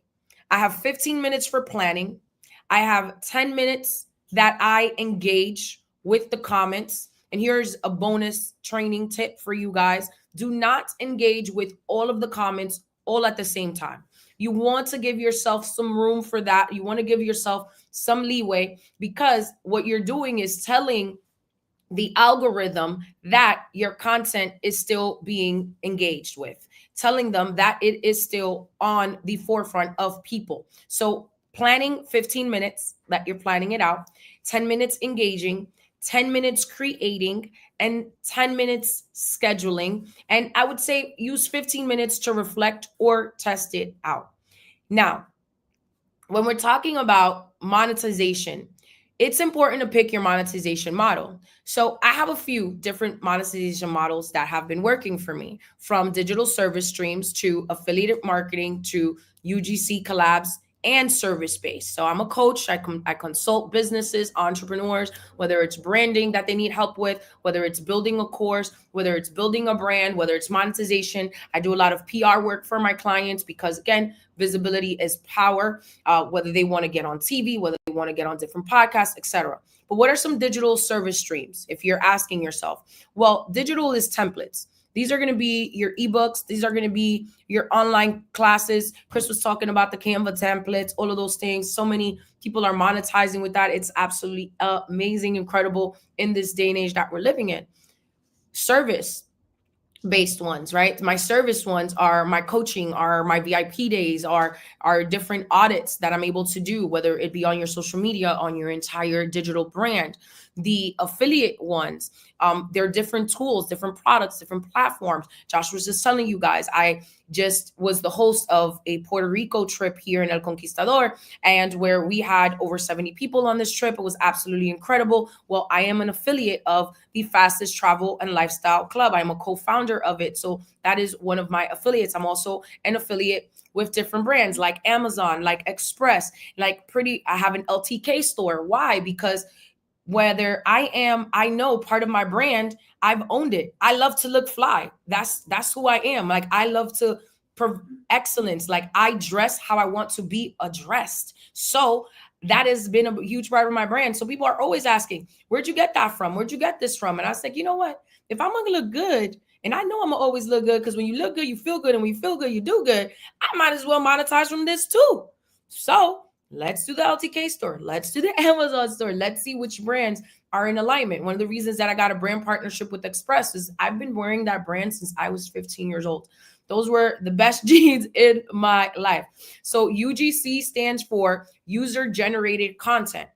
I have 15 minutes for planning. I have 10 minutes that I engage with the comments. And here's a bonus training tip for you guys. Do not engage with all of the comments all at the same time. You want to give yourself some room for that. You want to give yourself some leeway, because what you're doing is telling the algorithm that your content is still being engaged with, telling them that it is still on the forefront of people. So planning 15 minutes that you're planning it out, 10 minutes engaging, 10 minutes creating, and 10 minutes scheduling. And I would say use 15 minutes to reflect or test it out. Now, when we're talking about monetization, it's important to pick your monetization model. So I have a few different monetization models that have been working for me, from digital service streams to affiliate marketing to UGC collabs and service-based. So I'm a coach. I consult businesses, entrepreneurs, whether it's branding that they need help with, whether it's building a course, whether it's building a brand, whether it's monetization. I do a lot of PR work for my clients because, again, visibility is power, whether they want to get on TV, whether they want to get on different podcasts, etc. But what are some digital service streams? If you're asking yourself, well, digital is templates. These are going to be your ebooks. These are going to be your online classes. Chris was talking about the Canva templates, all of those things. So many people are monetizing with that. It's absolutely amazing, incredible in this day and age that we're living in. Service-based ones, right? My service ones are my coaching, are my VIP days, are different audits that I'm able to do, whether it be on your social media, on your entire digital brand. The affiliate ones, they're different tools, different products, different platforms. Josh was just telling you guys, I just was the host of a Puerto Rico trip here in El Conquistador, and where we had over 70 people on this trip. It was absolutely incredible. Well, I am an affiliate of the Fastest Travel and Lifestyle Club. I'm a co-founder of it. So that is one of my affiliates. I'm also an affiliate with different brands like Amazon, like Express, I have an LTK store. Why? Because whether I know part of my brand, I've owned it. I love to look fly. That's who I am. Like, I love to excellence. Like, I dress how I want to be addressed. So that has been a huge part of my brand. So people are always asking, where'd you get that from? Where'd you get this from? And I was like, you know what? If I'm going to look good, and I know I'm going to always look good, because when you look good, you feel good. And when you feel good, you do good. I might as well monetize from this too. So let's do the LTK store. Let's do the Amazon store. Let's see which brands are in alignment. One of the reasons that I got a brand partnership with Express is I've been wearing that brand since I was 15 years old. Those were the best jeans in my life. So UGC stands for user generated content.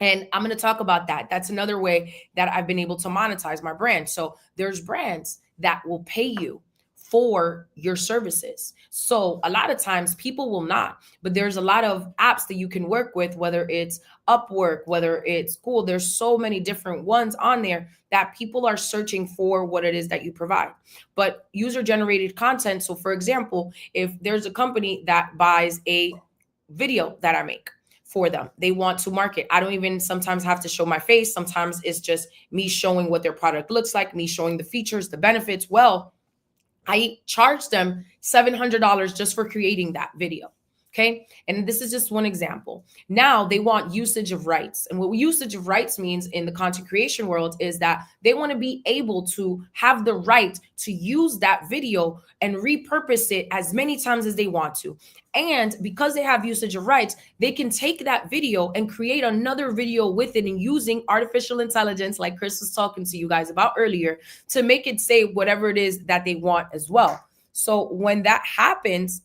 And I'm going to talk about that. That's another way that I've been able to monetize my brand. So there's brands that will pay you for your services. So a lot of times people will not, but there's a lot of apps that you can work with, whether it's Upwork, whether it's Google. There's so many different ones on there that people are searching for what it is that you provide. But user generated content. So for example, if there's a company that buys a video that I make for them, they want to market. I don't even sometimes have to show my face. Sometimes it's just me showing what their product looks like, me showing the features, the benefits. Well, I charge them $700 just for creating that video. Okay. And this is just one example. Now they want usage of rights. And what usage of rights means in the content creation world is that they want to be able to have the right to use that video and repurpose it as many times as they want to. And because they have usage of rights, they can take that video and create another video with it and using artificial intelligence, like Chris was talking to you guys about earlier, to make it say whatever it is that they want as well. So when that happens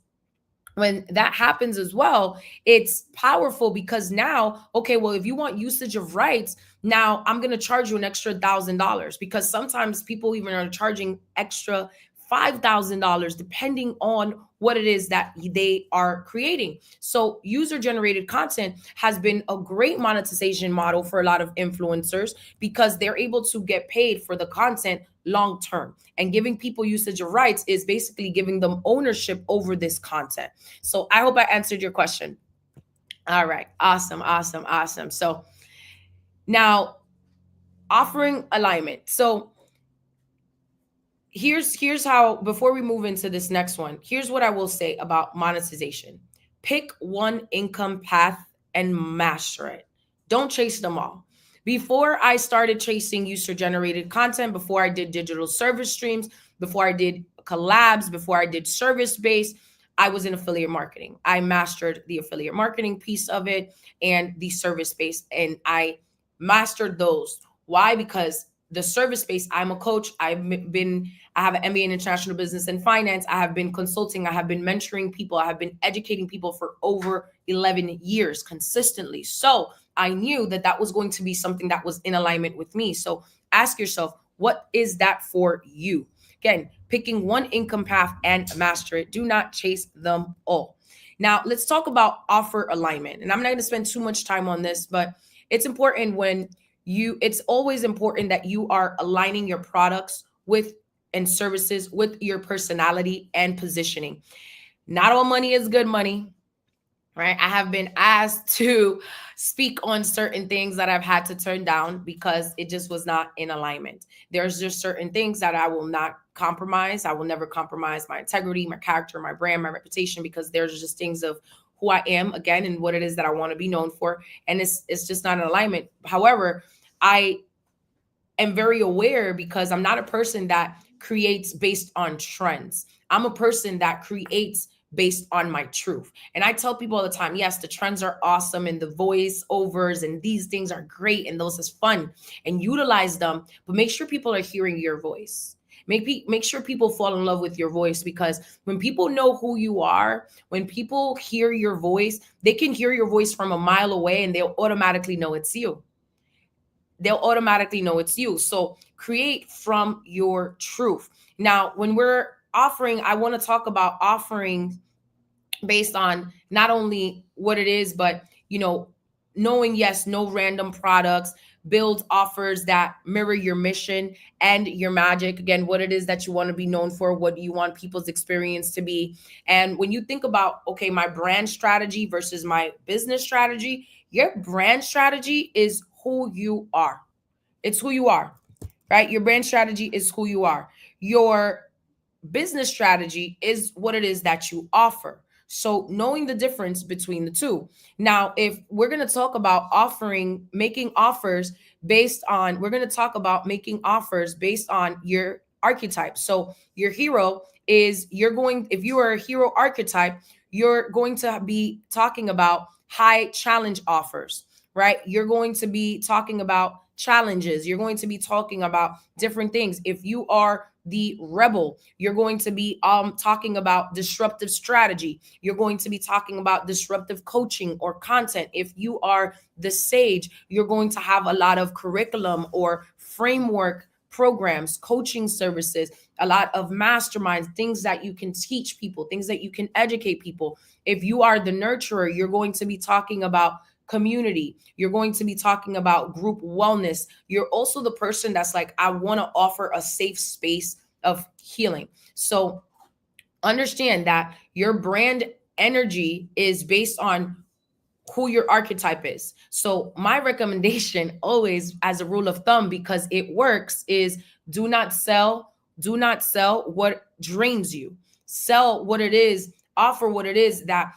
as well, it's powerful because now, okay, well, if you want usage of rights, now I'm going to charge you an extra $1,000 because sometimes people even are charging extra $5,000 depending on what it is that they are creating. So user generated content has been a great monetization model for a lot of influencers because they're able to get paid for the content long term. And giving people usage of rights is basically giving them ownership over this content. So I hope I answered your question. All right. Awesome. So now offering alignment. So here's how, before we move into this next one, here's what I will say about monetization. Pick one income path and master it. Don't chase them all. Before I started chasing user generated content, before I did digital service streams, before I did collabs, before I did service based, I was in affiliate marketing. I mastered the affiliate marketing piece of it and the service based, and I mastered those. Why? Because the service based, I'm a coach. I have an MBA in international business and finance. I have been consulting. I have been mentoring people. I have been educating people for over 11 years consistently. So I knew that that was going to be something that was in alignment with me. So ask yourself, what is that for you? Again, picking one income path and master it. Do not chase them all. Now, let's talk about offer alignment. And I'm not going to spend too much time on this, but it's important it's always important that you are aligning your products with and services with your personality and positioning. Not all money is good money, right? I have been asked to speak on certain things that I've had to turn down because it just was not in alignment. There's just certain things that I will not compromise. I will never compromise my integrity, my character, my brand, my reputation, because there's just things of who I am, again, and what it is that I want to be known for. And it's just not in alignment. However, I am very aware because I'm not a person that creates based on trends. I'm a person that creates based on my truth. And I tell people all the time, yes, the trends are awesome and the voice overs and these things are great and those is fun and utilize them, but make sure people are hearing your voice. Make sure people fall in love with your voice, because when people know who you are, when people hear your voice, they can hear your voice from a mile away and they'll automatically know it's you. So create from your truth. Now, when we're offering, I want to talk about offering based on not only what it is, but, knowing, yes, no random products, build offers that mirror your mission and your magic. Again, what it is that you want to be known for, what do you want people's experience to be? And when you think about, okay, my brand strategy versus my business strategy, your brand strategy is who you are. It's who you are, right? Your brand strategy is who you are. Your business strategy is what it is that you offer. So knowing the difference between the two. Now, if we're going to talk about making offers based on your archetype. So your hero is, if you are a hero archetype, you're going to be talking about high challenge offers, right? You're going to be talking about challenges. You're going to be talking about different things. If you are the rebel, you're going to be talking about disruptive strategy. You're going to be talking about disruptive coaching or content. If you are the sage, you're going to have a lot of curriculum or framework programs, coaching services, a lot of masterminds, things that you can teach people, things that you can educate people. If you are the nurturer, you're going to be talking about community. You're going to be talking about group wellness. You're also the person that's like, I want to offer a safe space of healing. So understand that your brand energy is based on who your archetype is. So my recommendation always, as a rule of thumb, because it works, is do not sell what drains you. Sell what it is, offer what it is that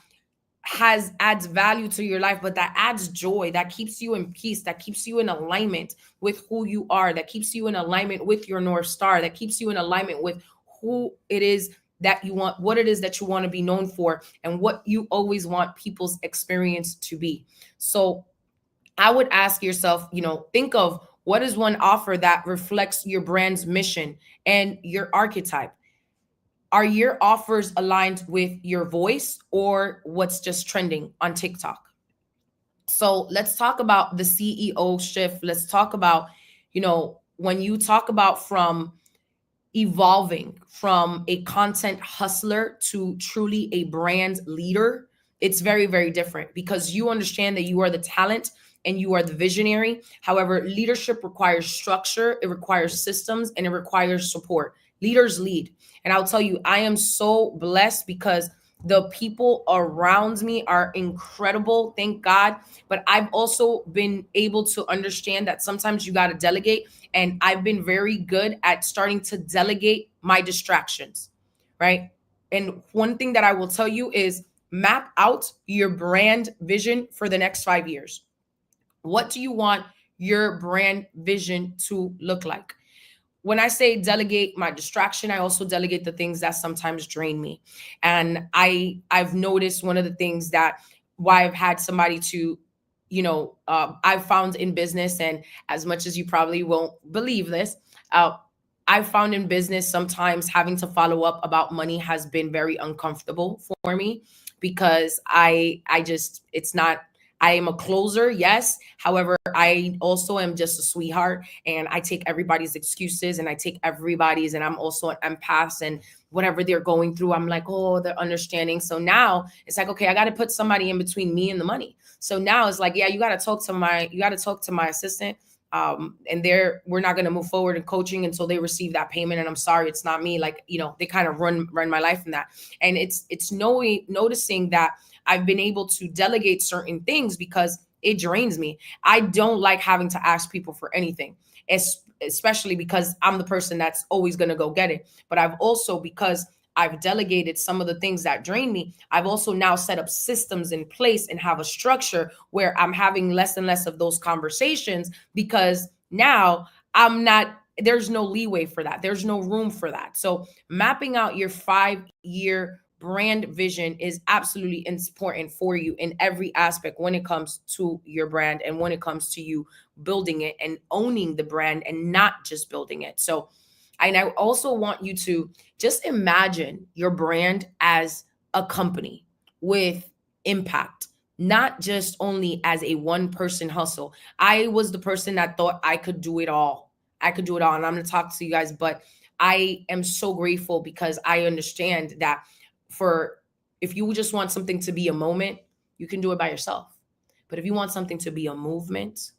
adds value to your life, but that adds joy, that keeps you in peace, that keeps you in alignment with who you are, that keeps you in alignment with your North Star, that keeps you in alignment with who it is that you want, what it is that you want to be known for, and what you always want people's experience to be. So I would ask yourself, think of what is one offer that reflects your brand's mission and your archetype. Are your offers aligned with your voice or what's just trending on TikTok? So let's talk about the CEO shift. Let's talk about, when you talk about from evolving from a content hustler to truly a brand leader, it's very, very different because you understand that you are the talent and you are the visionary. However, leadership requires structure, it requires systems, and it requires support. Leaders lead. And I'll tell you, I am so blessed because the people around me are incredible, thank God. But I've also been able to understand that sometimes you got to delegate. And I've been very good at starting to delegate my distractions, right? And one thing that I will tell you is map out your brand vision for the next 5 years. What do you want your brand vision to look like? When I say delegate my distraction, I also delegate the things that sometimes drain me. And I've noticed one of the things that why I've had somebody to, I've found in business, and as much as you probably won't believe this, I've found in business sometimes having to follow up about money has been very uncomfortable for me because it's not. I am a closer, yes. However, I also am just a sweetheart and I take everybody's excuses and and I'm also an empath, and whatever they're going through, I'm like, oh, they're understanding. So now it's like, okay, I got to put somebody in between me and the money. So now it's like, yeah, you got to talk to my assistant. And we're not going to move forward in coaching until they receive that payment. And I'm sorry, it's not me. Like, they kind of run my life in that. And it's noticing that I've been able to delegate certain things because it drains me. I don't like having to ask people for anything, especially because I'm the person that's always going to go get it. But because I've delegated some of the things that drain me, I've also now set up systems in place and have a structure where I'm having less and less of those conversations because now there's no leeway for that. There's no room for that. So mapping out your 5-year brand vision is absolutely important for you in every aspect when it comes to your brand and when it comes to you building it and owning the brand and not just building it. So, and I also want you to just imagine your brand as a company with impact, not just only as a one-person hustle. I was the person that thought I could do it all. And I'm going to talk to you guys, but I am so grateful because I understand that if you just want something to be a moment, you can do it by yourself. But if you want something to be a movement,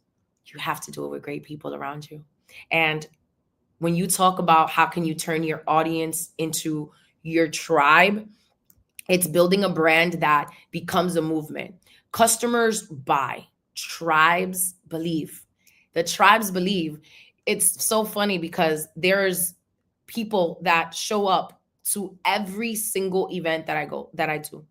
you have to do it with great people around you. And when you talk about how can you turn your audience into your tribe, it's building a brand that becomes a movement. Customers buy, tribes believe. The tribes believe. It's so funny because there's people that show up to every single event that I do.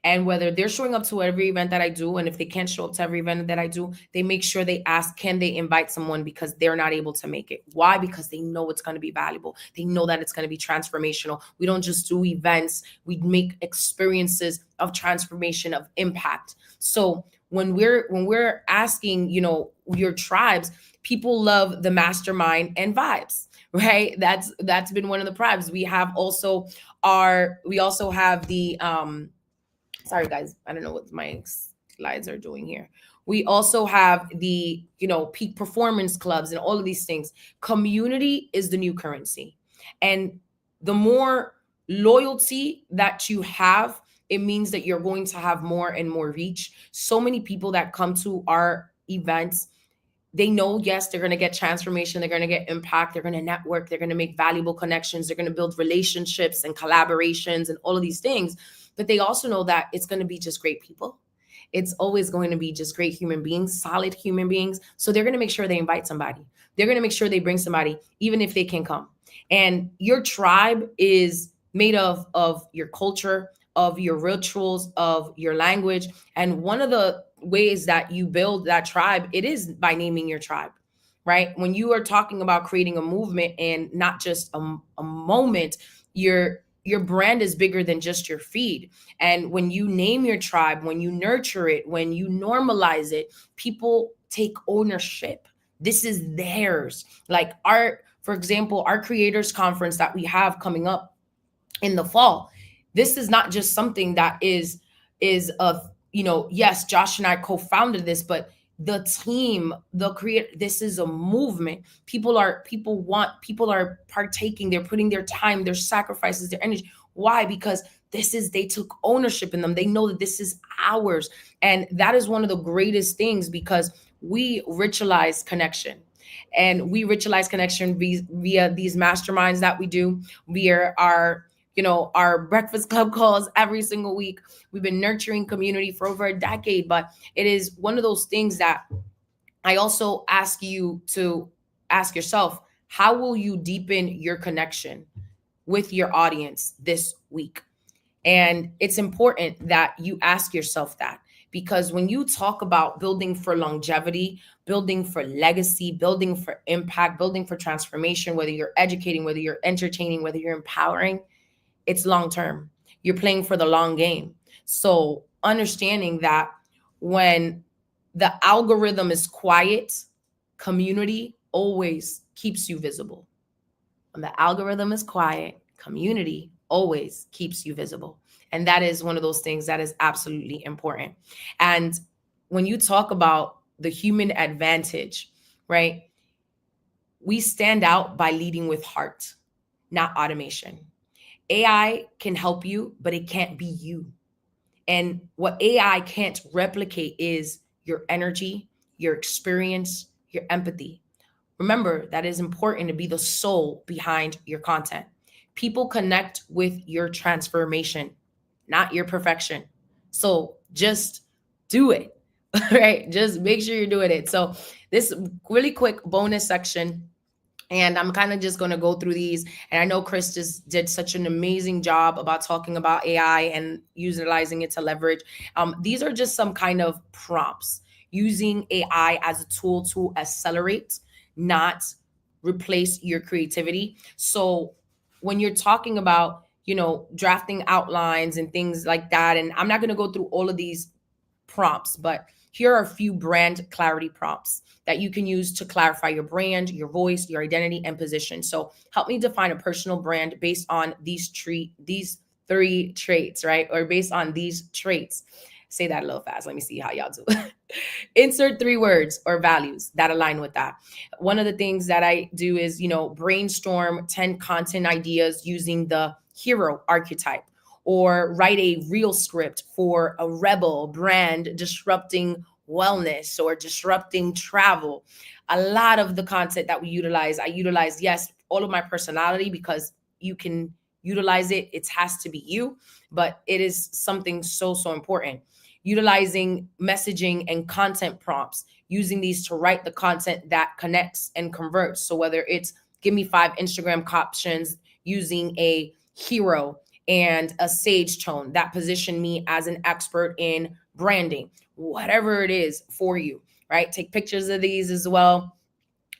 And whether they're showing up to every event that I do, and if they can't show up to every event that I do, they make sure they ask, can they invite someone because they're not able to make it? Why? Because they know it's going to be valuable. They know that it's going to be transformational. We don't just do events. We make experiences of transformation, of impact. So when we're asking, your tribes, people love the mastermind and vibes, right? That's been one of the tribes. We also have the sorry guys, I don't know what my slides are doing here. We also have the peak performance clubs and all of these things. Community is the new currency, and the more loyalty that you have, it means that you're going to have more and more reach. So many people that come to our events, they know, yes, they're going to get transformation, they're going to get impact, they're going to network, they're going to make valuable connections, they're going to build relationships and collaborations and all of these things. But they also know that it's going to be just great people. It's always going to be just great human beings, solid human beings. So they're going to make sure they invite somebody. They're going to make sure they bring somebody, even if they can come. And your tribe is made of your culture, of your rituals, of your language. And one of the ways that you build that tribe, it is by naming your tribe, right? When you are talking about creating a movement and not just a moment, your brand is bigger than just your feed. And when you name your tribe, when you nurture it, when you normalize it, people take ownership. This is theirs. Like for example, our creators conference that we have coming up in the fall, this is not just something that is of, yes, Josh and I co-founded this, but the team, this is a movement. People are partaking, they're putting their time, their sacrifices, their energy. Why? Because they took ownership in them. They know that this is ours. And that is one of the greatest things, because we ritualize connection. And we ritualize connection via these masterminds that we do, via our breakfast club calls every single week. We've been nurturing community for over a decade, but it is one of those things that I also ask you to ask yourself: how will you deepen your connection with your audience this week? And it's important that you ask yourself that, because when you talk about building for longevity, building for legacy, building for impact, building for transformation, whether you're educating, whether you're entertaining, whether you're empowering, it's long term. You're playing for the long game. So understanding that when the algorithm is quiet, community always keeps you visible. When the algorithm is quiet, community always keeps you visible. And that is one of those things that is absolutely important. And when you talk about the human advantage, right? We stand out by leading with heart, not automation. AI can help you, but it can't be you. And what AI can't replicate is your energy, your experience, your empathy. Remember, that is important to be the soul behind your content. People connect with your transformation, not your perfection. So just do it, right? Just make sure you're doing it. So this really quick bonus section, and I'm kind of just going to go through these. And I know Chris just did such an amazing job about talking about AI and utilizing it to leverage. These are just some kind of prompts using AI as a tool to accelerate, not replace your creativity. So when you're talking about, drafting outlines and things like that, and I'm not going to go through all of these prompts, but here are a few brand clarity prompts that you can use to clarify your brand, your voice, your identity, and position. So help me define a personal brand based on these three traits, right? Or based on these traits. Say that a little fast. Let me see how y'all do. Insert 3 words or values that align with that. One of the things that I do is, brainstorm 10 content ideas using the hero archetype, or write a real script for a rebel brand disrupting wellness or disrupting travel. A lot of the content that we utilize, I utilize, yes, all of my personality, because you can utilize it. It has to be you, but it is something so important. Utilizing messaging and content prompts, using these to write the content that connects and converts. So whether it's give me 5 Instagram captions using a hero and a sage tone that position me as an expert in branding, whatever it is for you, right? Take pictures of these as well.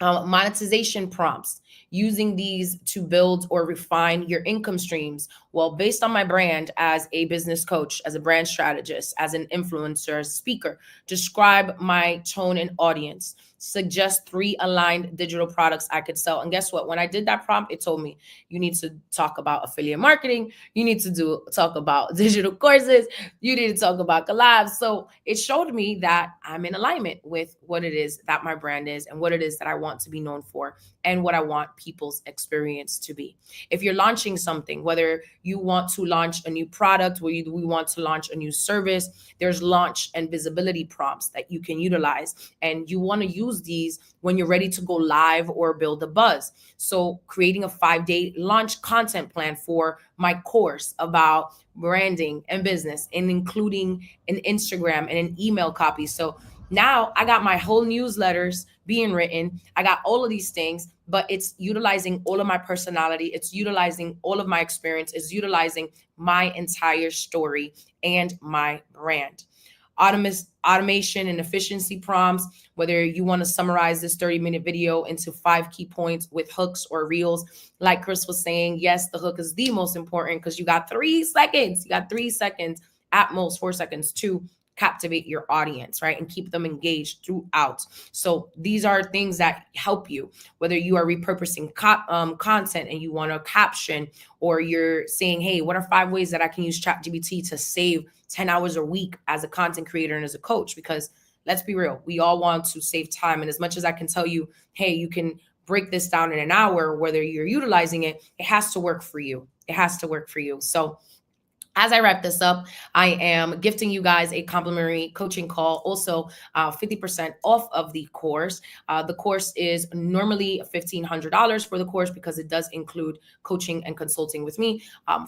Monetization prompts, using these to build or refine your income streams. Well, based on my brand as a business coach, as a brand strategist, as an influencer, as a speaker, describe my tone and audience. Suggest 3 aligned digital products I could sell. And guess what? When I did that prompt, it told me you need to talk about affiliate marketing. You need to talk about digital courses. You need to talk about collabs. So it showed me that I'm in alignment with what it is that my brand is and what it is that I want to be known for and what I want people's experience to be. If you're launching something, whether you want to launch a new product, we want to launch a new service, there's launch and visibility prompts that you can utilize. And you want to use these when you're ready to go live or build a buzz. So creating a 5-day launch content plan for my course about branding and business, and including an Instagram and an email copy. So now I got my whole newsletters being written. I got all of these things. but it's utilizing all of my personality. It's utilizing all of my experience. It's utilizing my entire story and my brand. Automation and efficiency prompts, whether you want to summarize this 30-minute video into 5 key points with hooks or reels. Like Chris was saying, yes, the hook is the most important because you got 3 seconds. You got 3 seconds, at most 4 seconds to captivate your audience, right? And keep them engaged throughout. So these are things that help you, whether you are repurposing content and you want a caption, or you're saying, hey, what are 5 ways that I can use ChatGPT to save 10 hours a week as a content creator and as a coach? Because let's be real, we all want to save time. And as much as I can tell you, hey, you can break this down in an hour, whether you're utilizing it, it has to work for you. It has to work for you. So as I wrap this up, I am gifting you guys a complimentary coaching call, also 50% off of the course. The course is normally $1,500 for the course because it does include coaching and consulting with me.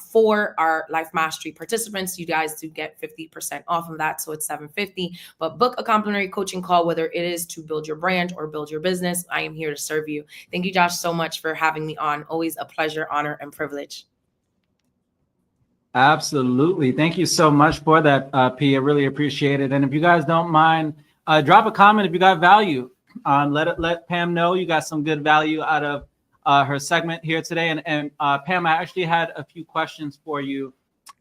For our Life Mastery participants, you guys do get 50% off of that, so it's $750. But book a complimentary coaching call, whether it is to build your brand or build your business. I am here to serve you. Thank you, Josh, so much for having me on. Always a pleasure, honor, and privilege. Absolutely. Thank you so much for that, P. I really appreciate it. And if you guys don't mind, drop a comment if you got value. Let Pam know you got some good value out of her segment here today. And Pam, I actually had a few questions for you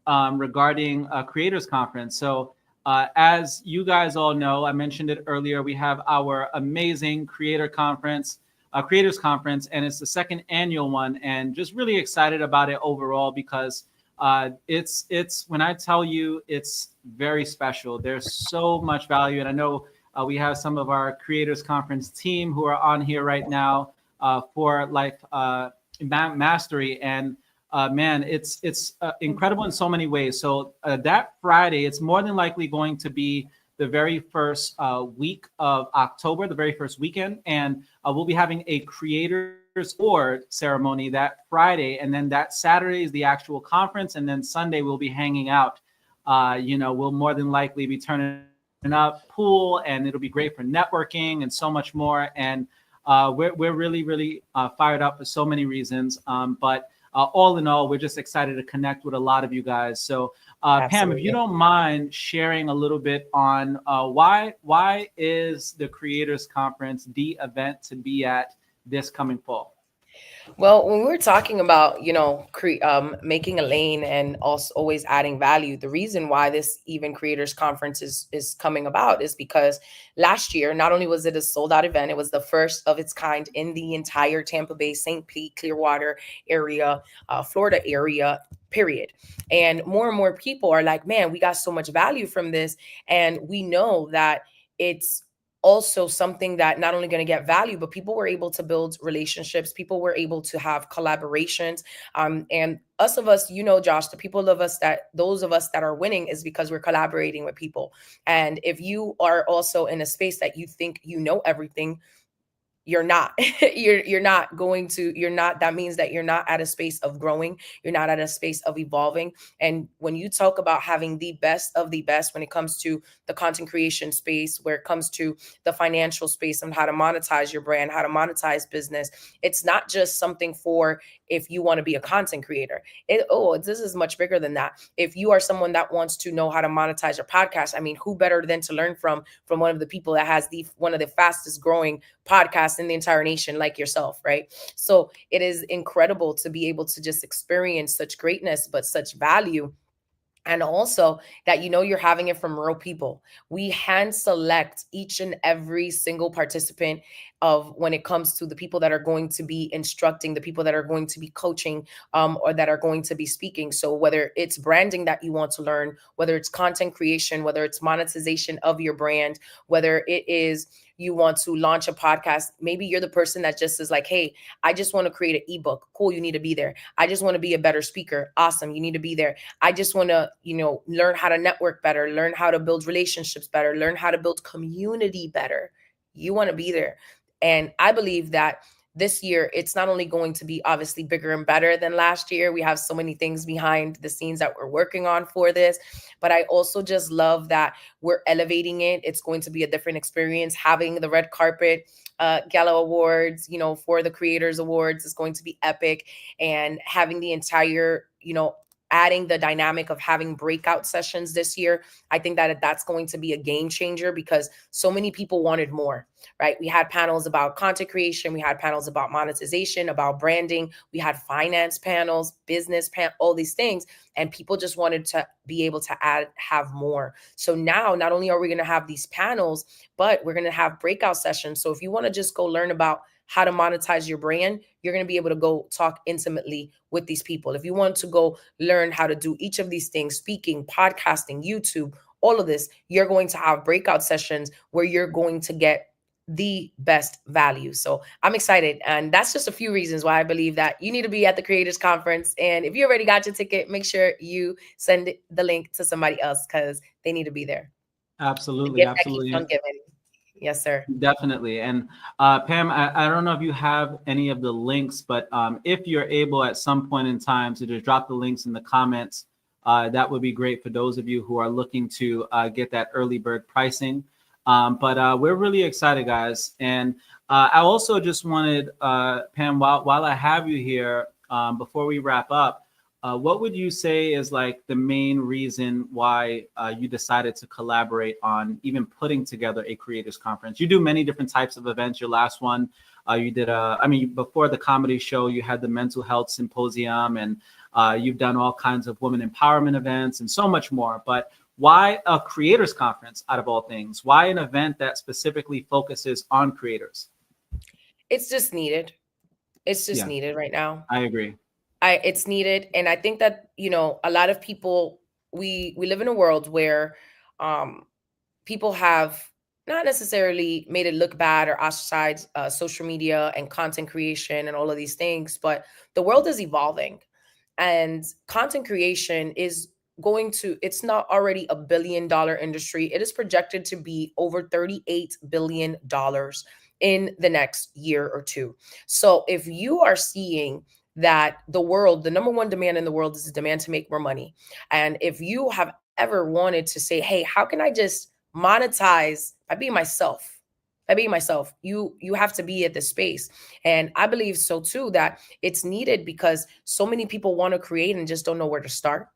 regarding Creators Conference. So as you guys all know, I mentioned it earlier, we have our amazing Creators Conference, and it's the 2nd annual one. And just really excited about it overall because it's when I tell you, it's very special. There's so much value, and I know we have some of our Creators Conference team who are on here right now for Life Mastery, and man, it's incredible in so many ways. So that Friday, it's more than likely going to be the very first week of October, the very first weekend, and we'll be having a Creators Award ceremony that Friday, and then that Saturday is the actual conference, and then Sunday we'll be hanging out. We'll more than likely be turning up pool, and it'll be great for networking and so much more. And we're really fired up for so many reasons. But all in all, we're just excited to connect with a lot of you guys. So Pam, if you don't mind sharing a little bit on why is the Creators Conference the event to be at this coming fall? Well, when we're talking about, making a lane and also always adding value, the reason why this even Creators Conference is coming about is because last year, not only was it a sold out event, it was the first of its kind in the entire Tampa Bay, St. Pete, Clearwater area, Florida area, period. And more people are like, man, we got so much value from this. And we know that it's also something that not only going to get value, but people were able to build relationships. People were able to have collaborations. And us, Josh, those of us that are winning is because we're collaborating with people. And if you are also in a space that you think you know everything, you're not. That means that you're not at a space of growing. You're not at a space of evolving. And when you talk about having the best of the best when it comes to the content creation space, where it comes to the financial space and how to monetize your brand, how to monetize business, it's not just something for if you want to be a content creator. This is much bigger than that. If you are someone that wants to know how to monetize your podcast, I mean, who better than to learn from one of the people that has one of the fastest growing podcasts in the entire nation, like yourself, right? So it is incredible to be able to just experience such greatness, but such value. And also that, you're having it from real people. We hand select each and every single participant of when it comes to the people that are going to be instructing, the people that are going to be coaching, or that are going to be speaking. So whether it's branding that you want to learn, whether it's content creation, whether it's monetization of your brand, whether it is you want to launch a podcast, maybe you're the person that just is like, hey, I just want to create an ebook. Cool, you need to be there. I just want to be a better speaker. Awesome, you need to be there. I just want to, learn how to network better, learn how to build relationships better, learn how to build community better. You want to be there. And I believe that this year, it's not only going to be obviously bigger and better than last year. We have so many things behind the scenes that we're working on for this, but I also just love that we're elevating it. It's going to be a different experience. Having the red carpet gala awards, for the creators awards is going to be epic, and having the entire, adding the dynamic of having breakout sessions this year, I think that that's going to be a game changer, because so many people wanted more, right? We had panels about content creation, we had panels about monetization, about branding, we had finance panels, all these things, and people just wanted to be able to have more. So now, not only are we going to have these panels, but we're going to have breakout sessions. So if you want to just go learn about how to monetize your brand, you're going to be able to go talk intimately with these people. If you want to go learn how to do each of these things, speaking, podcasting, YouTube, all of this, you're going to have breakout sessions where you're going to get the best value. So I'm excited. And that's just a few reasons why I believe that you need to be at the Creators Conference. And if you already got your ticket, make sure you send the link to somebody else, because they need to be there. Absolutely. The gift that keeps Absolutely. on giving. Yes, sir. Definitely. And Pam, I don't know if you have any of the links, but if you're able at some point in time to just drop the links in the comments, that would be great for those of you who are looking to get that early bird pricing. But we're really excited, guys. And I also just wanted, Pam, while I have you here, before we wrap up, what would you say is like the main reason why you decided to collaborate on even putting together a creators conference? You do many different types of events. Your last one, you did before the comedy show, you had the mental health symposium, and you've done all kinds of women empowerment events and so much more. But why a creators conference out of all things? Why an event that specifically focuses on creators? It's just needed. It's just needed right now. I agree. It's needed. And I think that, a lot of people, we live in a world where people have not necessarily made it look bad or ostracized social media and content creation and all of these things, but the world is evolving, and content creation is it's not already $1 billion industry. It is projected to be over $38 billion in the next year or two. So if you are seeing that the number one demand in the world is the demand to make more money, and if you have ever wanted to say, hey, how can I just monetize by being myself? You have to be at the space. And I believe so too, that it's needed because so many people want to create and just don't know where to start.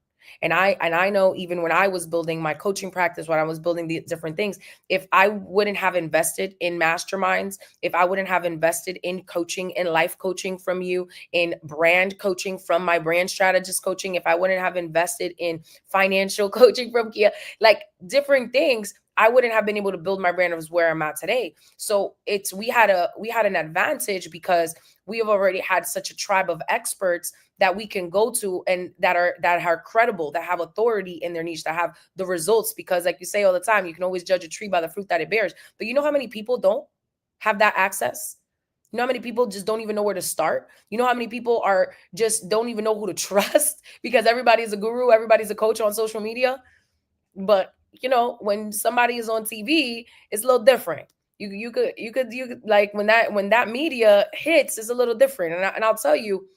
And I know, even when I was building my coaching practice, when I was building the different things, if I wouldn't have invested in masterminds, if I wouldn't have invested in coaching and life coaching from you, in brand coaching from my brand strategist coaching, if I wouldn't have invested in financial coaching from Kia, like different things, I wouldn't have been able to build my brand as where I'm at today. So we had an advantage because we have already had such a tribe of experts that we can go to, and that are credible, that have authority in their niche, that have the results. Because like you say all the time, you can always judge a tree by the fruit that it bears. But you know how many people don't have that access? You know how many people just don't even know where to start? You know how many people don't even know who to trust because everybody's a guru, everybody's a coach on social media. But when somebody is on TV, it's a little different. You could like when that media hits, it's a little different. And I'll tell you,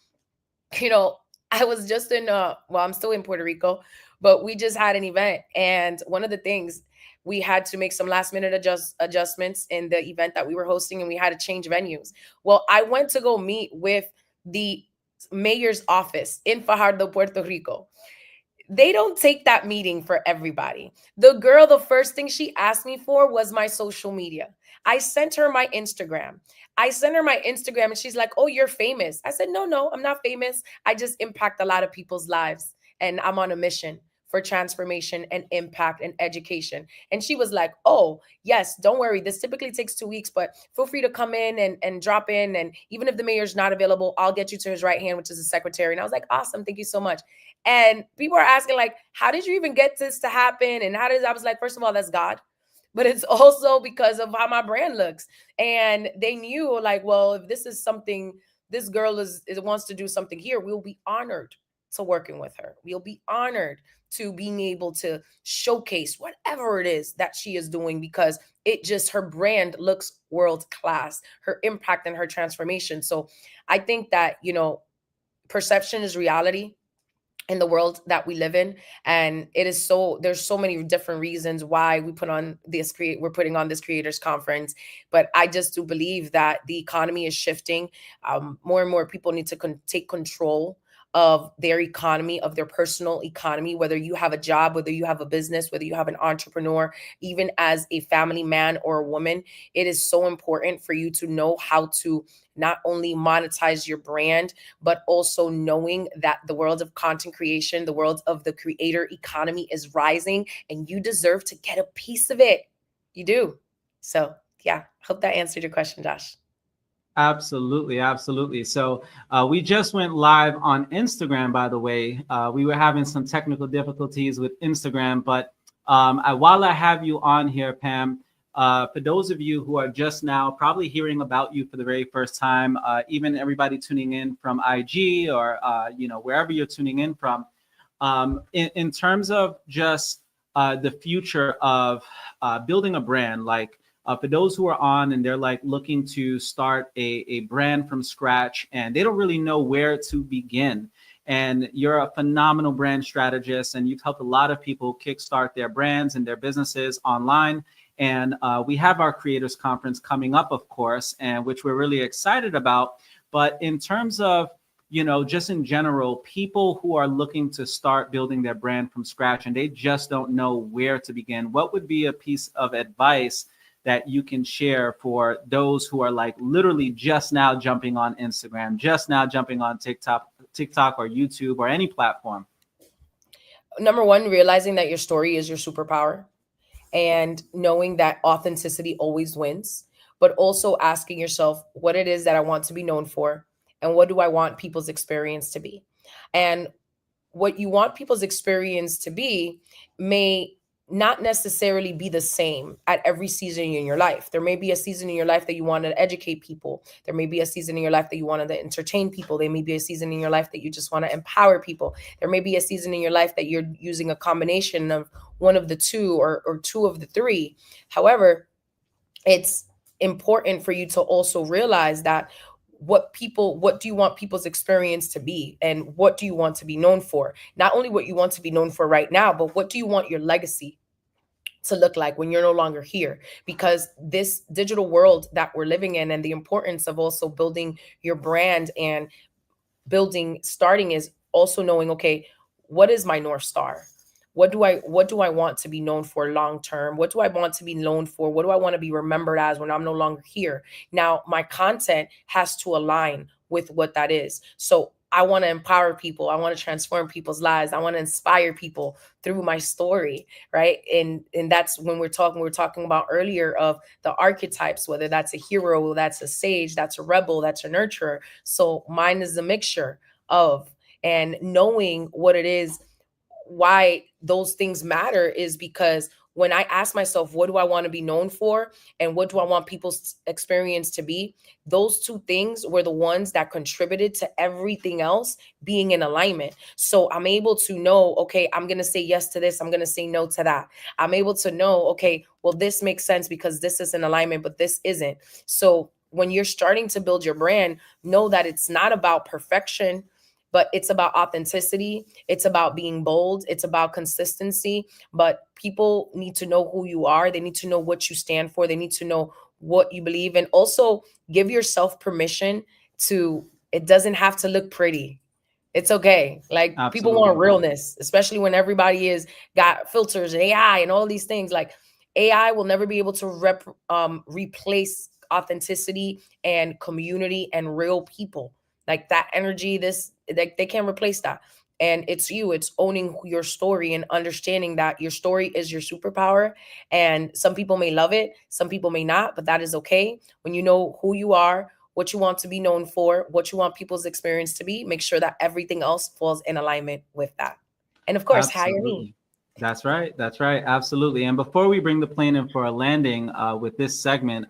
I was just I'm still in Puerto Rico, but we just had an event, and one of the things, we had to make some last minute adjustments in the event that we were hosting, and we had to change venues. Well, I went to go meet with the mayor's office in Fajardo, Puerto Rico. They don't take that meeting for everybody. The first thing she asked me for was my social media. I sent her my Instagram. And she's like, oh, you're famous. I said, no, I'm not famous. I just impact a lot of people's lives. And I'm on a mission for transformation and impact and education. And she was like, oh, yes, don't worry. This typically takes 2 weeks, but feel free to come in and drop in. And even if the mayor's not available, I'll get you to his right hand, which is the secretary. And I was like, awesome. Thank you so much. And people are asking, like, how did you even get this to happen? And I was like, first of all, that's God. But it's also because of how my brand looks. And they knew, like, well, if this is something, this girl wants to do something here, we'll be honored to working with her. We'll be honored to being able to showcase whatever it is that she is doing, because it just, her brand looks world class, her impact and her transformation. So I think that, perception is reality in the world that we live in, and it is so, there's so many different reasons why we're putting on this creators conference. But I just do believe that the economy is shifting. More and more people need to take control of their economy, of their personal economy, whether you have a job, whether you have a business, whether you have an entrepreneur, even as a family man or a woman. It is so important for you to know how to not only monetize your brand, but also knowing that the world of content creation, the world of the creator economy is rising, and you deserve to get a piece of it. You do. So yeah, hope that answered your question, Josh. Absolutely, absolutely. So we just went live on Instagram, by the way. We were having some technical difficulties with Instagram, but while I have you on here, Pam, for those of you who are just now probably hearing about you for the very first time, even everybody tuning in from IG or wherever you're tuning in from, in terms of just the future of building a brand, like for those who are on and they're like looking to start a brand from scratch and they don't really know where to begin. And you're a phenomenal brand strategist, and you've helped a lot of people kickstart their brands and their businesses online. And we have our creators conference coming up, of course, and which we're really excited about. But in terms of, just in general, people who are looking to start building their brand from scratch and they just don't know where to begin, what would be a piece of advice that you can share for those who are like literally just now jumping on Instagram, just now jumping on TikTok or YouTube or any platform? Number one, realizing that your story is your superpower, and knowing that authenticity always wins, but also asking yourself what it is that I want to be known for, and what do I want people's experience to be. And what you want people's experience to be may not necessarily be the same at every season in your life. There may be a season in your life that you want to educate people. There may be a season in your life that you want to entertain people. There may be a season in your life that you just want to empower people. There may be a season in your life that you're using a combination of one of the two, or two of the three. However, it's important for you to also realize that what do you want people's experience to be, and what do you want to be known for? Not only what you want to be known for right now, but what do you want your legacy to look like when you're no longer here? Because this digital world that we're living in, and the importance of also building your brand and starting is also knowing, okay, what is my North Star? What do I want to be known for long term? What do I want to be known for? What do I want to be remembered as when I'm no longer here? Now, my content has to align with what that is. So I want to empower people. I want to transform people's lives. I want to inspire people through my story, right? And that's when we're talking about earlier of the archetypes, whether that's a hero, that's a sage, that's a rebel, that's a nurturer. So mine is a mixture of, and knowing what it is, why those things matter is because when I ask myself, what do I want to be known for, and what do I want people's experience to be, those two things were the ones that contributed to everything else being in alignment. So I'm able to know, okay, I'm going to say yes to this, I'm going to say no to that. I'm able to know, okay, well, this makes sense because this is in alignment, but this isn't. So when you're starting to build your brand, know that it's not about perfection, but it's about authenticity. It's about being bold. It's about consistency. But people need to know who you are. They need to know what you stand for. They need to know what you believe. And also give yourself permission to, it doesn't have to look pretty. It's okay. Like, Absolutely. People want realness, especially when everybody is got filters and AI and all these things. Like, AI will never be able to replace authenticity and community and real people. Like that energy, they can't replace that. And it's owning your story and understanding that your story is your superpower. And some people may love it, some people may not, but that is okay. When you know who you are, what you want to be known for, what you want people's experience to be, make sure that everything else falls in alignment with that. And of course, hire me. That's right. That's right. Absolutely. And before we bring the plane in for a landing with this segment,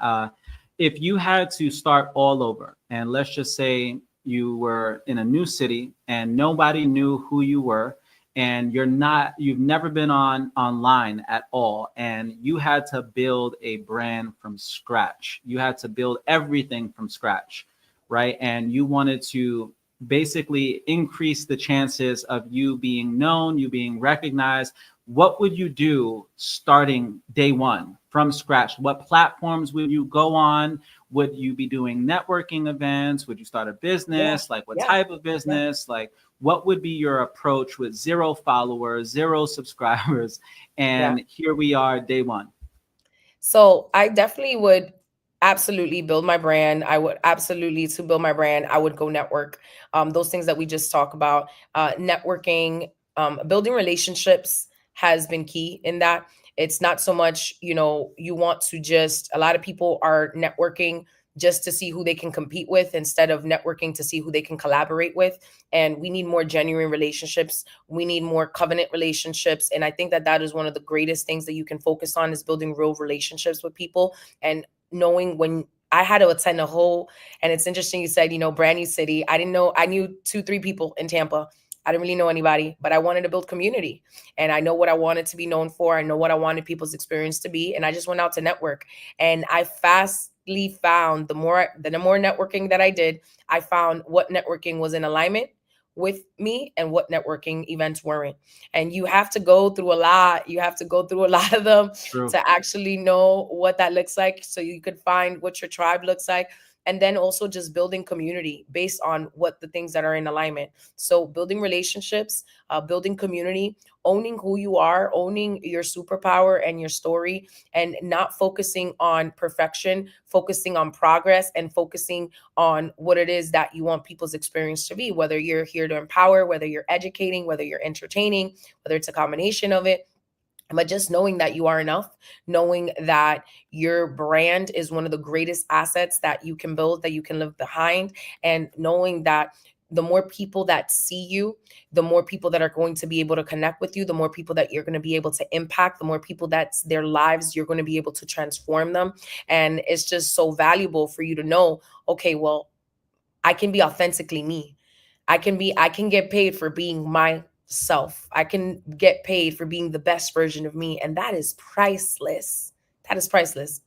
if you had to start all over, and let's just say you were in a new city and nobody knew who you were, and you've never been online at all, and you had to build a brand from scratch. You had to build everything from scratch, right? And you wanted to basically increase the chances of you being known, you being recognized. What would you do starting day one from scratch? What platforms would you go on? Would you be doing networking events? Would you start a Yeah, business? Like what yeah, type of yeah, business? Like what would be your approach with 0 followers, 0 subscribers? yeah. And here we are, day one. So I definitely would absolutely build my brand. I would absolutely to build my brand, I would go network. Those things that we just talk about, networking, building relationships has been key in that. It's not so much, you want to just, a lot of people are networking just to see who they can compete with instead of networking to see who they can collaborate with. And we need more genuine relationships. We need more covenant relationships. And I think that that is one of the greatest things that you can focus on is building real relationships with people and knowing when I had to attend a whole, and it's interesting you said, brand new city. I didn't know, I knew 2, 3 people in Tampa. I didn't really know anybody, but I wanted to build community and I know what I wanted to be known for. I know what I wanted people's experience to be. And I just went out to network and I fastly found the more networking that I did, I found what networking was in alignment with me and what networking events weren't. And you have to go through a lot. You have to go through a lot of them True. to actually know what that looks like so you could find what your tribe looks like. And then also just building community based on what the things that are in alignment. So building relationships, building community, owning who you are, owning your superpower and your story, and not focusing on perfection, focusing on progress and focusing on what it is that you want people's experience to be, whether you're here to empower, whether you're educating, whether you're entertaining, whether it's a combination of it. But just knowing that you are enough, knowing that your brand is one of the greatest assets that you can build, that you can live behind, and knowing that the more people that see you, the more people that are going to be able to connect with you, the more people that you're going to be able to impact, the more people that's their lives, you're going to be able to transform them. And it's just so valuable for you to know, okay, well, I can be authentically me. I can get paid for being myself. I can get paid for being the best version of me. And that is priceless. That is priceless.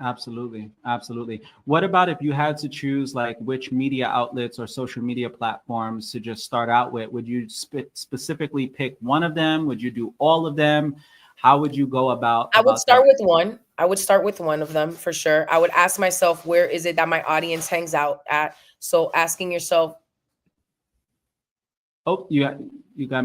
Absolutely. Absolutely. What about if you had to choose like which media outlets or social media platforms to just start out with? Would you specifically pick one of them? Would you do all of them? How would you go about I would start that? with one. I would start with one of them for sure. I would ask myself, where is it that my audience hangs out at? So asking yourself, Oh, you got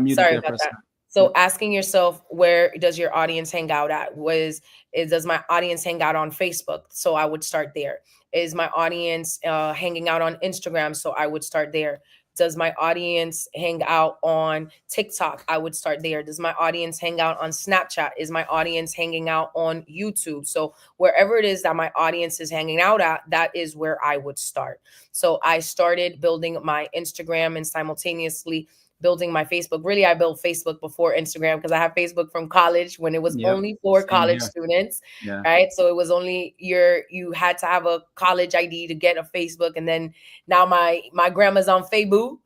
muted sorry there for about a that. second. So Yep. asking yourself, where does your audience hang out at? Does my audience hang out on Facebook? So I would start there. Is my audience hanging out on Instagram? So I would start there. Does my audience hang out on TikTok? I would start there. Does my audience hang out on Snapchat? Is my audience hanging out on YouTube? So wherever it is that my audience is hanging out at, that is where I would start. So I started building my Instagram and simultaneously building my Facebook. Really, I built Facebook before Instagram because I have Facebook from college when it was Yep. only for Same college here. students, Yeah. right? So it was only you had to have a college ID to get a Facebook. And then now my grandma's on Facebook,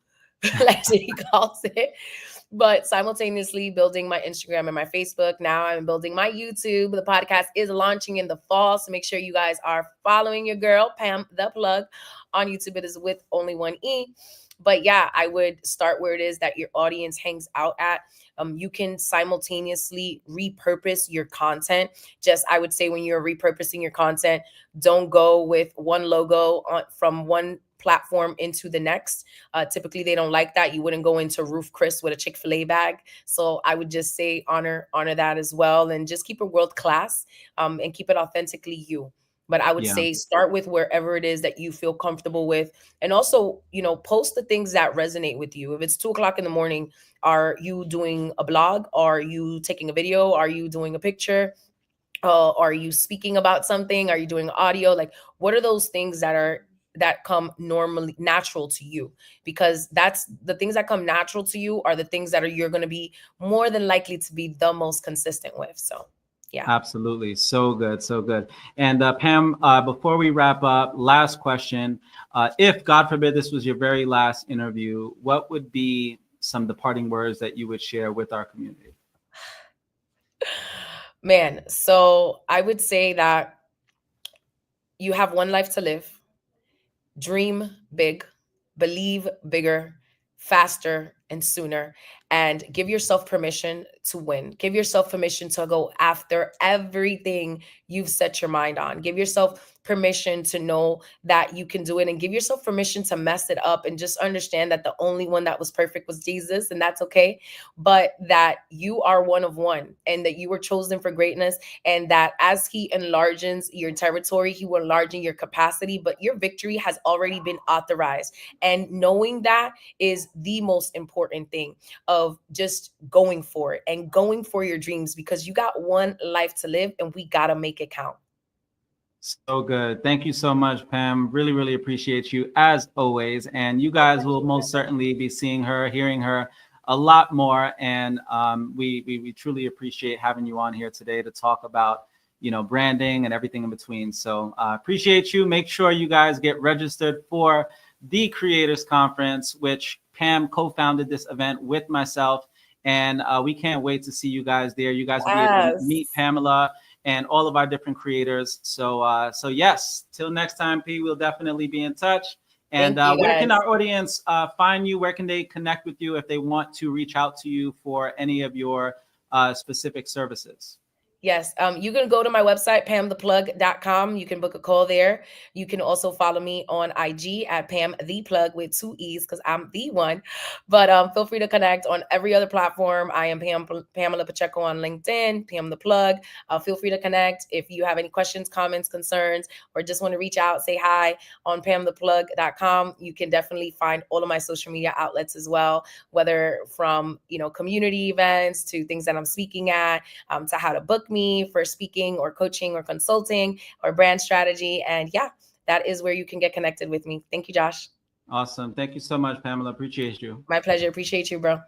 like she calls it. But simultaneously building my Instagram and my Facebook. Now I'm building my YouTube. The podcast is launching in the fall. So make sure you guys are following your girl, Pam the Plug, on YouTube. It is with only one E. But yeah, I would start where it is that your audience hangs out at. You can simultaneously repurpose your content. Just, I would say, when you're repurposing your content, don't go with one logo from one platform into the next. Typically, they don't like that. You wouldn't go into Roof Chris with a Chick-fil-A bag. So I would just say honor that as well, and just keep it world class, and keep it authentically you. But I would Yeah. say start with wherever it is that you feel comfortable with. And also, post the things that resonate with you. If it's 2 o'clock in the morning, are you doing a blog? Are you taking a video? Are you doing a picture? Are you speaking about something? Are you doing audio? Like, what are those things that come normally natural to you? Because that's the things that come natural to you are the things that you're going to be more than likely to be the most consistent with. So Yeah. Absolutely. So good. So good. And Pam, before we wrap up, last question. If, God forbid, this was your very last interview, what would be some departing words that you would share with our community? Man, so I would say that you have one life to live. Dream big, believe bigger, faster, and sooner. And give yourself permission to win. Give yourself permission to go after everything you've set your mind on. Give yourself permission to know that you can do it, and give yourself permission to mess it up, and just understand that the only one that was perfect was Jesus, and that's okay. But that you are one of one, and that you were chosen for greatness, and that as he enlarges your territory, he will enlarge your capacity, but your victory has already been authorized. And knowing that is the most important thing, of just going for it and going for your dreams, because you got one life to live and we got to make it count. So good. Thank you so much, Pam. Really, really appreciate you as always. And you guys will most certainly be seeing her, hearing her a lot more. And we truly appreciate having you on here today to talk about, branding and everything in between. So appreciate you. Make sure you guys get registered for the Creators Conference, which Pam co-founded this event with myself. And we can't wait to see you guys there. You guys will be able to meet Pamela and all of our different creators. So yes, till next time, P, we'll definitely be in touch. And where can our audience find you? Where can they connect with you if they want to reach out to you for any of your specific services? Yes. You can go to my website, pamtheplug.com. You can book a call there. You can also follow me on IG at Pam the Plug with 2 E's, because I'm the one. But feel free to connect on every other platform. I am Pamela Pacheco on LinkedIn, Pam the Plug. Feel free to connect if you have any questions, comments, concerns, or just want to reach out, say hi on pamtheplug.com. You can definitely find all of my social media outlets as well, whether from, community events to things that I'm speaking at, to how to book me for speaking or coaching or consulting or brand strategy. And yeah, that is where you can get connected with me. Thank you, Josh. Awesome. Thank you so much, Pamela. Appreciate you. My pleasure. Appreciate you, bro.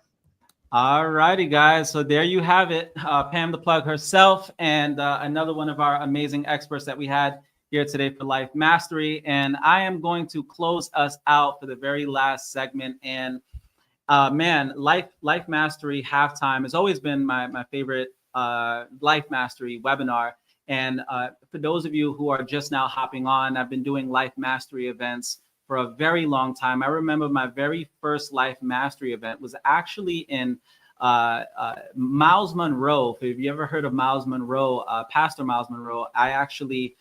All righty, guys. So there you have it. Pam the Plug herself, and another one of our amazing experts that we had here today for Life Mastery. And I am going to close us out for the very last segment. And man, Life Mastery halftime has always been my favorite Life Mastery webinar. And for those of you who are just now hopping on, I've been doing Life Mastery events for a very long time. I remember my very first Life Mastery event was actually in Miles Monroe. If you ever heard of Miles Monroe, Pastor Miles Monroe, I actually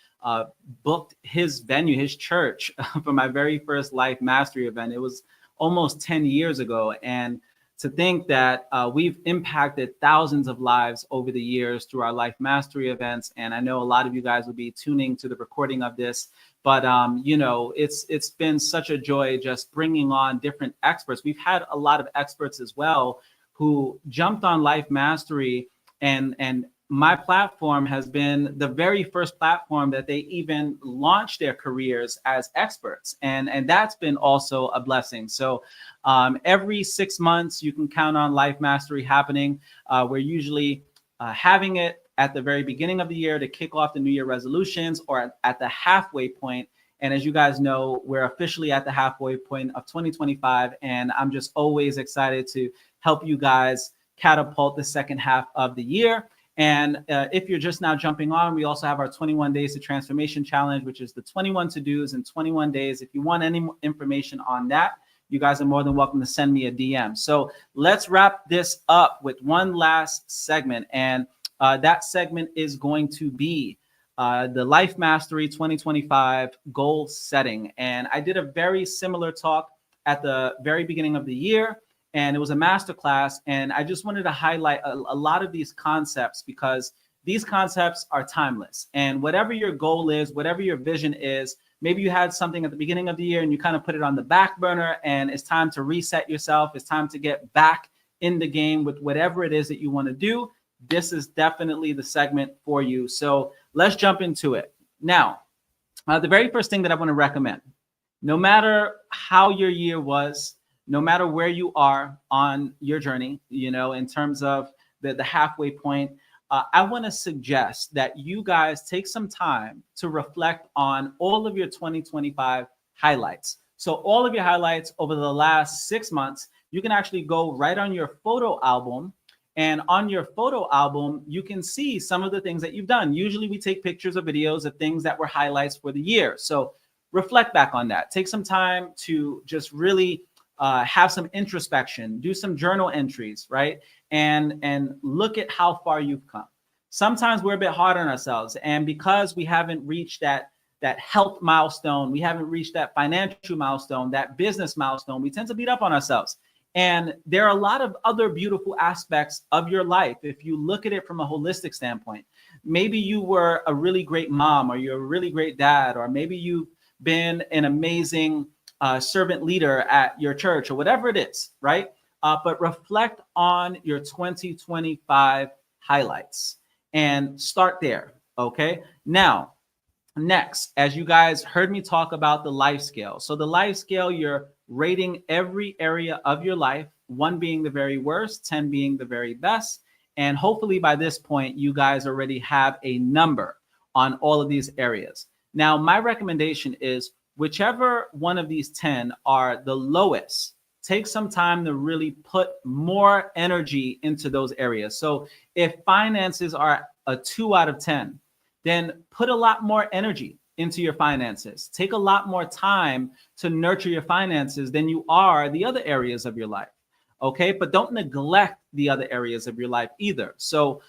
booked his venue, his church, for my very first Life Mastery event. It was almost 10 years ago. And to think that we've impacted thousands of lives over the years through our Life Mastery events. And I know a lot of you guys will be tuning to the recording of this, but it's been such a joy just bringing on different experts. We've had a lot of experts as well who jumped on Life Mastery, and my platform has been the very first platform that they even launched their careers as experts. And that's been also a blessing. So every 6 months, you can count on Life Mastery happening. We're usually having it at the very beginning of the year to kick off the New Year resolutions, or at the halfway point. And as you guys know, we're officially at the halfway point of 2025. And I'm just always excited to help you guys catapult the second half of the year. And if you're just now jumping on, we also have our 21 Days to Transformation Challenge, which is the 21 to-dos in 21 days. If you want any information on that, you guys are more than welcome to send me a DM. So let's wrap this up with one last segment. And that segment is going to be the Life Mastery 2025 goal setting. And I did a very similar talk at the very beginning of the year, and it was a masterclass. And I just wanted to highlight a lot of these concepts, because these concepts are timeless. And whatever your goal is, whatever your vision is, maybe you had something at the beginning of the year and you kind of put it on the back burner, and it's time to reset yourself. It's time to get back in the game with whatever it is that you want to do. This is definitely the segment for you. So let's jump into it. Now, the very first thing that I want to recommend, no matter how your year was, no matter where you are on your journey, in terms of the halfway point, I want to suggest that you guys take some time to reflect on all of your 2025 highlights. So all of your highlights over the last 6 months, you can actually go right on your photo album. And on your photo album, you can see some of the things that you've done. Usually we take pictures or videos of things that were highlights for the year. So reflect back on that. Take some time to just really have some introspection, do some journal entries, right? And look at how far you've come. Sometimes we're a bit hard on ourselves. And because we haven't reached that health milestone, we haven't reached that financial milestone, that business milestone, we tend to beat up on ourselves. And there are a lot of other beautiful aspects of your life if you look at it from a holistic standpoint. Maybe you were a really great mom, or you're a really great dad, or maybe you've been an amazing servant leader at your church, or whatever it is, right? But reflect on your 2025 highlights and start there, okay? Now, next, as you guys heard me talk about the life scale. So the life scale, you're rating every area of your life, 1 being the very worst, 10 being the very best. And hopefully by this point, you guys already have a number on all of these areas. Now, my recommendation is whichever one of these 10 are the lowest, take some time to really put more energy into those areas. So if finances are a 2 out of 10, then put a lot more energy into your finances. Take a lot more time to nurture your finances than you are the other areas of your life. Okay, but don't neglect the other areas of your life either. So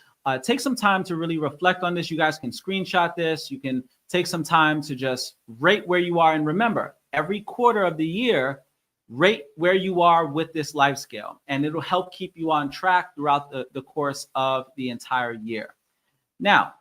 take some time to really reflect on this. You guys can screenshot this. You can take some time to just rate where you are. And remember, every quarter of the year, rate where you are with this life scale. And it'll help keep you on track throughout the course of the entire year. Now,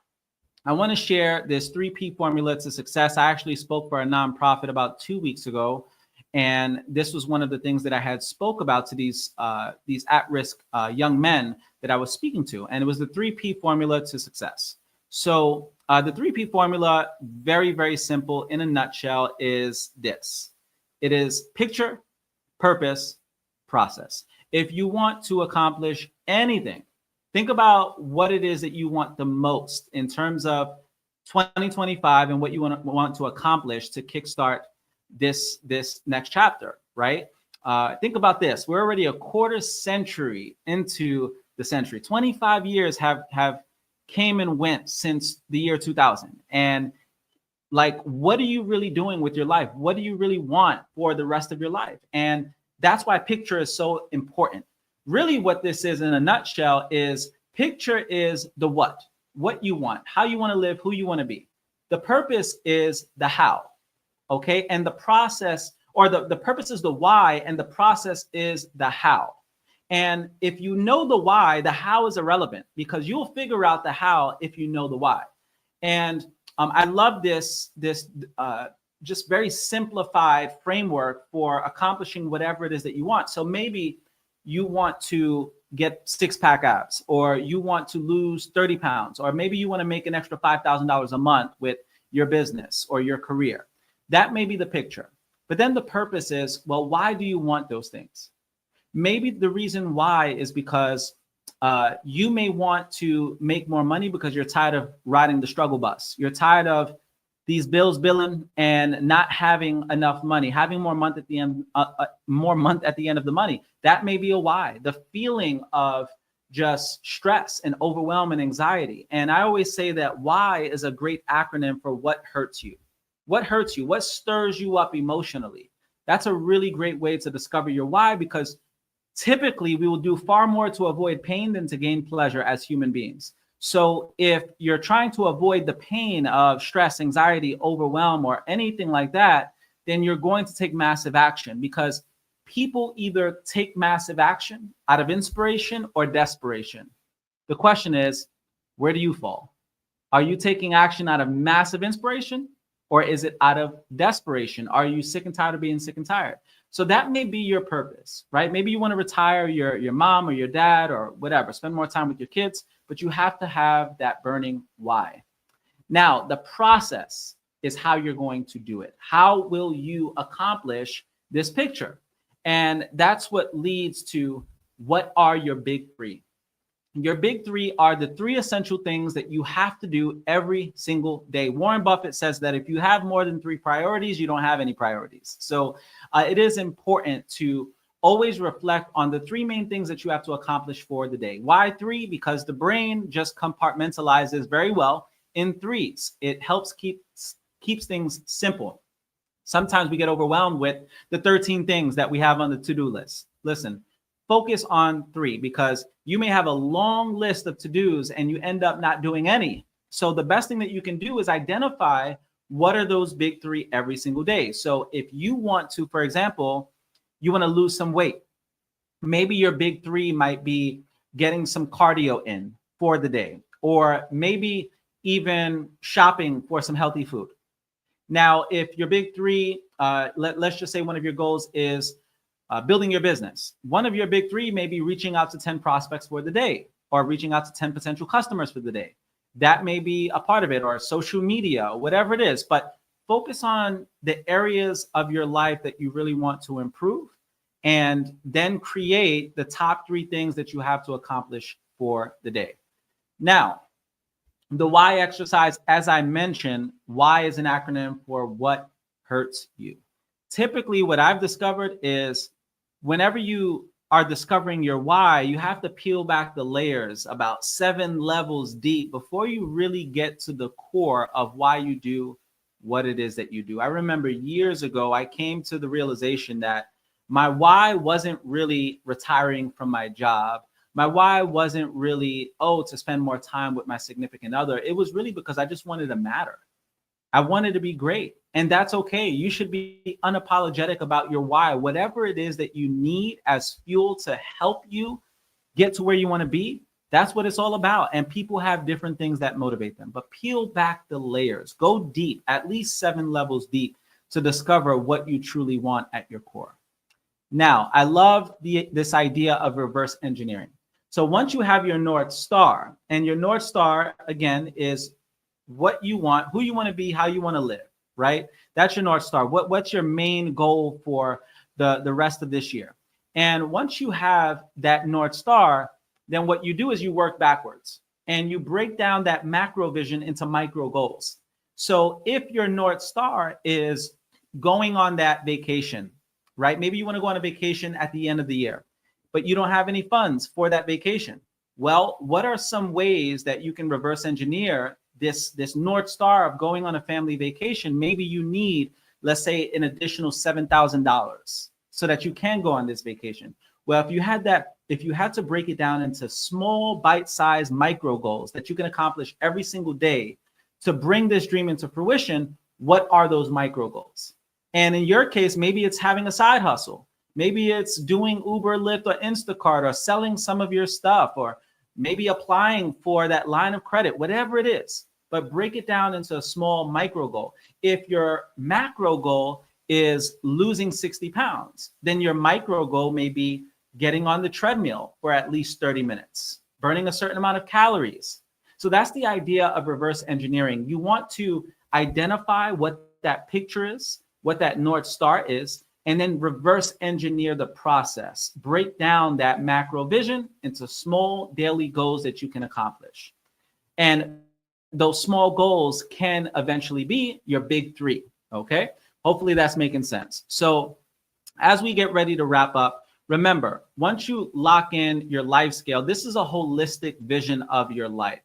I want to share this 3P formula to success. I actually spoke for a nonprofit about 2 weeks ago. And this was one of the things that I had spoke about to these at-risk young men that I was speaking to. And it was the 3P formula to success. So the 3P formula, very, very simple in a nutshell, is this. It is picture, purpose, process. If you want to accomplish anything, think about what it is that you want the most in terms of 2025 and what you want to accomplish to kickstart this next chapter, right? Think about this. We're already a quarter century into the century. 25 years have came and went since the year 2000. And like, what are you really doing with your life? What do you really want for the rest of your life? And that's why picture is so important. Really what this is in a nutshell is picture is the what you want, how you want to live, who you want to be. The purpose is the how, okay? And the process, or the purpose is the why, and the process is the how. And if you know the why, the how is irrelevant because you'll figure out the how if you know the why. And I love this just very simplified framework for accomplishing whatever it is that you want. So maybe you want to get 6-pack abs, or you want to lose 30 pounds, or maybe you want to make an extra $5,000 a month with your business or your career. That may be the picture. But then the purpose is, well, why do you want those things? Maybe the reason why is because you may want to make more money because you're tired of riding the struggle bus. You're tired of these bills billing and not having enough money, having more month at the end, of the money. That may be a why. The feeling of just stress and overwhelm and anxiety. And I always say that why is a great acronym for what hurts you. What hurts you? What stirs you up emotionally? That's a really great way to discover your why, because typically we will do far more to avoid pain than to gain pleasure as human beings. So if you're trying to avoid the pain of stress, anxiety, overwhelm, or anything like that, then you're going to take massive action, because people either take massive action out of inspiration or desperation. The question is, where do you fall? Are you taking action out of massive inspiration, or is it out of desperation? Are you sick and tired of being sick and tired? So that may be your purpose, right? Maybe you want to retire your mom or your dad or whatever, spend more time with your kids, but you have to have that burning why. Now, the process is how you're going to do it. How will you accomplish this picture? And that's what leads to, what are your big three? Your big three are the three essential things that you have to do every single day. Warren Buffett says that if you have more than three priorities, you don't have any priorities. So it is important to always reflect on the three main things that you have to accomplish for the day. Why three? Because the brain just compartmentalizes very well in threes. It helps keeps things simple. Sometimes we get overwhelmed with the 13 things that we have on the to-do list. Listen, focus on three, because you may have a long list of to-dos and you end up not doing any. So the best thing that you can do is identify what are those big three every single day. So if you want to, for example, you want to lose some weight, maybe your big three might be getting some cardio in for the day, or maybe even shopping for some healthy food. Now, if your big three, let's just say one of your goals is building your business. One of your big three may be reaching out to 10 prospects for the day, or reaching out to 10 potential customers for the day. That may be a part of it, or social media, or whatever it is. But focus on the areas of your life that you really want to improve, and then create the top three things that you have to accomplish for the day. Now, the why exercise, as I mentioned, why is an acronym for what hurts you. Typically, what I've discovered is whenever you are discovering your why, you have to peel back the layers about 7 levels deep before you really get to the core of why you do what it is that you do. I remember years ago, I came to the realization that my why wasn't really retiring from my job. My why wasn't really, to spend more time with my significant other. It was really because I just wanted to matter. I wanted to be great. And that's okay. You should be unapologetic about your why. Whatever it is that you need as fuel to help you get to where you want to be, that's what it's all about. And people have different things that motivate them. But peel back the layers. Go deep, at least 7 levels deep, to discover what you truly want at your core. Now, I love this idea of reverse engineering. So once you have your North Star, and your North Star, again, is what you want, who you want to be, how you want to live, right? That's your North Star. What's your main goal for the rest of this year? And once you have that North Star, then what you do is you work backwards and you break down that macro vision into micro goals. So if your North Star is going on that vacation, right? Maybe you want to go on a vacation at the end of the year, but you don't have any funds for that vacation. Well, what are some ways that you can reverse engineer this North Star of going on a family vacation? Maybe you need, let's say, an additional $7,000 so that you can go on this vacation. Well, if you had to break it down into small bite-sized micro goals that you can accomplish every single day to bring this dream into fruition, what are those micro goals? And in your case, maybe it's having a side hustle. Maybe it's doing Uber, Lyft, or Instacart, or selling some of your stuff, or maybe applying for that line of credit, whatever it is. But break it down into a small micro goal. If your macro goal is losing 60 pounds, then your micro goal may be getting on the treadmill for at least 30 minutes, burning a certain amount of calories. So that's the idea of reverse engineering. You want to identify what that picture is, what that North Star is, and then reverse engineer the process. Break down that macro vision into small daily goals that you can accomplish. And those small goals can eventually be your big three, okay? Hopefully that's making sense. So as we get ready to wrap up, remember, once you lock in your life scale, this is a holistic vision of your life.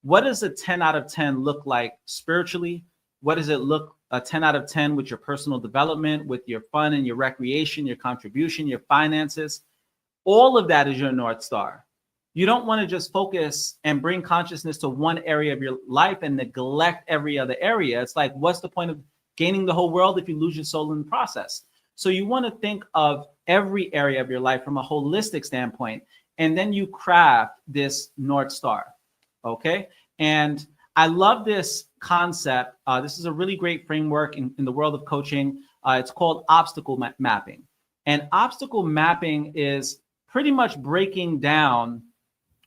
What does a 10 out of 10 look like spiritually? What does it look a 10 out of 10 with your personal development, with your fun and your recreation, your contribution, your finances? All of that is your North Star. You don't want to just focus and bring consciousness to one area of your life and neglect every other area. It's like, what's the point of gaining the whole world if you lose your soul in the process? So you want to think of every area of your life from a holistic standpoint, and then you craft this North Star, okay? And I love this concept. This is a really great framework in the world of coaching. It's called obstacle mapping. And obstacle mapping is pretty much breaking down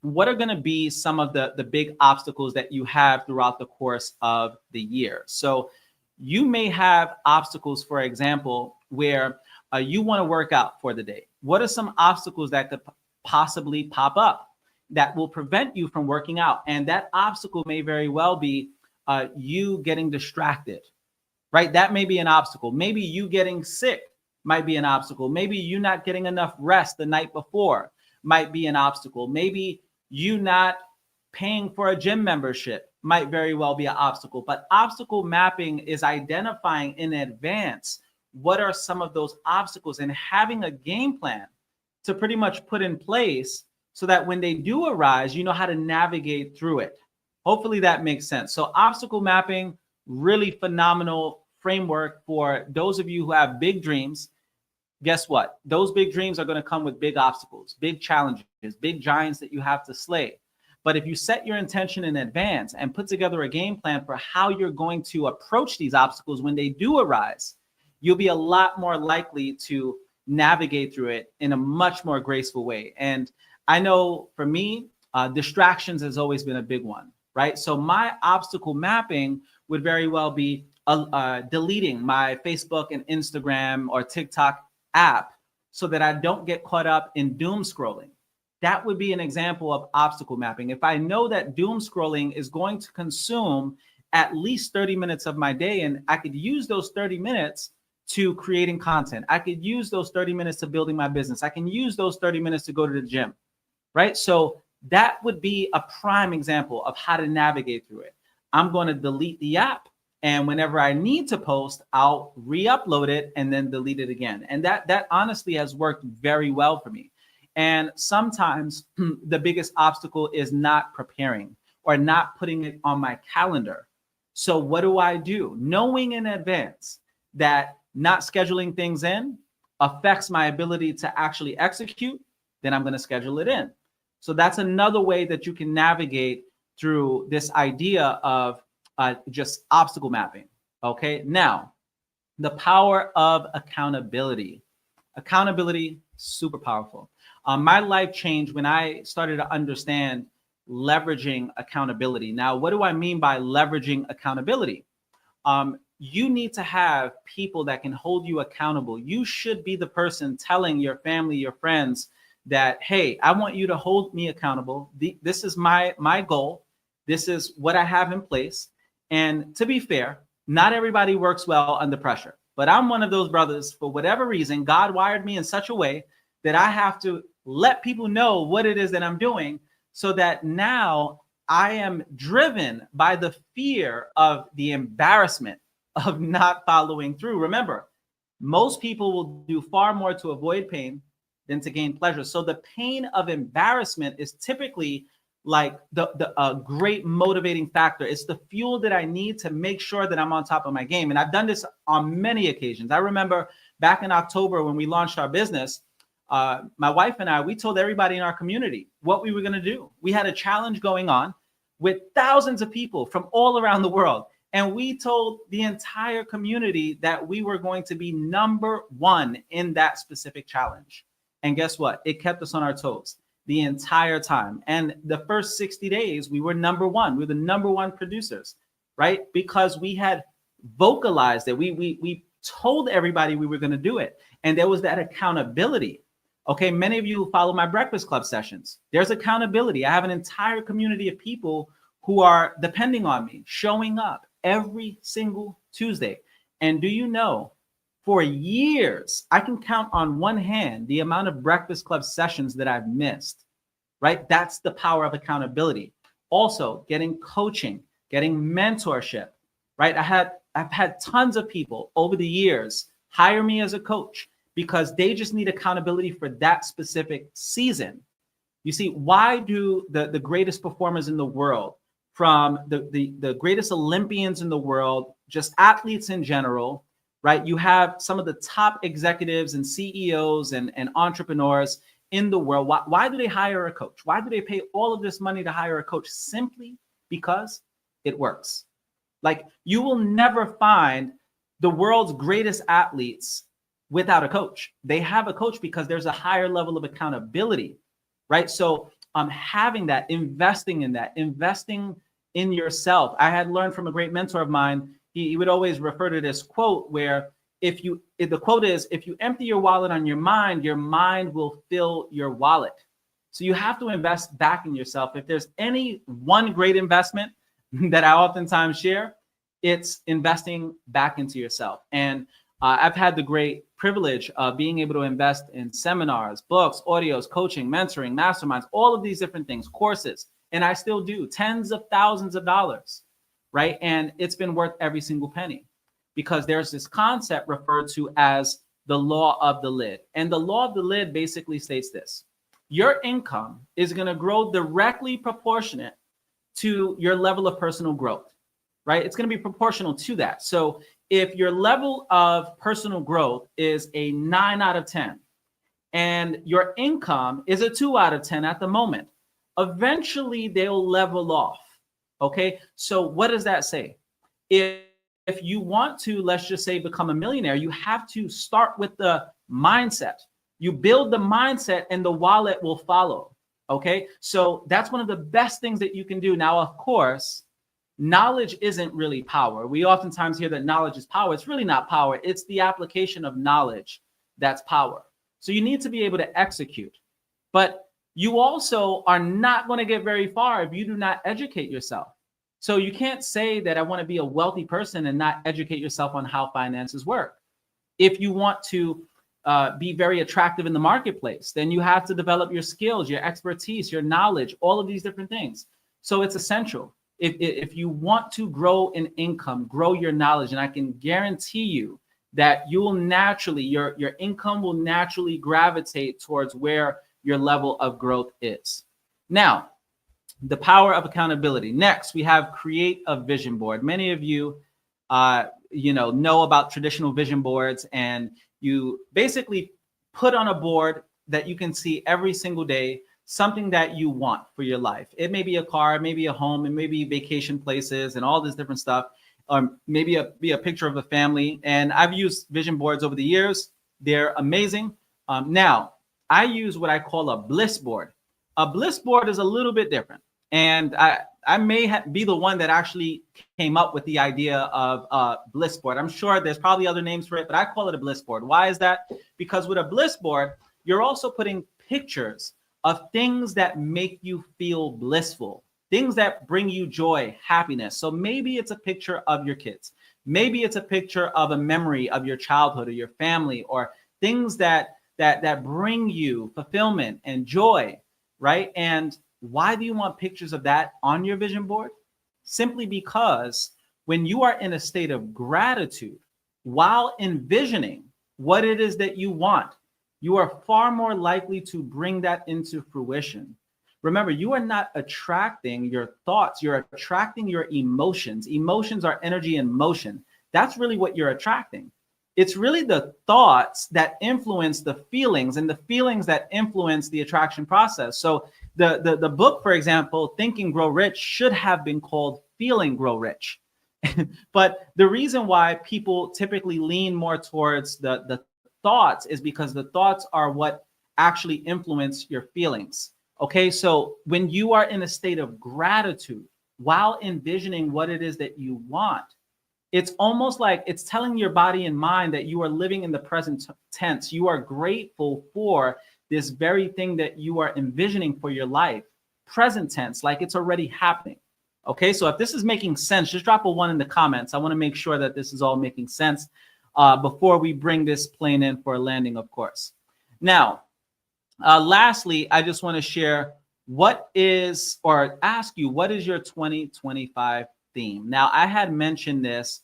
what are going to be some of the big obstacles that you have throughout the course of the year. So you may have obstacles, for example, where you want to work out for the day. What are some obstacles that could possibly pop up? that will prevent you from working out. And that obstacle may very well be you getting distracted, right? That may be an obstacle. Maybe you getting sick might be an obstacle. Maybe you not getting enough rest the night before might be an obstacle. Maybe you not paying for a gym membership might very well be an obstacle. But obstacle mapping is identifying in advance what are some of those obstacles and having a game plan to pretty much put in place so that when they do arise, you know how to navigate through it. Hopefully that makes sense. So obstacle mapping, really phenomenal framework for those of you who have big dreams. Guess what? Those big dreams are going to come with big obstacles, big challenges, big giants that you have to slay. But if you set your intention in advance and put together a game plan for how you're going to approach these obstacles when they do arise, you'll be a lot more likely to navigate through it in a much more graceful way. And I know for me, distractions has always been a big one, right? So my obstacle mapping would very well be deleting my Facebook and Instagram or TikTok app so that I don't get caught up in doom scrolling. That would be an example of obstacle mapping. If I know that doom scrolling is going to consume at least 30 minutes of my day, and I could use those 30 minutes to creating content. I could use those 30 minutes to building my business. I can use those 30 minutes to go to the gym, right? So that would be a prime example of how to navigate through it. I'm going to delete the app. And whenever I need to post, I'll re-upload it and then delete it again. And that honestly has worked very well for me. And sometimes the biggest obstacle is not preparing or not putting it on my calendar. So what do? Knowing in advance that not scheduling things in affects my ability to actually execute, then I'm going to schedule it in. So that's another way that you can navigate through this idea of just obstacle mapping. Okay. Now, the power of accountability. Accountability, super powerful. My life changed when I started to understand leveraging accountability. Now, what do I mean by leveraging accountability? You need to have people that can hold you accountable. You should be the person telling your family, your friends that, hey, I want you to hold me accountable. This is my goal. This is what I have in place. And to be fair, not everybody works well under pressure. But I'm one of those brothers, for whatever reason, God wired me in such a way that I have to let people know what it is that I'm doing so that now I am driven by the fear of the embarrassment of not following through. Remember, most people will do far more to avoid pain than to gain pleasure. So the pain of embarrassment is typically like the great motivating factor. It's the fuel that I need to make sure that I'm on top of my game. And I've done this on many occasions. I remember back in October when we launched our business, my wife and I, we told everybody in our community what we were going to do. We had a challenge going on with thousands of people from all around the world. And we told the entire community that we were going to be number one in that specific challenge. And guess what? It kept us on our toes the entire time. And the first 60 days, we were number one. We were the number one producers, right? Because we had vocalized it. We told everybody we were going to do it. And there was that accountability. Okay, many of you who follow my Breakfast Club sessions, there's accountability. I have an entire community of people who are depending on me, showing up every single Tuesday. And do you know, for years, I can count on one hand the amount of Breakfast Club sessions that I've missed, right? That's the power of accountability. Also, getting coaching, getting mentorship, right? I've had tons of people over the years hire me as a coach because they just need accountability for that specific season. You see, why do the greatest performers in the world, from the greatest Olympians in the world, just athletes in general, right? You have some of the top executives and CEOs and entrepreneurs in the world. Why do they hire a coach? Why do they pay all of this money to hire a coach? Simply because it works. Like, you will never find the world's greatest athletes without a coach. They have a coach because there's a higher level of accountability, right? So having that, investing in yourself. I had learned from a great mentor of mine. He would always refer to this quote where if you empty your wallet on your mind will fill your wallet. So you have to invest back in yourself. If there's any one great investment that I oftentimes share, it's investing back into yourself. And I've had the great privilege of being able to invest in seminars, books, audios, coaching, mentoring, masterminds, all of these different things, courses. And I still do tens of thousands of dollars, right? And it's been worth every single penny, because there's this concept referred to as the law of the lid. And the law of the lid basically states this: your income is going to grow directly proportionate to your level of personal growth, right? It's going to be proportional to that. So if your level of personal growth is a 9 out of 10 and your income is a 2 out of 10 at the moment, eventually they'll level off. Okay. So what does that say? If you want to, let's just say, become a millionaire, you have to start with the mindset. You build the mindset and the wallet will follow. Okay. So that's one of the best things that you can do. Now, of course, knowledge isn't really power. We oftentimes hear that knowledge is power. It's really not power. It's the application of knowledge that's power. So you need to be able to execute. But you also are not going to get very far if you do not educate yourself. So you can't say that I want to be a wealthy person and not educate yourself on how finances work. If you want to be very attractive in the marketplace, then you have to develop your skills, your expertise, your knowledge, all of these different things. So it's essential. If you want to grow in income, grow your knowledge, and I can guarantee you that you will naturally, your income will naturally gravitate towards where your level of growth is. Now, the power of accountability. Next, we have create a vision board. Many of you, know about traditional vision boards, and you basically put on a board that you can see every single day something that you want for your life. It may be a car, it may be a home, it may be vacation places and all this different stuff. Maybe be a picture of a family. And I've used vision boards over the years. They're amazing. Now, I use what I call a bliss board. A bliss board is a little bit different. And I may be the one that actually came up with the idea of a bliss board. I'm sure there's probably other names for it, but I call it a bliss board. Why is that? Because with a bliss board, you're also putting pictures of things that make you feel blissful, things that bring you joy, happiness. So maybe it's a picture of your kids. Maybe it's a picture of a memory of your childhood or your family, or things that bring you fulfillment and joy, right? And why do you want pictures of that on your vision board? Simply because when you are in a state of gratitude while envisioning what it is that you want, you are far more likely to bring that into fruition. Remember, you are not attracting your thoughts, you're attracting your emotions. Emotions are energy in motion. That's really what you're attracting. It's really the thoughts that influence the feelings, and the feelings that influence the attraction process. So the book, for example, Think and Grow Rich, should have been called Feel and Grow Rich. But the reason why people typically lean more towards the thoughts is because the thoughts are what actually influence your feelings. Okay, so when you are in a state of gratitude while envisioning what it is that you want, it's almost like it's telling your body and mind that you are living in the present tense. You are grateful for this very thing that you are envisioning for your life. Present tense, like it's already happening. Okay, so if this is making sense, just drop a 1 in the comments. I want to make sure that this is all making sense before we bring this plane in for a landing, of course. Now, lastly, I just want to share ask you, what is your 2025 theme? Now, I had mentioned this,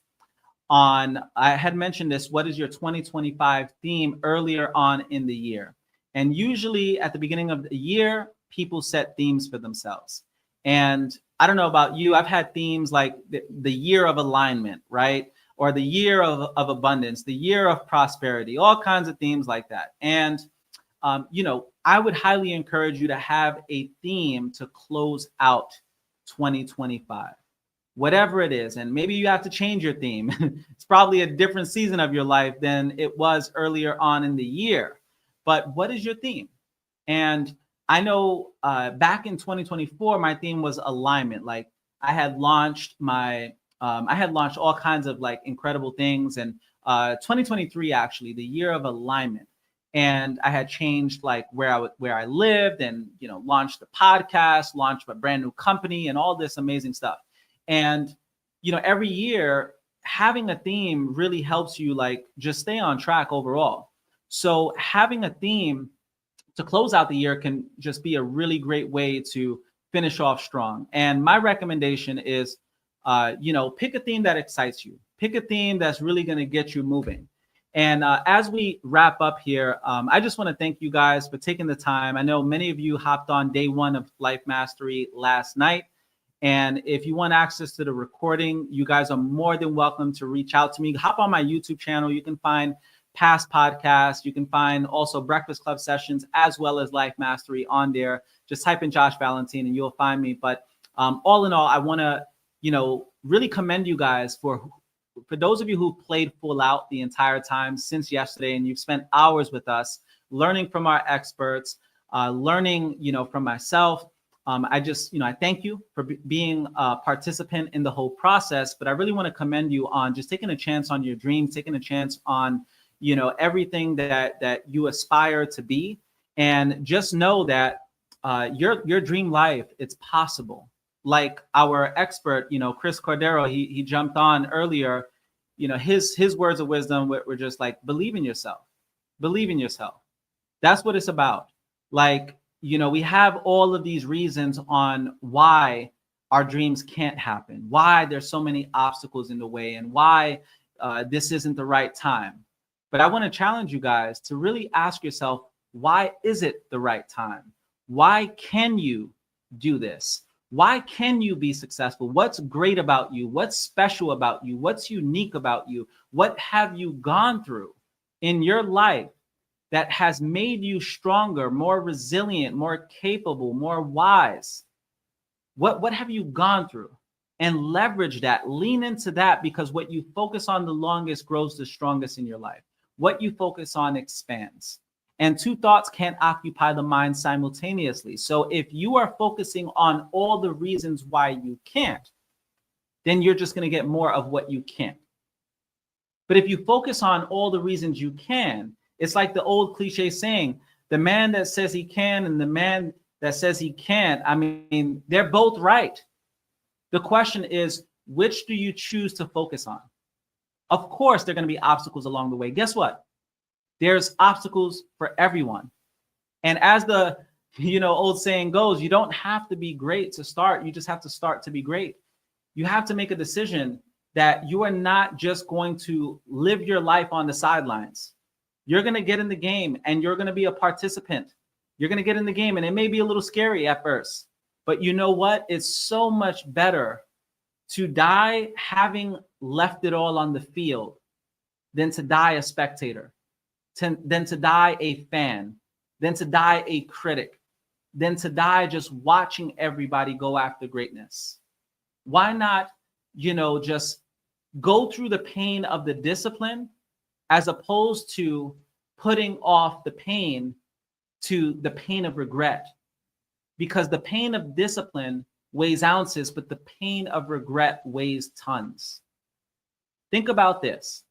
what is your 2025 theme earlier on in the year. And usually at the beginning of the year, people set themes for themselves. And I don't know about you, I've had themes like the year of alignment, right? Or the year of abundance, the year of prosperity, all kinds of themes like that. And, I would highly encourage you to have a theme to close out 2025, whatever it is. And maybe you have to change your theme. It's probably a different season of your life than it was earlier on in the year. But what is your theme? And I know back in 2024, my theme was alignment. Like I had launched all kinds of like incredible things. And 2023, actually, the year of alignment. and I had changed like where I lived, and launched the podcast, launched a brand new company, and all this amazing stuff. And every year having a theme really helps you like just stay on track overall. So having a theme to close out the year can just be a really great way to finish off strong. And my recommendation is, pick a theme that excites you. Pick a theme that's really going to get you moving. And as we wrap up here, I just want to thank you guys for taking the time. I know many of you hopped on day one of Life Mastery last night. And if you want access to the recording, you guys are more than welcome to reach out to me. Hop on my YouTube channel. You can find past podcasts. You can find also Breakfast Club sessions as well as Life Mastery on there. Just type in Josh Valentine and you'll find me. But all in all, I want to, really commend you guys for those of you who played full out the entire time since yesterday, and you've spent hours with us learning from our experts, learning, from myself. I just, I thank you for being a participant in the whole process, but I really want to commend you on just taking a chance on your dreams, taking a chance on, everything that you aspire to be. And just know that your dream life, it's possible. Like our expert, Chris Cordero, he jumped on earlier, his words of wisdom were just like, believe in yourself. Believe in yourself. That's what it's about. Like, we have all of these reasons on why our dreams can't happen, why there's so many obstacles in the way, and why this isn't the right time. But I want to challenge you guys to really ask yourself, why is it the right time? Why can you do this? Why can you be successful? What's great about you? What's special about you? What's unique about you? What have you gone through in your life that has made you stronger, more resilient, more capable, more wise? What have you gone through? And leverage that, lean into that, because what you focus on the longest grows the strongest in your life. What you focus on expands. And two thoughts can't occupy the mind simultaneously. So if you are focusing on all the reasons why you can't, then you're just going to get more of what you can't. But if you focus on all the reasons you can, it's like the old cliche saying, the man that says he can and the man that says he can't, I mean, they're both right. The question is, which do you choose to focus on? Of course, there are going to be obstacles along the way. Guess what? There's obstacles for everyone. And as the old saying goes, you don't have to be great to start. You just have to start to be great. You have to make a decision that you are not just going to live your life on the sidelines. You're going to get in the game and you're going to be a participant. You're going to get in the game, and it may be a little scary at first, but you know what? It's so much better to die having left it all on the field than to die a spectator, than to die a fan, than to die a critic, than to die just watching everybody go after greatness. Why not, just go through the pain of the discipline as opposed to putting off the pain to the pain of regret? Because the pain of discipline weighs ounces, but the pain of regret weighs tons. Think about this.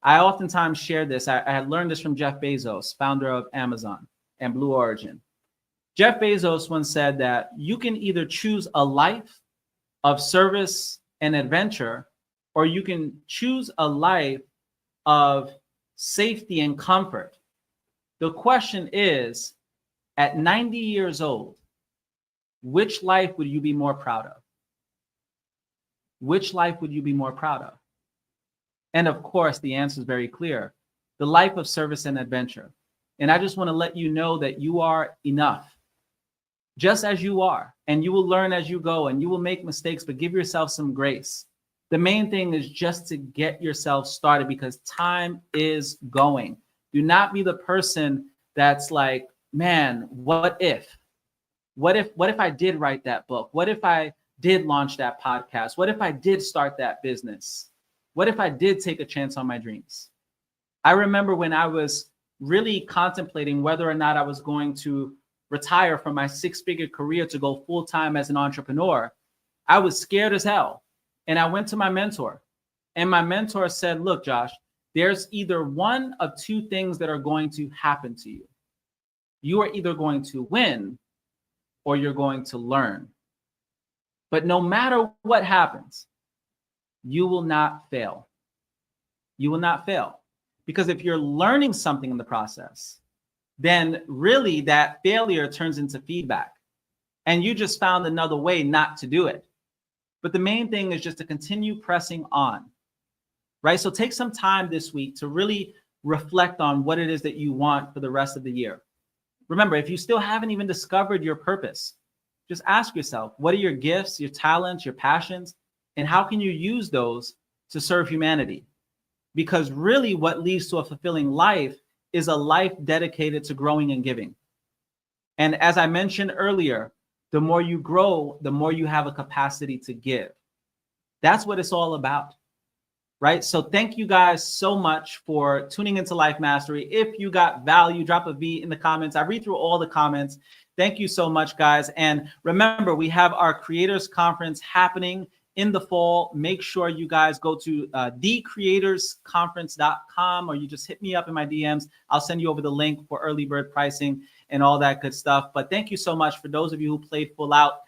I oftentimes share this. I had learned this from Jeff Bezos, founder of Amazon and Blue Origin. Jeff Bezos once said that you can either choose a life of service and adventure, or you can choose a life of safety and comfort. The question is, at 90 years old, which life would you be more proud of? Which life would you be more proud of? And of course, the answer is very clear. The life of service and adventure. And I just want to let you know that you are enough, just as you are. And you will learn as you go, and you will make mistakes, but give yourself some grace. The main thing is just to get yourself started, because time is going. Do not be the person that's like, man, what if? What if I did write that book? What if I did launch that podcast? What if I did start that business? What if I did take a chance on my dreams? I remember when I was really contemplating whether or not I was going to retire from my six-figure career to go full-time as an entrepreneur, I was scared as hell. And I went to my mentor, and my mentor said, look, Josh, there's either one of two things that are going to happen to you. You are either going to win or you're going to learn. But no matter what happens, you will not fail. You will not fail. Because if you're learning something in the process, then really that failure turns into feedback. And you just found another way not to do it. But the main thing is just to continue pressing on, right? So take some time this week to really reflect on what it is that you want for the rest of the year. Remember, if you still haven't even discovered your purpose, just ask yourself, what are your gifts, your talents, your passions, and how can you use those to serve humanity? Because really what leads to a fulfilling life is a life dedicated to growing and giving. And as I mentioned earlier, the more you grow, the more you have a capacity to give. That's what it's all about, right? So thank you guys so much for tuning into Life Mastery. If you got value, drop a V in the comments. I read through all the comments. Thank you so much, guys. And remember, we have our Creators Conference happening in the fall. Make sure you guys go to thecreatorsconference.com, or you just hit me up in my DMs. I'll send you over the link for early bird pricing and all that good stuff. But thank you so much for those of you who played full out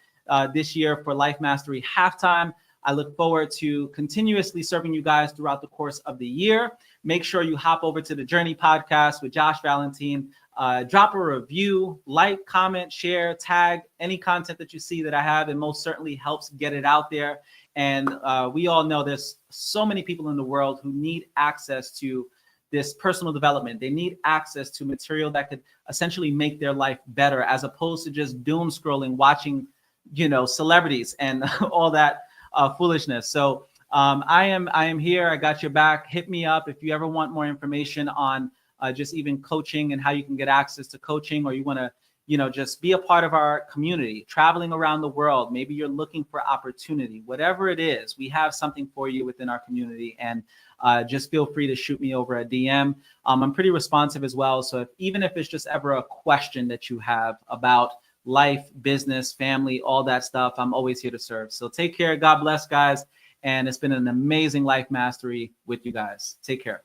this year for Life Mastery Halftime. I look forward to continuously serving you guys throughout the course of the year. Make sure you hop over to the Journey podcast with Josh Valentine. Drop a review, like, comment, share, tag any content that you see that I have. It most certainly helps get it out there. And we all know there's so many people in the world who need access to this personal development. They need access to material that could essentially make their life better, as opposed to just doom scrolling, watching, celebrities and all that foolishness. So I am here. I got your back. Hit me up if you ever want more information on just even coaching and how you can get access to coaching, or you want to, just be a part of our community, traveling around the world. Maybe you're looking for opportunity, whatever it is, we have something for you within our community. And just feel free to shoot me over a DM. I'm pretty responsive as well. So even if it's just ever a question that you have about life, business, family, all that stuff, I'm always here to serve. So take care. God bless, guys. And it's been an amazing Life Mastery with you guys. Take care.